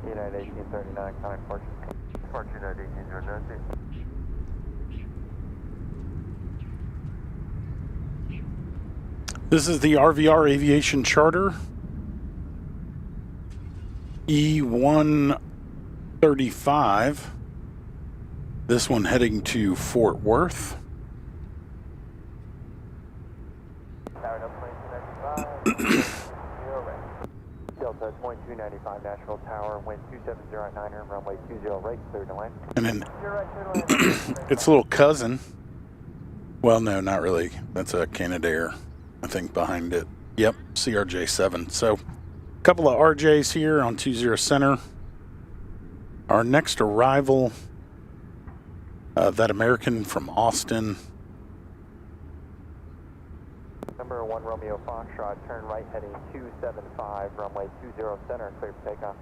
United 1839, contact departure. Departure United 1839. This is the RVR Aviation Charter E135. This one heading to Fort Worth. Tower up 2295. Delta 2295 Nashville Tower, wind 270 runway 20 right, clear to land. And then You're right, clear to land. its little cousin. Well, no, not really. That's a Canadair, I think, behind it. Yep, CRJ7. So, a couple of RJs here on 20 center. Our next arrival, that American from Austin. Number 1 Romeo Foxtrot, turn right heading 275, runway 20 center, clear for takeoff.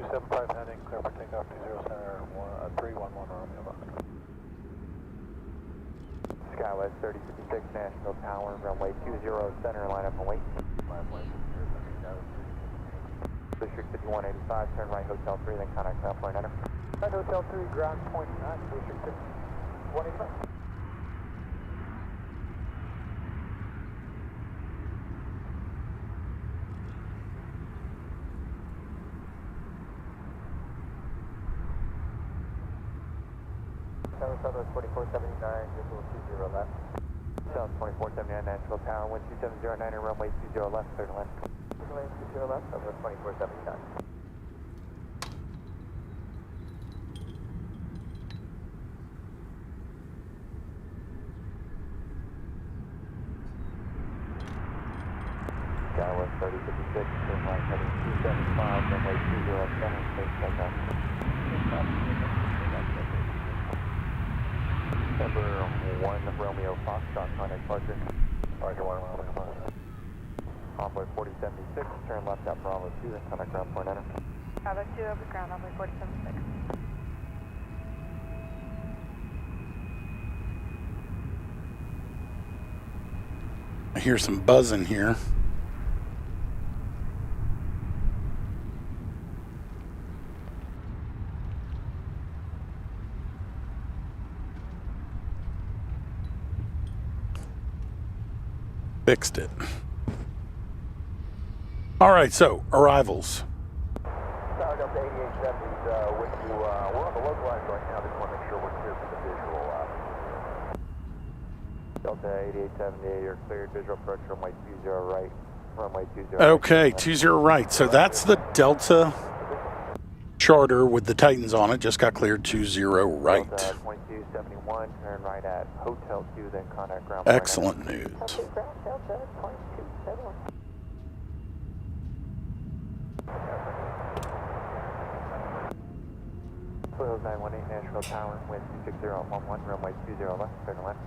275 heading, clear for takeoff, 20 center, 311 Romeo Foxtrot. Skywest 3056 Nashville Tower, runway 20 center, line up and wait. District 5185, turn right, Hotel 3, then contact ground point enter. At Hotel 3, ground point 9, District 5185. Southwest 2479, visual 20 left. South 2479 Nashville Tower, wind 2709, runway 20 left, clear to land. Runway 20 left, Southwest 2479. Skywest 3056, turn right heading 275, runway 20 center, clear for takeoff. Number 1 Romeo Foxtrot, contact departure. Roger, 1 Romeo Foxtrot. Envoy 4076, turn left at Bravo 2, then contact ground point enter. Bravo 2 over ground, runway 476. I hear some buzzing here. Fixed it. All right, so arrivals. Tower Delta 8870's with you flags right now, just want to make sure we're clear for the visual. Delta 8878, you're cleared, visual approach runway 20 right, runway 20. Okay, 20 right. So that's the Delta charter with the Titans on it. Just got cleared 20 right. Delta 2271, turn right at Hotel 2, then contact ground. Excellent news. Delta 2271. Hills 918, Nashville Tower, wind 26011, runway 20 left, turn left.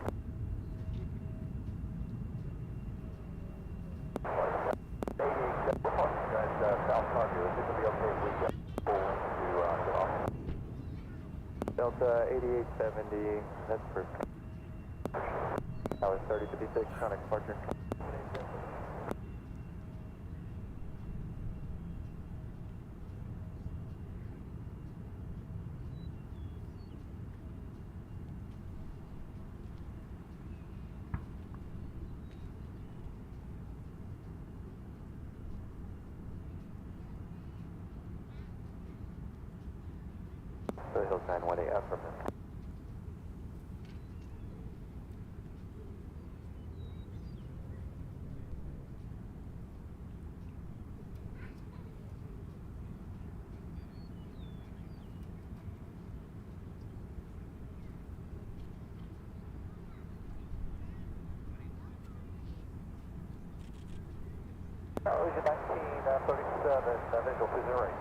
Delta 8870, that's perfect. Tower 3056, contact departure. Hills 918, affirmative. Legion 1937, visual 20 right.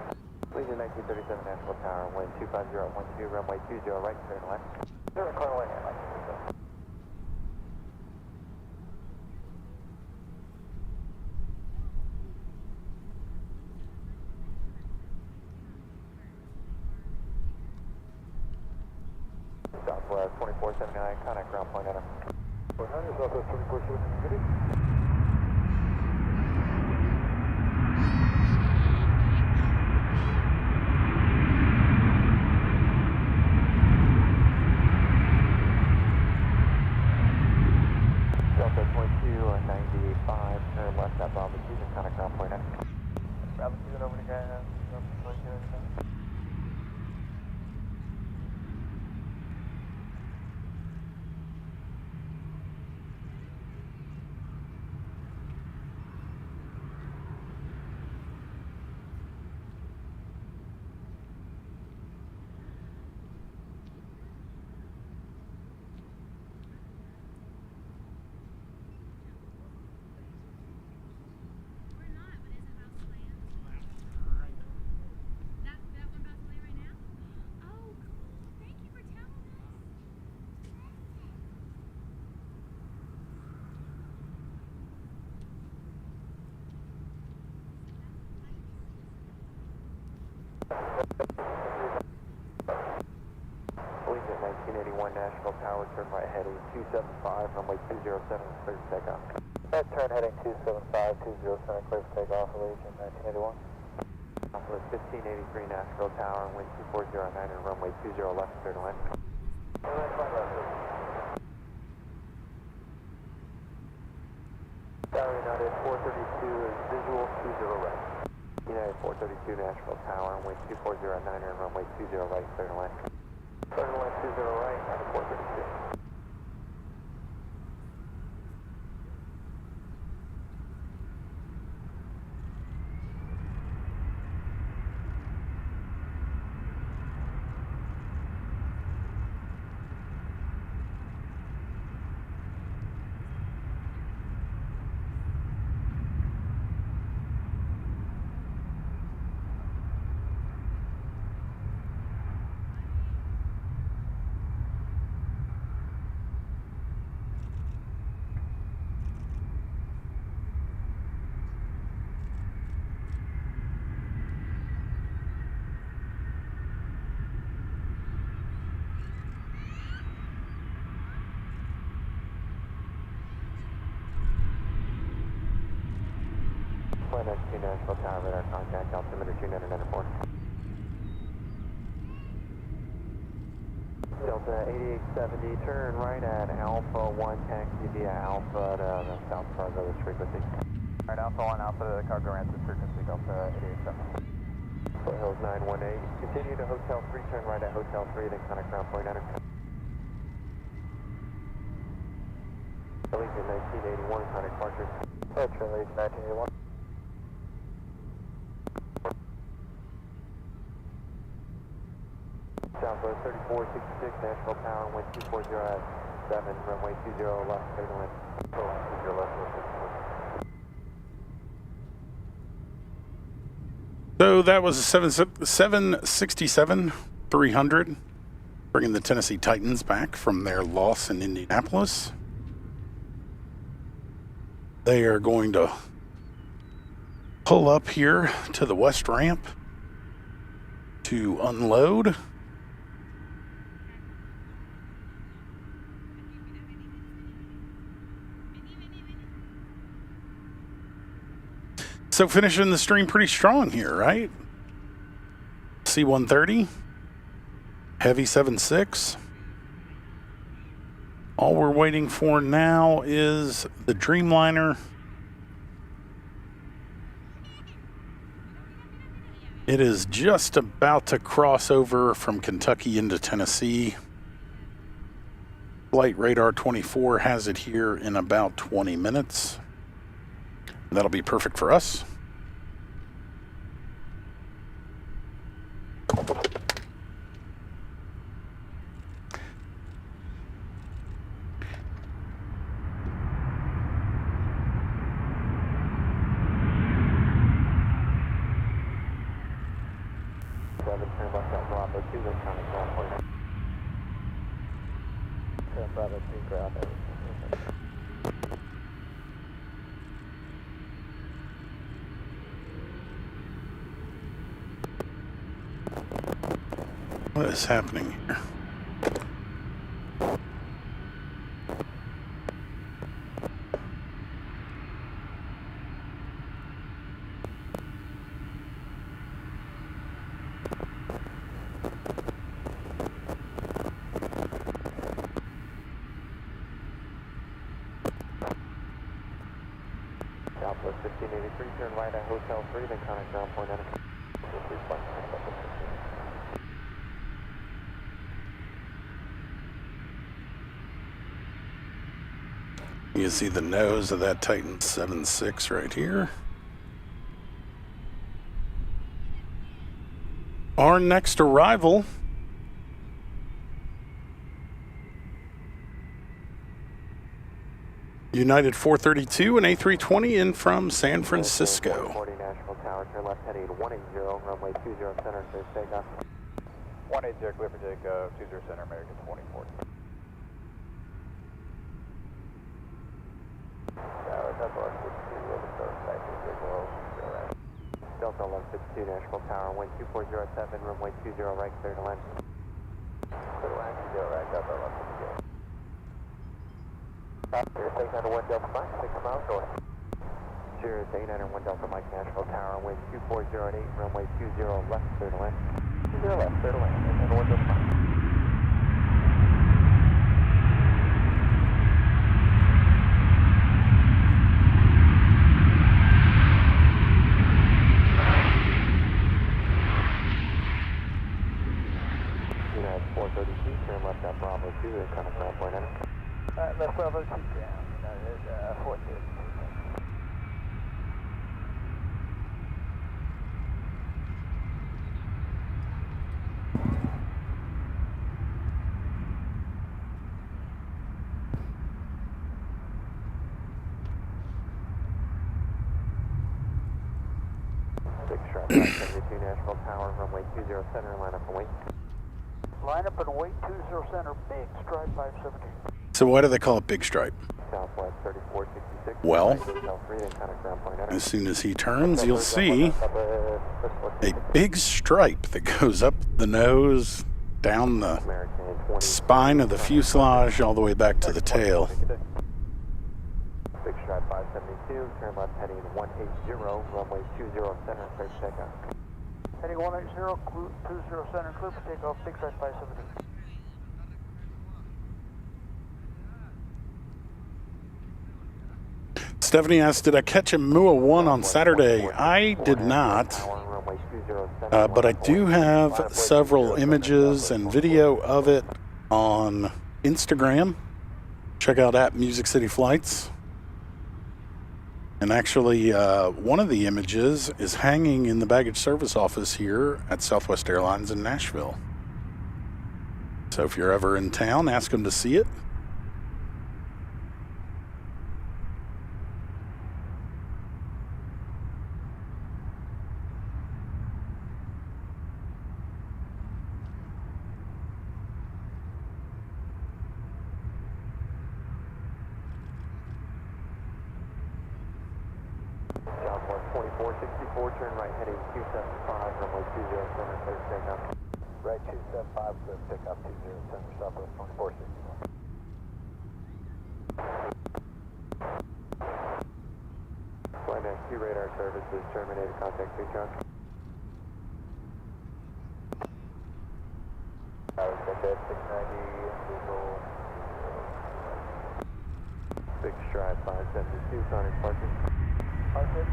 Legion 1937, Nashville Tower, wind 25012, runway 20 right, turn left. Zero, clear away, air line. Southwest 2479, contact ground point enter. Southwest 2479, Delta 2295, turn left at Bravo 2, then contact ground point enter. Bravo 2 over to gas, 2295. Legion 1981, Nashville Tower, turn right heading 275, runway 207, clear for takeoff. Turn heading 275, 207, clear for takeoff, Legion 1981. Southwest 1583, Nashville Tower, wind 2409, and runway 20 left, clear to land. Tower United 432 is visual 20 right. United 432, Nashville Tower, wind 2409, and runway 20 right, clear to land. Clear to land 20 right, United 432. Flight 92 Nashville Tower, radar contact, altimeter 2994. Delta 8870, turn right at Alpha 1, taxi via Alpha to the South Cargo, this frequency. Alright, Alpha 1, Alpha to the cargo answer frequency, Delta 8870. Hills 918. Continue to Hotel 3, turn right at Hotel 3, then contact ground point enter. Allegiant 1981, contact departure. Allegiant 1981. Southwest 3466, Nashville Tower, wind 240 at 7, runway 20 left, clear to land. 20 left, So that was a 767-300, bringing the Tennessee Titans back from their loss in Indianapolis. They are going to pull up here to the west ramp to unload. So finishing the stream pretty strong here, right? C-130, heavy 7.6. All we're waiting for now is the Dreamliner. It is just about to cross over from Kentucky into Tennessee. Flight Radar 24 has it here in about 20 minutes. That'll be perfect for us. Turn left at Bravo 2, then contact ground point enter. Turn Bravo 2, ground enter. What is happening here? Southwest 1583, turn right at Hotel 3, then contact ground point enter. You can see the nose of that Titan 7.6 right here. Our next arrival United 432 and A320 in from San Francisco. 40 Nashville Tower, turn left heading 180, runway 20 center, clear for takeoff. 180, clear for takeoff, 20 center, American 2040. Delta 1162 Nashville Tower, wind 2407, runway 20 right, clear to land. Clear to land, 20 right, Delta 1162. Sirius 801 Delta Mike, 6 miles north. Sirius 801 Delta Mike, Nashville Tower, wind 2408, runway 20 left, clear to land. 20 left, clear to land, 801 Delta Mike. United 432, turn left at Bravo 2, then contact ground point enter. Left Bravo 2 down, United 432. Big strap, 572 Nashville Tower, runway 20 center, line up and wait. Line up and wait, 20 center, big stride 570. So why do they call it Big Stripe? Southwest 3466. Well, Hotel 3, then contact ground point enter. as soon as he turns, you'll see a big stripe that goes up the nose, down the spine of the fuselage, all the way back to the tail. Big stride 572, turn left heading 180, runway 20 center, clear for takeoff. Heading 180, 20 center, clear for takeoff, big stride 570. Stephanie asked, did I catch a MUA 1 on Saturday? I did not. Runway 20 But I do have several images and video of it on Instagram. Check out at Music City Flights. And actually, one of the images is hanging in the baggage service office here at Southwest Airlines in Nashville. So if you're ever in town, ask them to see it. Southwest 2464, turn right heading 275, runway 20 center, clear takeoff. Right 275, clear takeoff 20 center, Southwest 2464. Flight 92 radar services terminated, contact Patron. Tower Dead 690, visual. Big stride 572, Sonic parking. Exit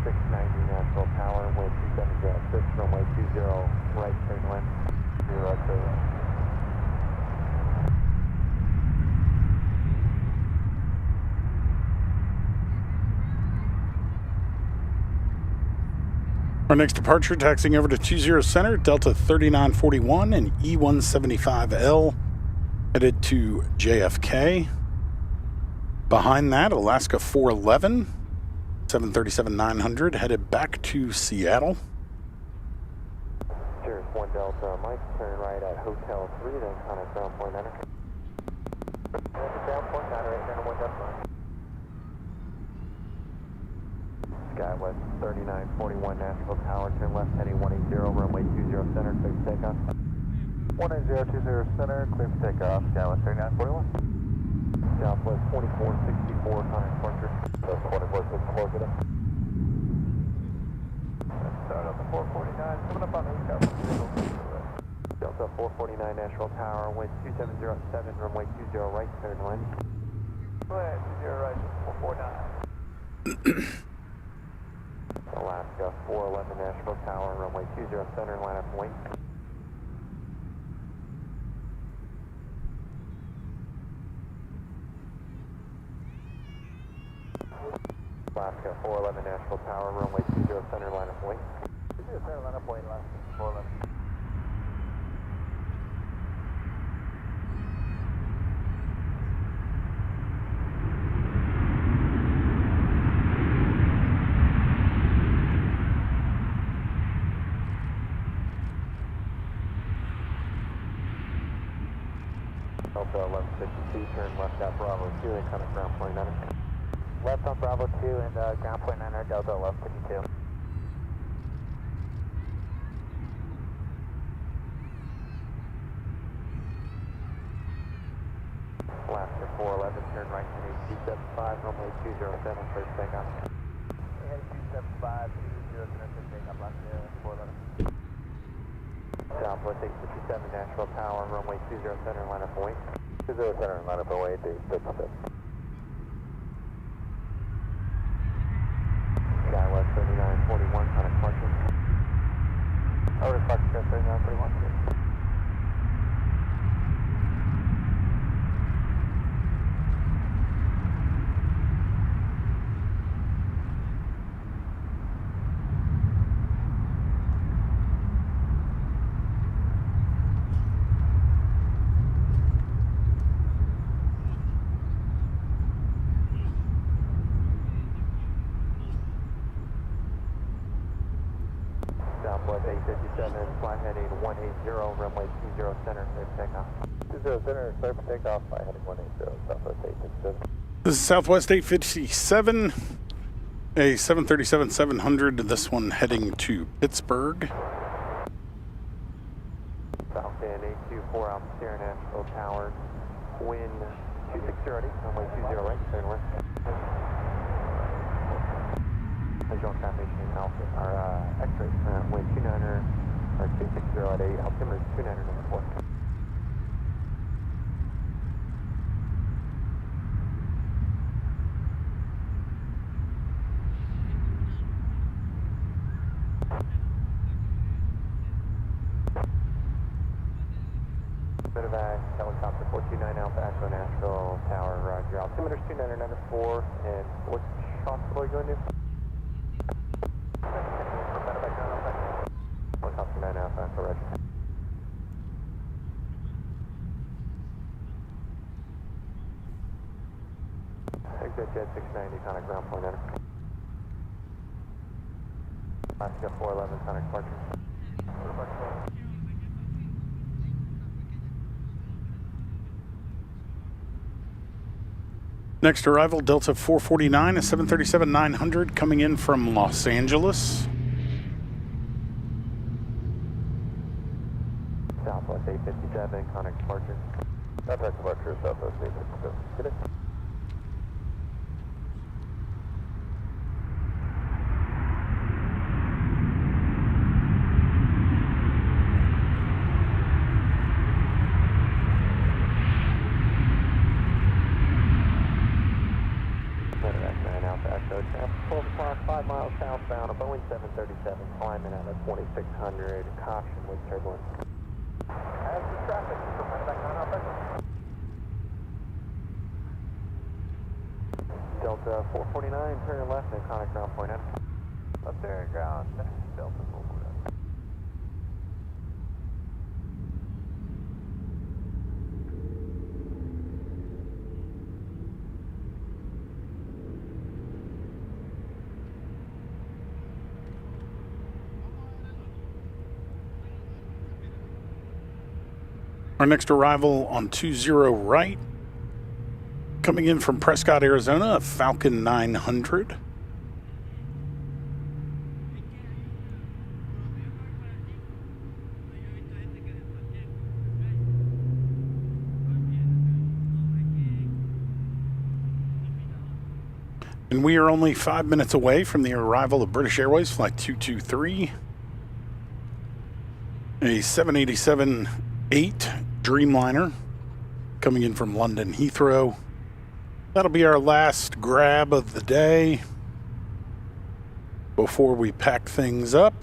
690 Nashville Tower, wind 276, runway 20, right turn left, 0 turn left. Our next departure, taxiing over to 20 Center, Delta 3941 and E175L, headed to JFK. Behind that, Alaska 411, 737-900, headed back to Seattle. Cheers, 1 Delta, Mike, turn right at Hotel 3, then contact ground point enter. Ground point enter, 891 Delta. Skywest 3941 Nashville Tower, turn left heading 180, runway 20 center, clear for takeoff. 18020 center, clear for takeoff, Skywest 3941. Southwest 2464, contact departure. 2464, get up. Let's start up at 449, coming up on 8 Delta 449 Nashville Tower, wind 2707, runway 20 right, turn left. Wind 20 right, 449. Alaska 411 Nashville Tower, runway 20 center, line up wing. Alaska 411 Nashville Tower, runway 20 center, line up wing. 20 center, line up wing, Alaska 411. Delta 1152, turn left at Bravo 2, and contact ground point enter. Left on Bravo 2 and ground point enter, Delta 1152. Alaska 411, turn right heading 275, runway 207, clear for takeoff. Heading 275, 20 center, clear takeoff, Alaska 411. Southwest 857 Nashville Tower, runway 20 center, line up away. 20 center, line up away, 857. Skywest 3941, contact departure. Over to Foxtrot 3941. Southwest 857, flight heading 180, runway 20 center, clear for takeoff. 20 center, clear for takeoff, flight heading 180, Southwest 857. This is Southwest 857, a 737-700, this one heading to Pittsburgh. Southbound 824, Alpha Sierra Nashville Tower, wind 260 already, runway 20 right, turn left. Visual confirmation Alpha, or X-ray, wind 29er, or 260 at 8, altimeter 29er number 4. 2994, and which hospital are you going to? Helicopter 9 Alpha, for Roger. Exit Jet 690, contact ground point enter. Alaska 411, contact departure. Next arrival, Delta 449, a 737-900 coming in from Los Angeles. Southwest 857, contact departure. Contact departure, Southwest 857. Good day. Alpha, 12 o'clock, 5 miles southbound, a Boeing 737, climbing at a 2600, caution with turbulence. As the traffic, back on Alpha. Delta 449, turn left and contact ground point in. Left there, ground, Delta 449. Our next arrival on 20 right, coming in from Prescott, Arizona, a Falcon 900. And we are only 5 minutes away from the arrival of British Airways Flight 223, a 787-8 Dreamliner coming in from London Heathrow. That'll be our last grab of the day before we pack things up.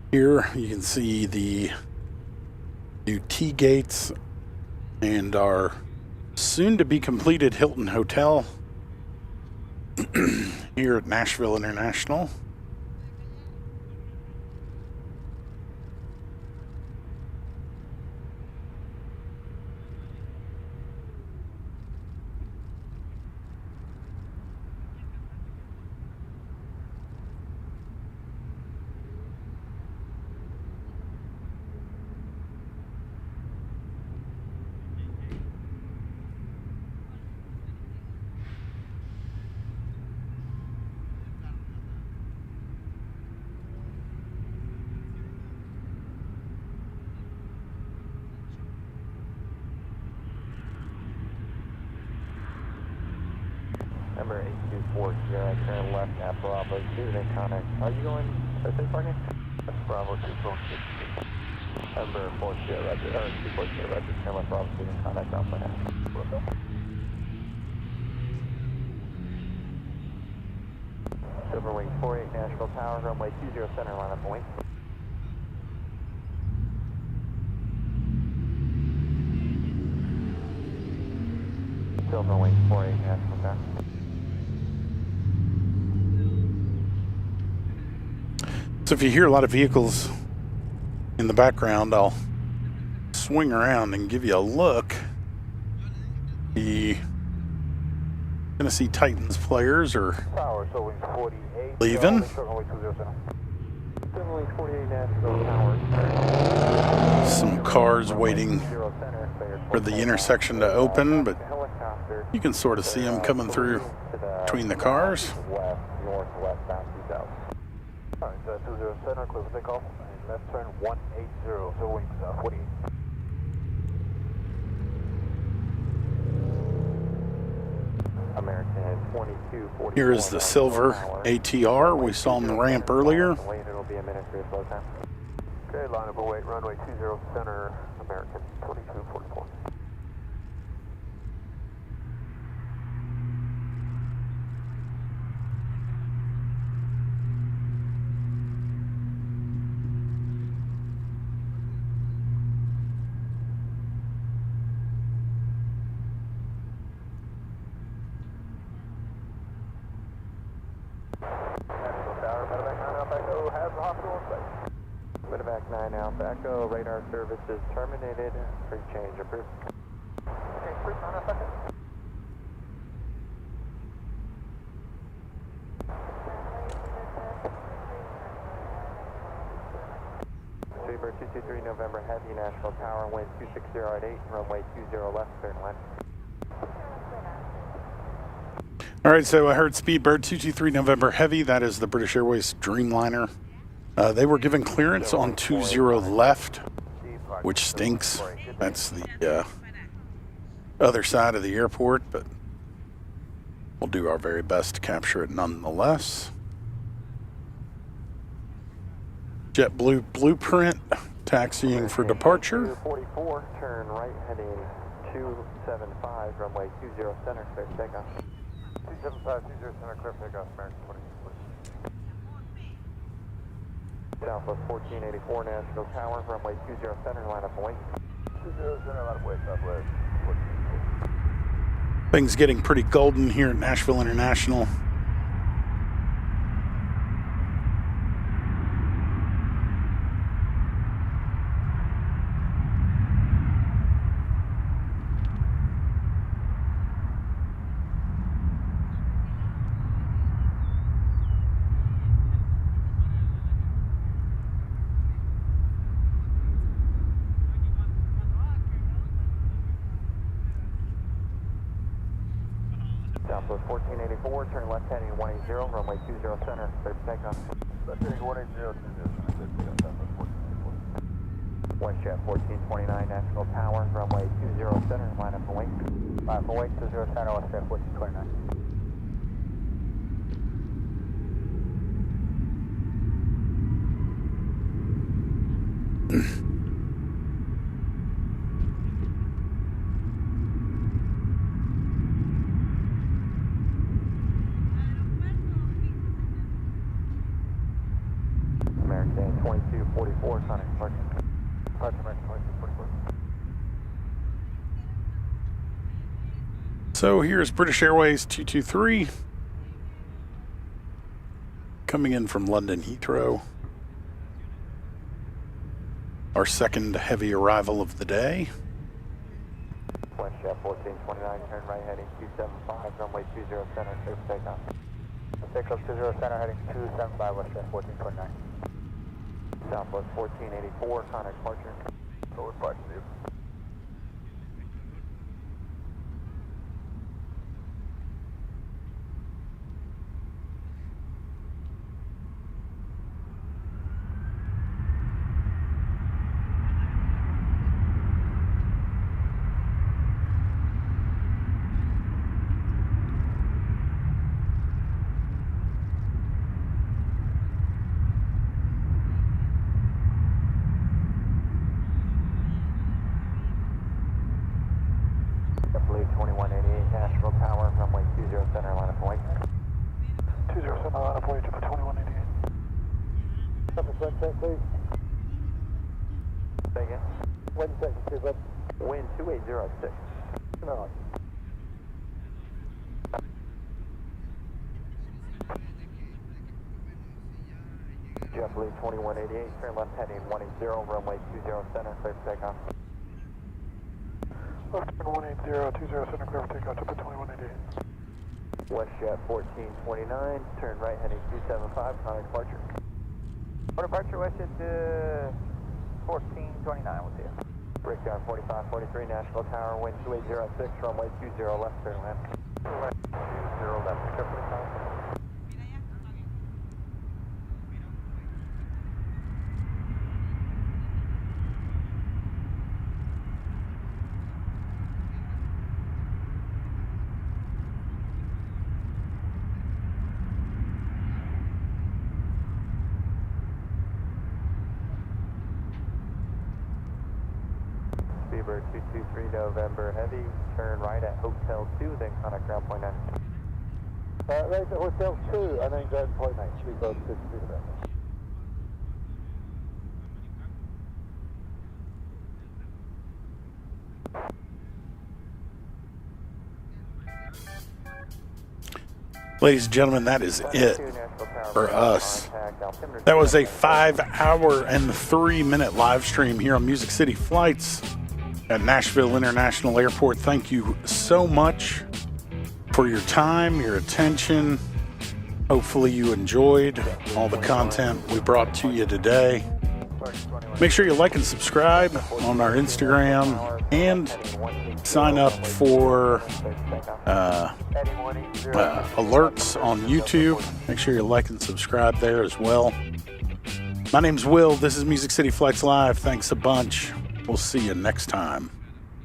Here you can see the new T gates and our soon to be completed Hilton Hotel here at Nashville International. Number 8240, turn left at Bravo 2, then contact. Are you going to say parking? That's Bravo 246. Number 40, Roger, or 240, Roger, turn left Bravo 2, then contact ground plan. Silver Wing 48 Nashville Tower, runway 20 center, line up wing. Silver Wing 48 Nashville Tower. So if you hear a lot of vehicles in the background, I'll swing around and give you a look. The Tennessee Titans players are leaving. Some cars waiting for the intersection to open, but you can sort of see them coming through between the cars. Alright, 20 center, clear for takeoff, and left turn 180, so wings 48. American 2244. Here is the silver ATR we saw on the ramp earlier. It'll be a minute for your slow time. Okay, line up await, runway 20 center, American 2244. Have the hospital in sight. Medevac 9 Alpha Echo, radar service is terminated. Free change approved. Okay, approved on a second. Speedbird 223 November Heavy, Nashville Tower, wind 260 at 8, runway 20 left, clear to land. All right, so I heard Speedbird 223 November Heavy. That is the British Airways Dreamliner. They were given clearance on 20 left, which stinks. That's the other side of the airport, but we'll do our very best to capture it nonetheless. JetBlue Blueprint, taxiing for departure. 244, turn right heading 275, runway 20 center, clear for takeoff. 275, 20 center, clear for takeoff, American 20. Southwest 1484, Nashville Tower, runway 20 center, line up and wait. 20 center, line up wait, Southwest 1484. Things getting pretty golden here at Nashville International. Southwest 1484, turn left heading 180, runway 20 center, clear for takeoff. Left heading 180, 20 center, clear for takeoff, Southwest 1484. WestJet 1429, Nashville Tower, runway 20 center, line up and wait. 5 for wait, 20 center, WestJet 1429. American 2244, Sonic Park. Departure American 2244. So here's British Airways 223 coming in from London Heathrow. Our second heavy arrival of the day. WestJet 1429, turn right heading 275, runway 20 center, clear for takeoff. Takeoff 20 center, heading 275, WestJet 1429. Southwest 1484, Connor departure. Forward departure, Steve. JetBlue 2188, Nashville Tower, runway 20 center, line up and wait. 20 center, line up wait, for 2188. Wind check, please. Say again? Wind check, please. Wind 2806. No. JetBlue 2188, turn left heading 180, runway 20 center, clear for takeoff. Left turn 180, 20 center, clear for takeoff, up at 2188. WestJet 1429, turn right heading 275, Connor departure. For departure, WestJet 1429, we'll see you. Breakdown 4543, Nashville Tower, wind 2806, runway 20 left, clear to land. 20 left, clear for takeoff. Speedbird 223 November Heavy, turn right at Hotel 2, then contact ground point 9. Right at Hotel 2, and then ground point 9. Speedbird 223 November. Ladies and gentlemen, that is it for us. That was a 5 hour and 3 minute live stream here on Music City Flights at Nashville International Airport. Thank you so much for your time, your attention. Hopefully you enjoyed all the content we brought to you today. Make sure you like and subscribe on our Instagram and sign up for alerts on YouTube. Make sure you like and subscribe there as well. My name's Will. This is Music City Flights Live. Thanks a bunch. We'll see you next time.